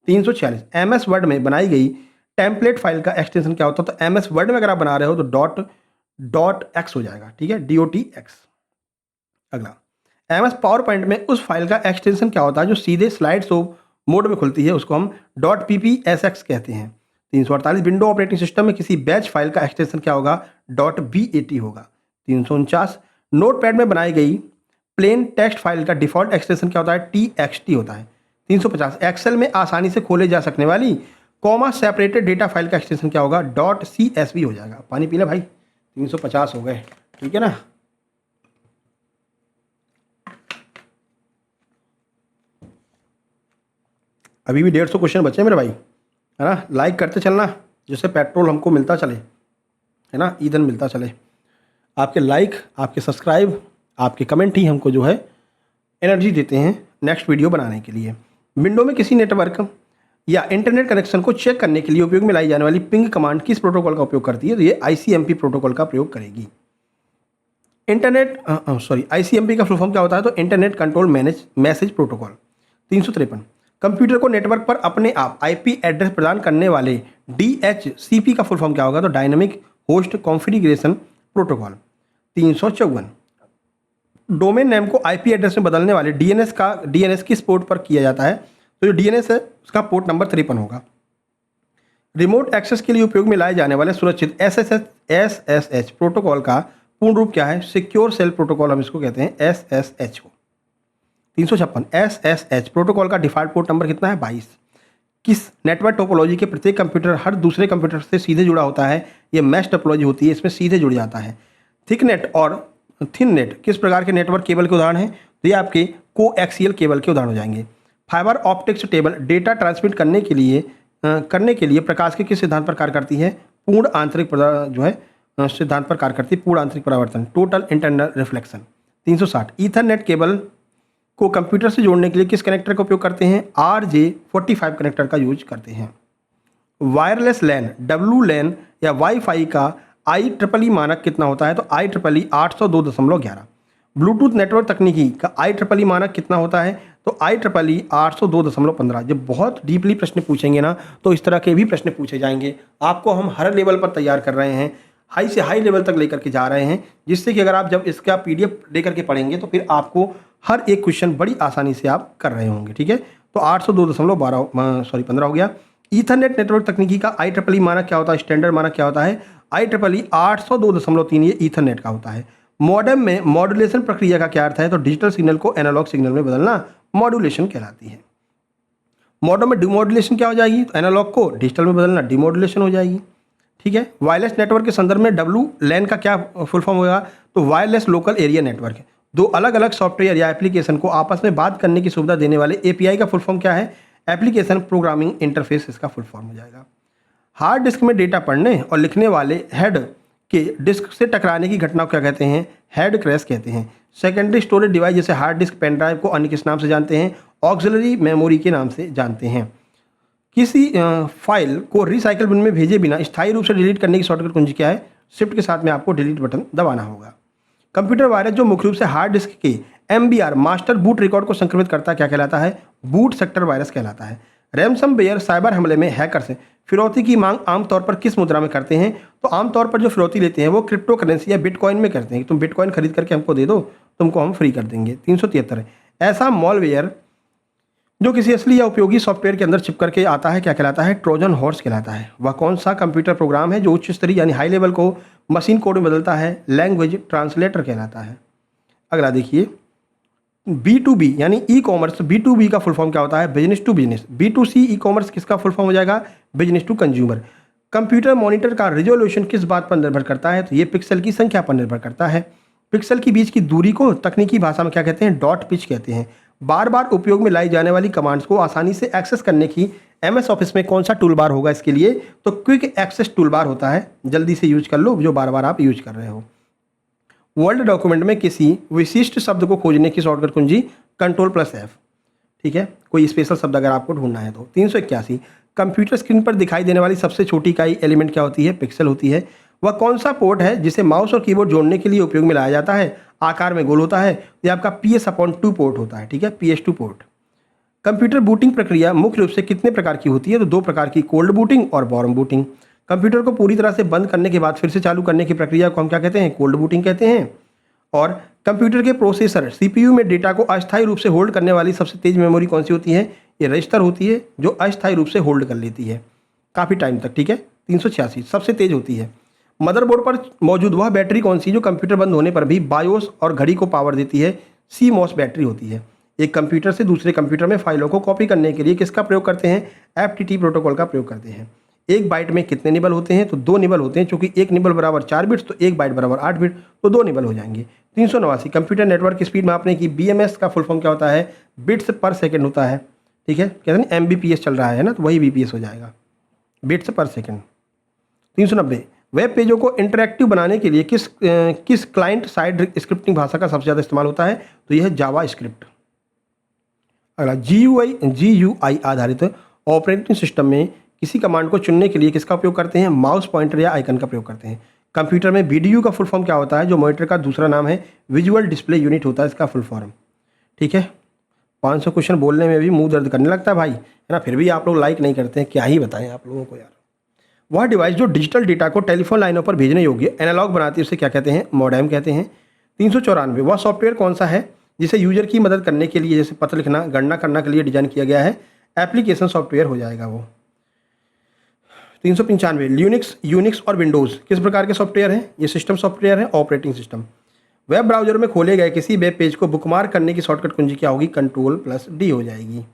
346। एमएस वर्ड में बनाई गई टेम्पलेट फाइल का एक्सटेंशन क्या होता है? तो एमएस वर्ड में अगर आप बना रहे हो तो .x हो जाएगा। ठीक है, .x। अगला, एमएस पावर पॉइंट में उस फाइल का एक्सटेंशन क्या होता है जो सीधे स्लाइड शो मोड में खुलती है? उसको हम .ppsx कहते हैं। 348। विंडो ऑपरेटिंग सिस्टम में किसी बैच फाइल का एक्सटेंशन क्या होगा? .bat होगा। 349। नोटपैड में बनाई गई प्लेन टेक्स्ट फाइल का डिफॉल्ट एक्सटेंशन क्या होता है? txt होता है। 350। एक्सेल में आसानी से खोले जा सकने वाली कॉमा सेपरेटेड डेटा फाइल का एक्सटेंशन क्या होगा? .csv हो जाएगा। पानी पी ले भाई। 350 हो गए। ठीक है ना। अभी भी 150 क्वेश्चन बचे मेरे भाई, है ना। लाइक करते चलना जिससे पेट्रोल हमको मिलता चले, है ना, ईंधन मिलता चले। आपके लाइक, आपके सब्सक्राइब, आपके कमेंट ही हमको जो है एनर्जी देते हैं नेक्स्ट वीडियो बनाने के लिए। विंडो में किसी नेटवर्क या इंटरनेट कनेक्शन को चेक करने के लिए उपयोग में लाई जाने वाली पिंग कमांड किस प्रोटोकॉल का उपयोग करती है? तो ये ICMP प्रोटोकॉल का प्रयोग करेगी। ICMP का फुल फॉर्म क्या होता है? तो internet control message protocol. 353। Computer को नेटवर्क पर अपने आप IP एड्रेस प्रदान करने वाले DHCP का फुल फॉर्म क्या होगा? तो dynamic host configuration protocol. 354। Domain name को IP एड्रेस में बदलने वाले DNS किस पोर्ट पर किया जाता है? तो जो DNS है उसका पोर्ट नंबर 53 होगा। रिमोट एक्सेस के लिए उपयोग में लाए जाने वाले सुरक्षित SSH प्रोटोकॉल का पूर्ण रूप क्या है? सिक्योर सेल प्रोटोकॉल हम इसको कहते हैं, SSH को। 356। SSH प्रोटोकॉल का डिफ़ॉल्ट पोर्ट नंबर कितना है? 22। किस नेटवर्क टोपोलॉजी के प्रत्येक कंप्यूटर हर दूसरे कंप्यूटर से सीधे जुड़ा होता है? ये मैश टोपोलॉजी होती है, इसमें सीधे जुड़ जाता है। थिकनेट और थिन नेट किस प्रकार के नेटवर्क केबल के उदाहरण हैं? तो ये आपके कोएक्सियल केबल के उदाहरण हो जाएंगे। Fibre optics table data transmit करने के लिए प्रकाश के किस सिद्धांत पर कार्य करती है? पूर्ण आंतरिक सिद्धांत पर कार्य करती है, पूर्ण आंतरिक परावर्तन, total internal reflection. 360। Ethernet cable को कंप्यूटर से जोड़ने के लिए किस कनेक्टर का उपयोग करते हैं? RJ45 कनेक्टर का यूज करते हैं। वायरलेस लैन, WLAN या वाईफाई का IEEE मानक कितना होता है? तो IEEE 802.11। ब्लूटूथ नेटवर्क तकनीकी का IEEE मानक कितना होता है? तो IEEE 802.15। जब बहुत डीपली प्रश्न पूछेंगे ना तो इस तरह के भी प्रश्न पूछे जाएंगे। आपको हम हर लेवल पर तैयार कर रहे हैं, हाई से हाई लेवल तक लेकर के जा रहे हैं, जिससे कि अगर आप जब इसका PDF लेकर के पढ़ेंगे तो फिर आपको हर एक क्वेश्चन बड़ी आसानी से आप कर रहे होंगे। ठीक है, तो 802.15 हो गया। ईथरनेट नेटवर्क तकनीकी का IEEE मानक क्या होता है? स्टैंडर्ड मानक क्या होता है? IEEE 802.3 ये ईथरनेट का होता है। मॉडेम में मॉड्यूलेशन प्रक्रिया का क्या अर्थ है? तो डिजिटल सिग्नल को एनालॉग सिग्नल में बदलना मॉड्यूलेशन कहलाती है। मॉडेम में डिमॉड्यूलेशन क्या हो जाएगी? तो एनालॉग को डिजिटल में बदलना डिमॉड्यूलेशन हो जाएगी। ठीक है। वायरलेस नेटवर्क के संदर्भ में WLAN का क्या फुल फॉर्म होगा? तो वायरलेस लोकल एरिया नेटवर्क। दो अलग अलग सॉफ्टवेयर या एप्लीकेशन को आपस में बात करने की सुविधा देने वाले API का फुल फॉर्म क्या है? एप्लीकेशन प्रोग्रामिंग इंटरफेस इसका फुल फॉर्म हो जाएगा। हार्ड डिस्क में डेटा पढ़ने और लिखने वाले हेड के डिस्क से टकराने की घटना को क्या कहते हैं? हेड क्रैश कहते हैं। सेकेंडरी स्टोरेज डिवाइस जैसे हार्ड डिस्क, पेन ड्राइव को अन्य किस नाम से जानते हैं? ऑक्सिलरी मेमोरी के नाम से जानते हैं। किसी फाइल को रिसाइकल बिन में भेजे बिना स्थायी रूप से डिलीट करने की शॉर्टकट कुंजी क्या है? शिफ्ट के साथ में आपको डिलीट बटन दबाना होगा। कंप्यूटर वायरस जो मुख्य रूप से हार्ड डिस्क के MBR मास्टर बूट रिकॉर्ड को संक्रमित करता है क्या कहलाता है? बूट सेक्टर वायरस कहलाता है। रैनसमवेयर साइबर हमले में हैकर्स फिरौती की मांग आमतौर पर किस मुद्रा में करते हैं? तो आमतौर पर जो फिरौती लेते हैं वो क्रिप्टो करेंसी या बिटकॉइन में करते हैं। तुम बिटकॉइन खरीद करके हमको दे दो, तुमको हम फ्री कर देंगे। 373 ऐसा मॉलवेयर जो किसी असली या उपयोगी सॉफ्टवेयर के अंदर चिप करके आता है क्या कहलाता है? ट्रोजन हॉर्स कहलाता है। वह कौन सा कंप्यूटर प्रोग्राम है जो उच्च स्तरीय यानी हाई लेवल को मशीन कोड में बदलता है? लैंग्वेज ट्रांसलेटर कहलाता है। अगला देखिए, B2B यानी ई कॉमर्स, B2B का फुल फॉर्म क्या होता है? Business to business. B2C e commerce किसका फुल फॉर्म हो जाएगा? Business to consumer. Computer monitor का रिजोल्यूशन किस बात पर निर्भर करता है? तो ये पिक्सल की संख्या पर निर्भर करता है। पिक्सल के बीच की दूरी को तकनीकी भाषा में क्या कहते हैं? डॉट पिच कहते हैं। बार बार उपयोग में लाई जाने वाली कमांड्स को आसानी से एक्सेस करने की MS ऑफिस में कौन सा टूल बार होगा इसके लिए? तो क्विक एक्सेस टूल बार होता है, जल्दी से यूज कर लो, जो बार बार आप यूज कर रहे हो। वर्ड डॉक्यूमेंट में किसी विशिष्ट शब्द को खोजने की शॉर्टकट कुंजी Ctrl+F। ठीक है, कोई स्पेशल शब्द अगर आपको ढूंढना है तो। 381 कंप्यूटर स्क्रीन पर दिखाई देने वाली सबसे छोटी इकाई एलिमेंट क्या होती है? पिक्सल होती है। वह कौन सा पोर्ट है जिसे माउस और कीबोर्ड जोड़ने के लिए उपयोग में लाया जाता है? आकार में गोल होता है। ये आपका PS/2 पोर्ट होता है। ठीक है, PS2 पोर्ट। कंप्यूटर बूटिंग प्रक्रिया मुख्य रूप से कितने प्रकार की होती है? तो 2 प्रकार की, कोल्ड बूटिंग और वार्म बूटिंग। कंप्यूटर को पूरी तरह से बंद करने के बाद फिर से चालू करने की प्रक्रिया को हम क्या कहते हैं? कोल्ड बूटिंग कहते हैं। और कंप्यूटर के प्रोसेसर CPU में डेटा को अस्थायी रूप से होल्ड करने वाली सबसे तेज मेमोरी कौन सी होती है? ये रजिस्टर होती है, जो अस्थायी रूप से होल्ड कर लेती है काफ़ी टाइम तक। ठीक है, 386 सबसे तेज होती है। मदरबोर्ड पर मौजूद वह बैटरी कौन सी जो कंप्यूटर बंद होने पर भी बायोस और घड़ी को पावर देती है? CMOS बैटरी होती है। एक कंप्यूटर से दूसरे कंप्यूटर में फाइलों को कॉपी करने के लिए किसका प्रयोग करते हैं? FTT प्रोटोकॉल का प्रयोग करते हैं। एक बाइट में कितने निबल होते हैं? तो 2 निबल होते हैं, क्योंकि एक निबल बराबर 4 बिट्स, तो एक बाइट बराबर 8 बिट, तो 2 निबल हो जाएंगे। 389 कंप्यूटर नेटवर्क की स्पीड मापने की BMS का फुल फॉर्म क्या होता है? बिट्स पर सेकंड होता है। ठीक है, कहते हैं MBPS चल रहा है ना, तो वही BPS हो जाएगा, बिट्स पर सेकंड। 390 वेब पेजों को इंटरैक्टिव बनाने के लिए किस क्लाइंट साइड स्क्रिप्टिंग भाषा का सबसे ज़्यादा इस्तेमाल होता है? तो यह है जावा स्क्रिप्ट। अगला, GUI आधारित ऑपरेटिंग सिस्टम में किसी कमांड को चुनने के लिए किसका उपयोग करते हैं? माउस पॉइंटर या आइकन का प्रयोग करते हैं। कंप्यूटर में VDU का फुल फॉर्म क्या होता है? जो मॉनिटर का दूसरा नाम है विजुअल डिस्प्ले यूनिट होता है इसका फुल फॉर्म। ठीक है, 500 क्वेश्चन बोलने में भी मुंह दर्द करने लगता है भाई, है ना, फिर भी आप लोग लाइक नहीं करते हैं, क्या ही बताएं आप लोगों को यार। वह डिवाइस जो डिजिटल डेटा को टेलीफोन लाइनों पर भेजने योग्य एनालॉग बनाती है उसे क्या कहते हैं? मॉडेम कहते हैं। 394 वह सॉफ्टवेयर कौन सा है जिसे यूजर की मदद करने के लिए, जैसे पत्र लिखना, गणना करने के लिए डिजाइन किया गया है? एप्लीकेशन सॉफ्टवेयर हो जाएगा वो। 395 लिनक्स, यूनिक्स और विंडोज़ किस प्रकार के सॉफ्टवेयर हैं? ये सिस्टम सॉफ्टवेयर है, ऑपरेटिंग सिस्टम। वेब ब्राउजर में खोले गए किसी वेब पेज को बुकमार्क करने की शॉर्टकट कुंजी क्या होगी? Ctrl+D हो जाएगी।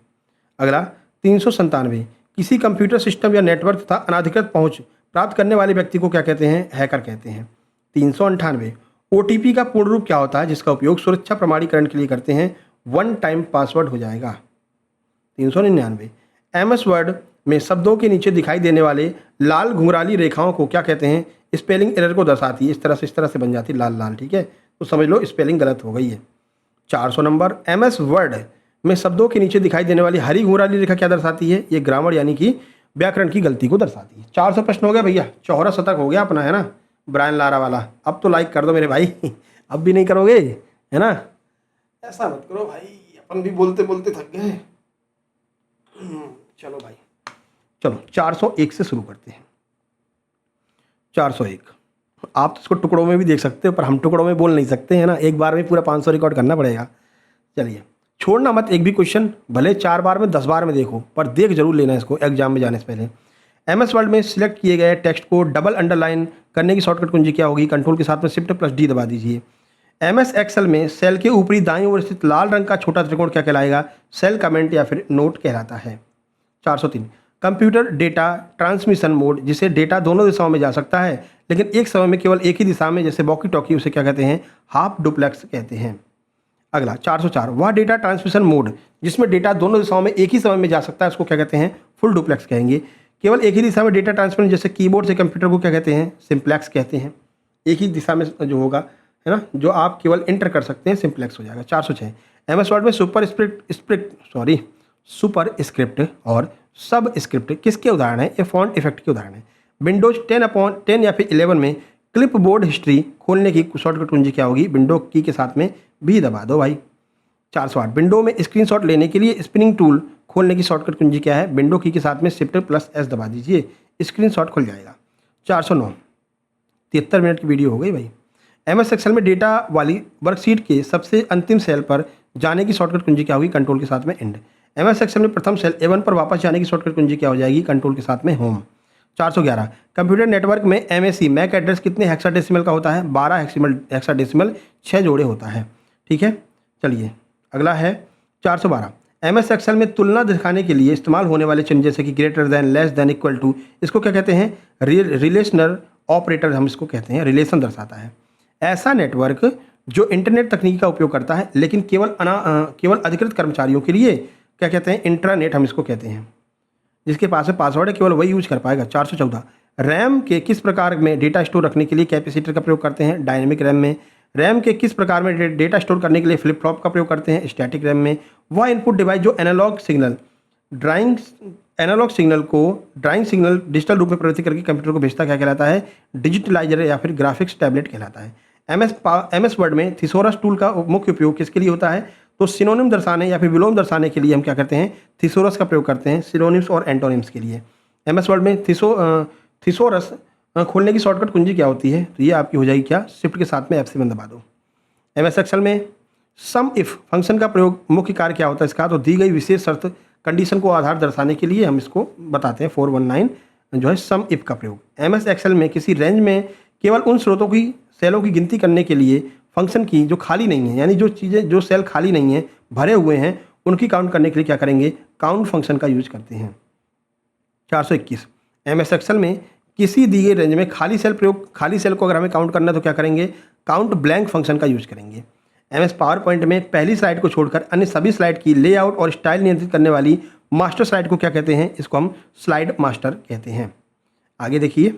अगला, 397 किसी कंप्यूटर सिस्टम या नेटवर्क तथा अनाधिकृत पहुंच प्राप्त करने वाले व्यक्ति को क्या कहते हैं? हैकर कहते हैं। 398 OTP का पूर्ण रूप क्या होता है जिसका उपयोग सुरक्षा प्रमाणीकरण के लिए करते हैं? वन टाइम पासवर्ड हो जाएगा। 399 MS वर्ड में शब्दों के नीचे दिखाई देने वाले लाल घुंघराली रेखाओं को क्या कहते हैं? स्पेलिंग एरर को दर्शाती है, इस तरह से बन जाती है लाल लाल। ठीक है, तो समझ लो स्पेलिंग गलत हो गई है। 400 नंबर, MS वर्ड में शब्दों के नीचे दिखाई देने वाली हरी घुंघराली रेखा क्या दर्शाती है? ये ग्रामर यानी कि व्याकरण की गलती को दर्शाती है। 400 प्रश्न हो गया भैया, चौहरा शतक हो गया अपना, है ना, ब्रायन लारा वाला। अब तो लाइक कर दो मेरे भाई अब भी नहीं करोगे, है ना? ऐसा मत करो भाई, अपन भी बोलते बोलते थक गए। चलो भाई, चलो 401 से शुरू करते हैं। 401 आप तो इसको टुकड़ों में भी देख सकते हो, पर हम टुकड़ों में बोल नहीं सकते, है ना, एक बार में पूरा 500 रिकॉर्ड करना पड़ेगा। चलिए, छोड़ना मत एक भी क्वेश्चन, भले 4 बार में 10 बार में देखो, पर देख जरूर लेना इसको एग्जाम में जाने से पहले। MS वर्ड में सिलेक्ट किए गए टेक्स्ट को डबल अंडरलाइन करने की शॉर्टकट कुंजी क्या होगी? कंट्रोल के साथ में Shift+D दबा दीजिए। MS एक्सेल में सेल के ऊपरी दाईं ओर स्थित लाल रंग का छोटा त्रिकोण क्या कहलाएगा? सेल कमेंट या फिर नोट कहलाता है। 403 कंप्यूटर डेटा ट्रांसमिशन मोड, जिसे डेटा दोनों दिशाओं में जा सकता है लेकिन एक समय में केवल एक ही दिशा में, जैसे वॉकी टॉकी, उसे क्या कहते हैं? हाफ डुप्लेक्स कहते हैं। अगला 404 वह डेटा ट्रांसमिशन मोड जिसमें डेटा दोनों दिशाओं में एक ही समय में जा सकता है उसको क्या कहते हैं? फुल डुप्लेक्स कहेंगे। केवल एक ही दिशा में डेटा ट्रांसफर, जैसे कीबोर्ड से कंप्यूटर को क्या कहते हैं? सिंप्लेक्स कहते हैं। एक ही दिशा में जो होगा, है ना, जो आप केवल इंटर कर सकते हैं, सिंप्लेक्स हो जाएगा। 406 MS वर्ड में सुपर स्क्रिप्ट और सब स्क्रिप्ट किसके उदाहरण है? ये फॉन्ट इफेक्ट के उदाहरण है। विंडोज 10 या फिर 11 में क्लिप बोर्ड हिस्ट्री खोलने की शॉर्टकट कुंजी क्या होगी? विंडो की के साथ में भी दबा दो भाई। 408 विंडो में स्क्रीनशॉट लेने के लिए स्पिनिंग टूल खोलने की शॉर्टकट कुंजी क्या है? विंडो की के साथ में Shift+S दबा दीजिए, स्क्रीनशॉट खुल जाएगा। 409 73 मिनट की वीडियो हो गई भाई। MS एक्सेल में डेटा वाली वर्कशीट के सबसे अंतिम सेल पर जाने की शॉर्टकट कुंजी क्या होगी? कंट्रोल के साथ में एंड। MS एक्सेल में प्रथम सेल A1 पर वापस जाने की शॉर्टकट कुंजी क्या हो जाएगी? कंट्रोल के साथ में होम। 411 कंप्यूटर नेटवर्क में MAC मैक एड्रेस कितने हेक्साडेसिमल का होता है? 12 हेक्साडेसिमल 6 जोड़े होता है। ठीक है, चलिए अगला है 412। MS एक्सेल में तुलना दिखाने के लिए इस्तेमाल होने वाले चिन्ह जैसे कि greater than, less than, equal to, इसको क्या कहते हैं? रिलेशनल ऑपरेटर हम इसको कहते हैं, रिलेशन दर्शाता है। ऐसा नेटवर्क जो इंटरनेट तकनीक का उपयोग करता है लेकिन केवल अधिकृत कर्मचारियों के लिए क्या कहते हैं? इंट्रानेट हम इसको कहते हैं। जिसके पास में पासवर्ड है केवल वही यूज कर पाएगा। 414 रैम के किस प्रकार में डेटा स्टोर रखने के लिए कैपेसिटर का प्रयोग करते हैं? डायनेमिक रैम में। रैम के किस प्रकार में डेटा स्टोर करने के लिए फ्लिप फ्लॉप का प्रयोग करते हैं? स्टैटिक रैम में। वह इनपुट डिवाइस जो एनालॉग सिग्नल को ड्राइंग सिग्नल डिजिटल रूप में परिवर्तित करके कंप्यूटर को भेजता क्या कहलाता है? डिजिटलाइजर या फिर ग्राफिक्स टैबलेट कहलाता है। MS वर्ड में थिसोरस टूल का मुख्य उपयोग किसके लिए होता है? तो सिनोनिम दर्शाने या फिर विलोम दर्शाने के लिए हम क्या करते हैं? थिसोरस का प्रयोग करते हैं, सिनोनिम्स और एंटोनिम्स के लिए। MS वर्ड में थिसोरस खोलने की शॉर्टकट कुंजी क्या होती है? तो ये आपकी हो जाएगी क्या? शिफ्ट के साथ में F7 दबा दो। MS एक्सेल में सम इफ फंक्शन का प्रयोग मुख्य कार्य क्या होता है इसका? तो दी गई विशेष शर्त कंडीशन को आधार दर्शाने के लिए हम इसको बताते हैं 419 जो है सम इफ का प्रयोग। MS एक्सेल में किसी रेंज में केवल उन स्रोतों की सेलों की गिनती करने के लिए फंक्शन की जो खाली नहीं है, यानी जो सेल खाली नहीं है, भरे हुए हैं, उनकी काउंट करने के लिए क्या करेंगे? काउंट फंक्शन का यूज करते हैं। 421 MS एक्सेल में किसी दी गई रेंज में खाली सेल को अगर हमें काउंट करना है तो क्या करेंगे? काउंट ब्लैंक फंक्शन का यूज करेंगे। MS पावर पॉइंट में पहली स्लाइड को छोड़कर अन्य सभी स्लाइड की लेआउट और स्टाइल नियंत्रित करने वाली मास्टर स्लाइड को क्या कहते हैं? इसको हम स्लाइड मास्टर कहते हैं। आगे देखिए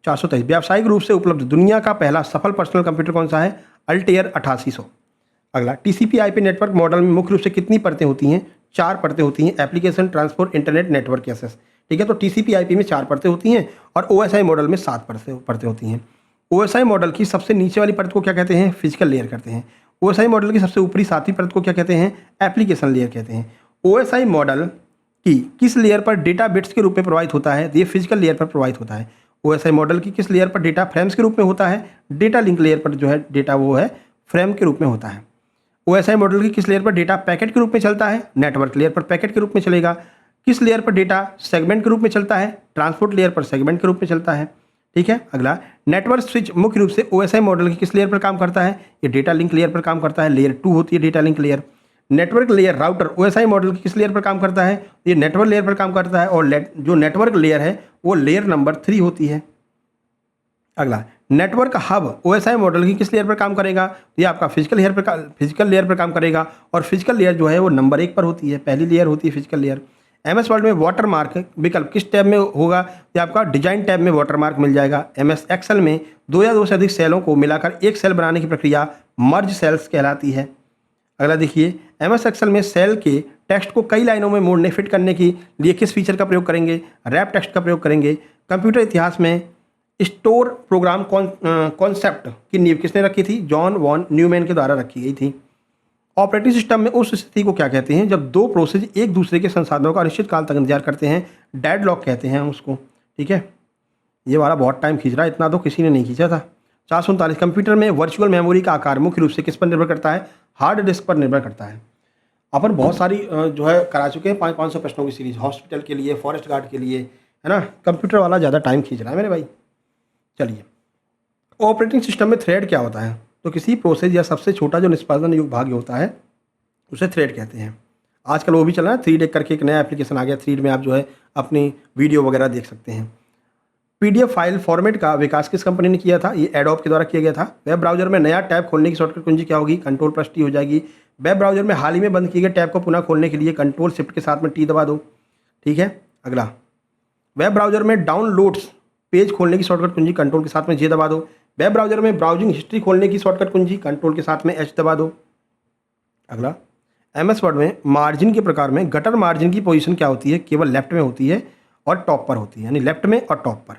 423 व्यावसायिक रूप से उपलब्ध दुनिया का पहला सफल पर्सनल कंप्यूटर कौन सा है? अल्टेयर 8800। अगला TCP/IP नेटवर्क मॉडल में मुख्य रूप से कितनी परतें होती हैं? 4 परतें होती हैं, application, transport, internet, network access. ठीक है, तो TCP/IP में 4 परतें होती हैं और OSI मॉडल में 7 परतें होती हैं। OSI मॉडल की सबसे नीचे वाली परत को क्या कहते हैं? फिजिकल लेयर कहते हैं। OSI मॉडल की सबसे ऊपरी 7वीं परत को क्या कहते हैं? एप्लीकेशन लेयर कहते हैं। OSI मॉडल की किस लेयर पर डेटा बिट्स के रूप में प्रवाहित होता है? ये फिजिकल लेयर पर प्रवाहित होता है। OSI मॉडल की किस लेयर पर डेटा फ्रेम्स के रूप में होता है? डेटा लिंक लेयर पर जो है डेटा वो है फ्रेम के रूप में होता है। OSI मॉडल की किस लेयर पर डेटा पैकेट के रूप में चलता है? नेटवर्क लेयर पर पैकेट के रूप में चलेगा। किस लेयर पर डेटा सेगमेंट के रूप में चलता है? ट्रांसपोर्ट लेयर पर सेगमेंट के रूप में चलता है। ठीक है, अगला नेटवर्क स्विच मुख्य रूप से OSI मॉडल की किस लेयर पर काम करता है? ये डेटा लिंक लेयर पर काम करता है, लेयर 2 होती है data link layer. Network layer router OSI model की किस लेयर पर काम करता है? ये नेटवर्क लेयर पर काम करता है और जो नेटवर्क लेयर है वो लेयर नंबर 3 होती है। अगला नेटवर्क हब OSI मॉडल की किस लेयर पर काम करेगा? ये आपका फिजिकल लेयर पर काम करेगा और फिजिकल लेयर जो है वो नंबर 1 पर होती है, पहली लेयर होती है फिजिकल लेयर। MS वर्ड में वाटरमार्क विकल्प किस टैब में होगा? ये आपका डिजाइन टैब में वाटरमार्क मिल जाएगा। MS एक्सेल में 2 या 2 से अधिक सेलों को मिलाकर एक सेल बनाने की प्रक्रिया मर्ज सेल्स कहलाती है। अगला देखिए MS एक्सेल में सेल के टेक्स्ट को कई लाइनों में मोड़ने फिट करने के लिए किस फीचर का प्रयोग करेंगे? रैप टेक्स्ट का प्रयोग करेंगे। कंप्यूटर इतिहास में स्टोर प्रोग्राम कॉन्सेप्ट की नींव किसने रखी थी? जॉन वॉन न्यूमैन के द्वारा रखी गई थी। ऑपरेटिंग सिस्टम में उस स्थिति को क्या कहते हैं जब 2 प्रोसेस एक दूसरे के संसाधनों का अनिश्चित काल तक इंतजार करते हैं? डेडलॉक कहते हैं उसको। ठीक है, ये वाला बहुत टाइम खींच रहा है, इतना तो किसी ने नहीं खींचा था। 439 कंप्यूटर में वर्चुअल मेमोरी का आकार मुख्य रूप से किस पर निर्भर करता है? हार्ड डिस्क पर निर्भर करता है। अपन बहुत सारी जो है करा चुके हैं 500 प्रश्नों की सीरीज, हॉस्पिटल के लिए, फॉरेस्ट गार्ड के लिए, है ना। कंप्यूटर वाला ज़्यादा टाइम खींच रहा है मेरे भाई। चलिए, ऑपरेटिंग सिस्टम में थ्रेड क्या होता है? तो किसी प्रोसेस या सबसे छोटा जो निष्पादन योग्य भाग होता है उसे थ्रेड कहते हैं। आजकल वो भी चल रहा है, थ्रीड करके एक नया एप्लीकेशन आ गया। थ्रीड में आप जो है अपनी वीडियो वगैरह देख सकते हैं। PDF फाइल फॉर्मेट का विकास किस कंपनी ने किया था? ये एडोब के द्वारा किया गया था। वेब ब्राउजर में नया टैब खोलने की शॉर्टकट कुंजी क्या होगी? Ctrl+T हो जाएगी। वेब ब्राउजर में हाल ही में बंद किए गए टैब को पुनः खोलने के लिए Ctrl+Shift के साथ में T दबा दो। ठीक है, अगला वेब ब्राउजर में डाउनलोड्स पेज खोलने की शॉर्टकट कुंजी कंट्रोल के साथ में J दबा दो। वेब ब्राउजर में ब्राउजिंग हिस्ट्री खोलने की शॉर्टकट कुंजी कंट्रोल के साथ में H दबा दो। अगला MS वर्ड में मार्जिन के प्रकार में गटर मार्जिन की पोजीशन क्या होती है, केवल लेफ्ट में होती है और टॉप पर होती है, यानी लेफ्ट में और टॉप पर।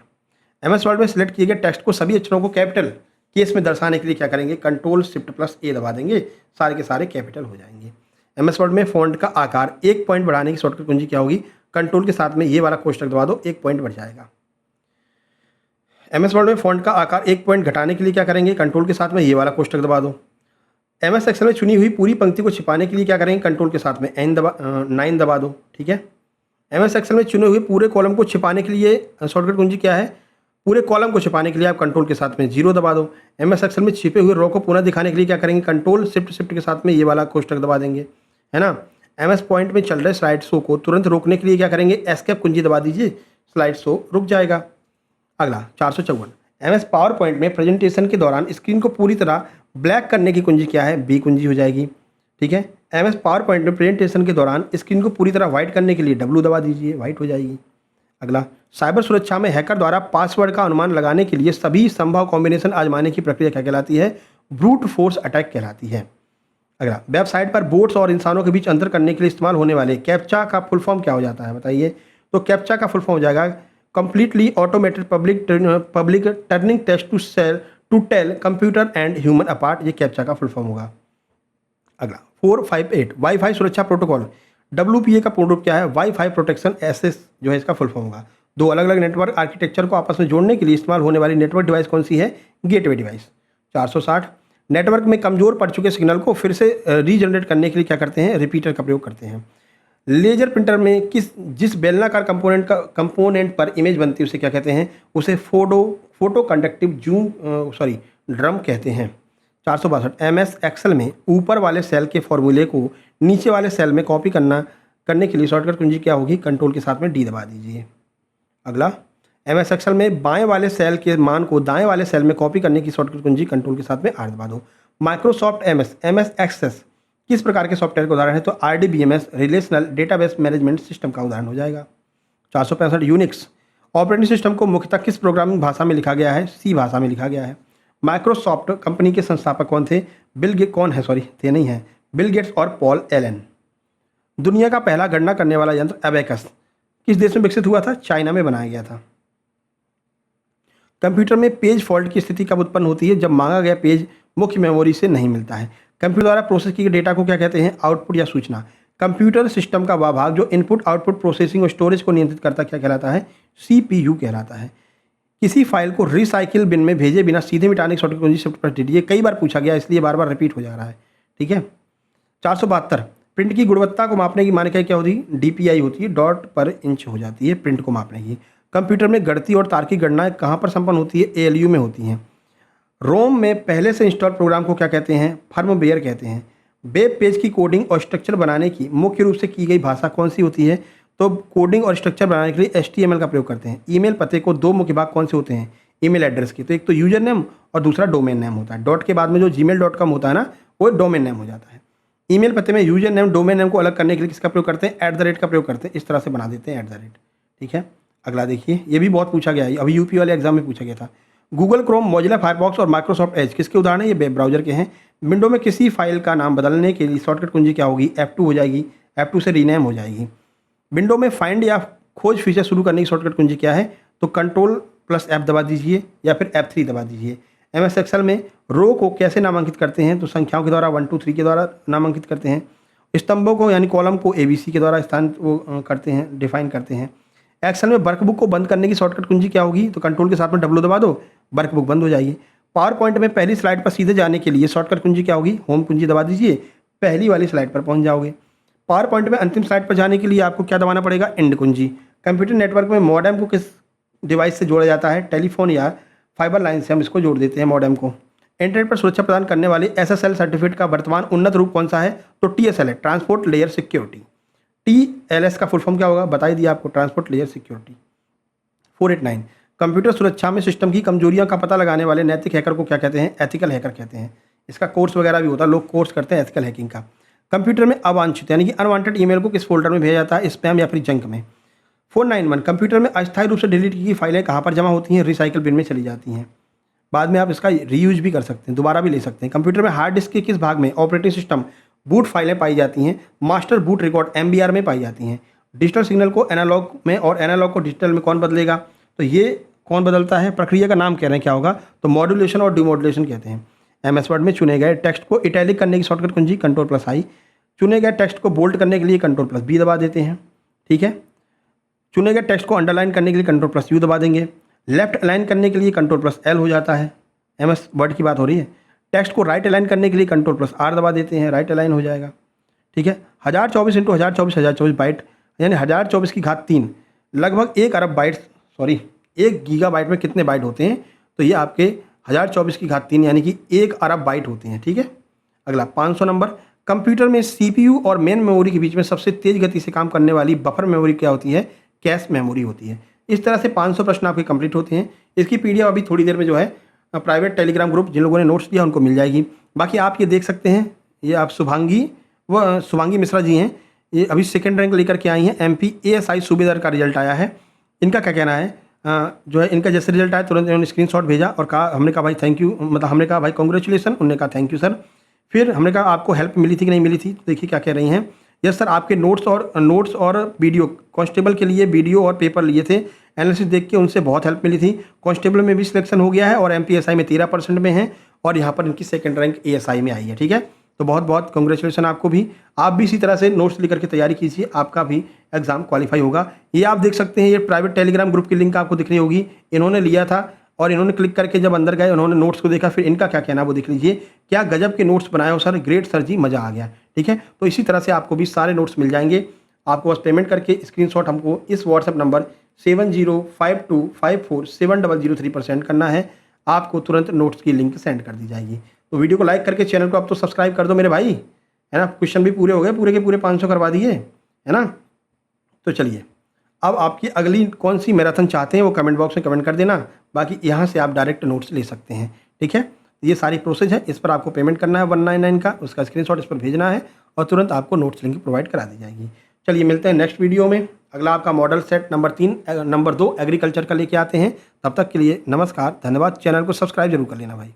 MS वर्ड में सिलेक्ट किए गए टेक्स्ट को सभी अक्षरों को कैपिटल केस में दर्शाने के लिए क्या करेंगे, कंट्रोल शिफ्ट प्लस ए दबा देंगे, सारे के सारे कैपिटल हो जाएंगे। MS वर्ड में फॉन्ट का आकार 1 पॉइंट बढ़ाने की शॉर्टकट कुंजी क्या होगी, कंट्रोल के साथ में ये वाला कोष्टक दबा दो, 1 पॉइंट बढ़ जाएगा। MS वर्ड में फॉन्ट का आकार 1 पॉइंट घटाने के लिए क्या करेंगे, कंट्रोल के साथ में ये वाला कोष्टक दबा दो। MS एक्सेल में चुनी हुई पूरी पंक्ति को छिपाने के लिए क्या करेंगे, कंट्रोल के साथ में 9 दबा दो, ठीक है। MS एक्सेल में चुने हुए पूरे कॉलम को छिपाने के लिए शॉर्टकट कुंजी क्या है, पूरे कॉलम को छिपाने के लिए आप कंट्रोल के साथ में 0 दबा दो। MS एक्सेल में छिपे हुए रो को पुनः दिखाने के लिए क्या करेंगे, कंट्रोल शिफ्ट के साथ में ये वाला कोष्टक दबा देंगे, है ना। MS पॉइंट में चल रहे स्लाइड शो को तुरंत रोकने के लिए क्या करेंगे, एस्केप कुंजी दबा दीजिए, स्लाइड शो रुक जाएगा। अगला 454, MS पावर पॉइंट में प्रेजेंटेशन के दौरान स्क्रीन को पूरी तरह ब्लैक करने की कुंजी क्या है, बी कुंजी हो जाएगी, ठीक है। MS पावर पॉइंट में प्रेजेंटेशन के दौरान स्क्रीन को पूरी तरह व्हाइट करने के लिए W दबा दीजिए, व्हाइट हो जाएगी। अगला, साइबर सुरक्षा में हैकर द्वारा पासवर्ड का अनुमान लगाने के लिए सभी संभव कॉम्बिनेशन आजमाने की प्रक्रिया क्या कहलाती है, ब्रूट फोर्स अटैक कहलाती है। अगला, वेबसाइट पर बोट्स और इंसानों के बीच अंतर करने के लिए इस्तेमाल होने वाले कैप्चा का फुल फॉर्म क्या हो जाता है, बताइए। तो कैप्चा का फुल फॉर्म हो जाएगा completely automated public turning test to tell computer and human apart, ये कैप्चा का फुल फॉर्म होगा। अगला 458, वाईफाई सुरक्षा प्रोटोकॉल, WPA का पूर्ण रूप क्या है, वाईफाई प्रोटेक्शन एसेस जो है इसका फुल फॉर्म होगा। दो अलग अलग नेटवर्क आर्किटेक्चर को आपस में जोड़ने के लिए इस्तेमाल होने वाली नेटवर्क डिवाइस कौन सी है, गेटवे डिवाइस। 460, नेटवर्क में कमजोर पड़ चुके सिग्नल को फिर से रीजनरेट करने के लिए क्या करते हैं, रिपीटर का प्रयोग करते हैं। लेजर प्रिंटर में जिस बेलनाकार कंपोनेंट पर इमेज बनती है उसे क्या कहते हैं, उसे फोटो कंडक्टिव ड्रम कहते हैं। 462, MS एक्सेल में ऊपर वाले सेल के फॉर्मूले को नीचे वाले सेल में कॉपी करने के लिए शॉर्टकट कुंजी क्या होगी, कंट्रोल के साथ में D दबा दीजिए। अगला, MS एक्सेल में बाएं वाले सेल के मान को दाएं वाले सेल में कॉपी करने की शॉर्टकट कुंजी कंट्रोल के साथ में R दबा दो। माइक्रोसॉफ्ट MS एक्सेस किस प्रकार के सॉफ्टवेयर का उदाहरण है, तो RDBMS relational database management system का उदाहरण हो जाएगा। 465, यूनिक्स ऑपरेटिंग सिस्टम को मुख्यतः किस प्रोग्रामिंग भाषा में लिखा गया है, C भाषा में लिखा गया है। माइक्रोसॉफ्ट कंपनी के संस्थापक कौन थे, बिल गेट्स और पॉल एलन। दुनिया का पहला गणना करने वाला यंत्र एबेकस किस देश में विकसित हुआ था, चाइना में बनाया गया था। कंप्यूटर में पेज फॉल्ट की स्थिति कब उत्पन्न होती है, जब मांगा गया पेज मुख्य मेमोरी से नहीं मिलता है। कंप्यूटर द्वारा प्रोसेस किए गए डेटा को क्या कहते हैं, आउटपुट या सूचना। कंप्यूटर सिस्टम का वह भाग जो इनपुट आउटपुट प्रोसेसिंग और स्टोरेज को नियंत्रित करता क्या कहलाता है, CPU कहलाता है। किसी फाइल को रिसाइकिल बिन में भेजे बिना सीधे मिटाने की शॉर्टकट कुंजी शिफ्ट प्लस D, ये कई बार पूछा गया इसलिए बार बार रिपीट हो जा रहा है, ठीक है। 472, प्रिंट की गुणवत्ता को मापने की मानक क्या होती है, DPI होती है, डॉट पर इंच हो जाती है प्रिंट को मापने की। कंप्यूटर में गणितीय और तार्किक गणनाएं कहाँ पर संपन्न होती है, ALU में होती हैं। रोम में पहले से इंस्टॉल प्रोग्राम को क्या कहते हैं, फर्मवेयर कहते हैं। वेब पेज की कोडिंग और स्ट्रक्चर बनाने की मुख्य रूप से की गई भाषा कौन सी होती है, तो कोडिंग और स्ट्रक्चर बनाने के लिए HTML का प्रयोग करते हैं। ईमेल पते को दो मुख्य भाग कौन से होते हैं, ईमेल एड्रेस के, तो एक तो यूजर नेम और दूसरा डोमेन नेम होता है। डॉट के बाद में जो gmail.com होता है ना, वो डोमेन नेम हो जाता है। ईमेल पते में यूजर नेम डोमेन नेम को अलग करने के लिए किसका प्रयोग करते हैं, @ का प्रयोग करते हैं, इस तरह से बना देते हैं @, ठीक है। अगला देखिए, ये भी बहुत पूछा गया है, अभी UP वाले एग्जाम में पूछा गया था। गूगल क्रोम, मोजिला फायरफॉक्स और माइक्रोसॉफ्ट एज किसके उदाहरण है, ये वेब ब्राउजर के हैं। विंडो में किसी फाइल का नाम बदलने के लिए शॉर्टकट कुंजी क्या होगी, F2 हो जाएगी, F2 से रीनेम हो जाएगी। विंडो में फाइंड या खोज फीचर शुरू करने की शॉर्टकट कुंजी क्या है, तो Ctrl+F दबा दीजिए या फिर F3 दबा दीजिए। MS एक्सेल में रो को कैसे नामांकित करते हैं, तो संख्याओं के द्वारा 1 2 3 के द्वारा नामांकित करते हैं। स्तंभों को यानी कॉलम को ABC के द्वारा स्थान करते हैं, डिफाइन करते हैं। एक्सेल में वर्कबुक को बंद करने की शॉर्टकट कुंजी क्या होगी, तो कंट्रोल के साथ में W दबा दो, वर्कबुक बंद हो जाएगी। पावर पॉइंट में पहली स्लाइड पर सीधे जाने के लिए शॉर्टकट कुंजी क्या होगी, होम कुंजी दबा दीजिए, पहली वाली स्लाइड पर पहुंच जाओगे। पावर पॉइंट में अंतिम स्लाइड पर जाने के लिए आपको क्या दबाना पड़ेगा, एंड कुंजी। कंप्यूटर नेटवर्क में मॉडेम को किस डिवाइस से जोड़ा जाता है, टेलीफोन या फाइबर लाइन से हम इसको जोड़ देते हैं मॉडेम को। इंटरनेट पर सुरक्षा प्रदान करने वाले SSL सर्टिफिकेट का वर्तमान उन्नत रूप कौन सा है, तो TSL है, ट्रांसपोर्ट लेयर सिक्योरिटी। TLS का फुल फॉर्म क्या होगा, बता ही दिया आपको, ट्रांसपोर्ट लेयर सिक्योरिटी। 489, कंप्यूटर सुरक्षा में सिस्टम की कमजोरियों का पता लगाने वाले नैतिक हैकर को क्या कहते हैं, एथिकल हैकर कहते हैं। इसका कोर्स वगैरह भी होता है, लोग कोर्स करते हैं एथिकल हैकिंग का। कंप्यूटर में अवांछित यानी कि अनवांटेड ईमेल को किस फोल्डर में भेजा जाता है, स्पैम या फिर जंक में। 491, कंप्यूटर में अस्थायी रूप से डिलीट की गई फाइलें कहाँ पर जमा होती हैं, रिसाइकिल बिन में चली जाती हैं। बाद में आप इसका रीयूज भी कर सकते हैं, दोबारा भी ले सकते हैं। कंप्यूटर में हार्ड डिस्क के किस भाग में ऑपरेटिंग सिस्टम बूट फाइलें पाई जाती हैं, मास्टर बूट रिकॉर्ड MBR में पाई जाती हैं। डिजिटल सिग्नल को एनालॉग में और एनालॉग को डिजिटल में कौन बदलेगा, तो ये कौन बदलता है, प्रक्रिया का नाम कह रहे हैं क्या होगा, तो मॉड्यूलेशन और डिमॉड्यूलेशन कहते हैं। MS वर्ड में चुने गए टेक्स्ट को इटैलिक करने की शॉर्टकट कुंजी Ctrl+I, चुने गए टेक्स्ट को बोल्ड करने के लिए Ctrl+B दबा देते हैं, ठीक है। चुने गए टेक्स्ट को अंडरलाइन करने के लिए Ctrl+U दबा देंगे। लेफ्ट अलाइन करने के लिए Ctrl+L हो जाता है, MS वर्ड की बात हो रही है। टेक्स्ट को राइट अलाइन करने के लिए Ctrl+R दबा देते हैं, राइट अलाइन हो जाएगा, ठीक है। 1024 × 1024 बाइट यानी 1024 की घात 3 लगभग 1 अरब बाइट, सॉरी 1 गीगाबाइट में कितने बाइट होते हैं, तो ये आपके 1024 की घात 3 यानी कि 1 अरब बाइट होते हैं, ठीक है। अगला 500 नंबर, कंप्यूटर में CPU और मेन मेमोरी के बीच में सबसे तेज गति से काम करने वाली बफर मेमोरी क्या होती है, कैश मेमोरी होती है। इस तरह से 500 प्रश्न आपके कंप्लीट होते हैं। इसकी PDF अभी थोड़ी देर में जो है प्राइवेट टेलीग्राम ग्रुप जिन लोगों ने नोट्स दिया उनको मिल जाएगी। बाकी आप ये देख सकते हैं, ये आप शुभांगी मिश्रा जी हैं, ये अभी सेकंड रैंक लेकर के आई हैं। MP ASI सूबेदार का रिजल्ट आया है। इनका क्या कहना है, जो है इनका जैसे रिजल्ट आया तुरंत इन्होंने स्क्रीनशॉट भेजा और कहा, हमने कहा भाई थैंक यू, मतलब हमने कहा भाई कॉन्ग्रेचुलेसन, उन्होंने कहा थैंक यू सर। फिर हमने कहा आपको हेल्प मिली थी कि नहीं मिली थी, तो देखिए क्या कह रही हैं। यस सर, आपके नोट्स और वीडियो, कांस्टेबल के लिए वीडियो और पेपर लिए थे, एनालिसिस देख के उनसे बहुत हेल्प मिली थी। कांस्टेबल में भी सिलेक्शन हो गया है और MPSI में 13% में है और यहाँ पर इनकी सेकंड रैंक ASI में आई है, ठीक है। तो बहुत बहुत कॉन्ग्रेचुलेसन आपको भी। आप भी इसी तरह से नोट्स लेकर के तैयारी कीजिए, आपका भी एग्जाम क्वालिफाई होगा। ये आप देख सकते हैं, ये प्राइवेट टेलीग्राम ग्रुप की लिंक आपको दिख रही होगी, इन्होंने लिया था और इन्होंने क्लिक करके जब अंदर गए उन्होंने नोट्स को देखा, फिर इनका क्या कहना है वो देख लीजिए। क्या गजब के नोट्स बनाए हो सर, ग्रेट सर जी, मज़ा आ गया, ठीक है। तो इसी तरह से आपको भी सारे नोट्स मिल जाएंगे। आपको बस पेमेंट करके स्क्रीनशॉट हमको इस व्हाट्सएप नंबर 7052547003 पर सेंड करना है। आपको तुरंत नोट्स की लिंक सेंड कर दी जाएगी। तो वीडियो को लाइक करके चैनल को अब तो सब्सक्राइब कर दो मेरे भाई, है ना। क्वेश्चन भी पूरे हो गए, पूरे के पूरे 500 करवा दिए, है ना। तो चलिए, अब आपकी अगली कौन सी मैराथन चाहते हैं वो कमेंट बॉक्स में कमेंट कर देना। बाकी यहाँ से आप डायरेक्ट नोट्स ले सकते हैं, ठीक है। ये सारी प्रोसेस है, इस पर आपको पेमेंट करना है 199 का, उसका स्क्रीनशॉट इस पर भेजना है और तुरंत आपको नोट्स लिंक प्रोवाइड करा दी जाएगी। चलिए मिलते हैं नेक्स्ट वीडियो में। अगला आपका मॉडल सेट नंबर 2 एग्रीकल्चर का लेके आते हैं। तब तक के लिए नमस्कार, धन्यवाद। चैनल को सब्सक्राइब जरूर कर लेना भाई।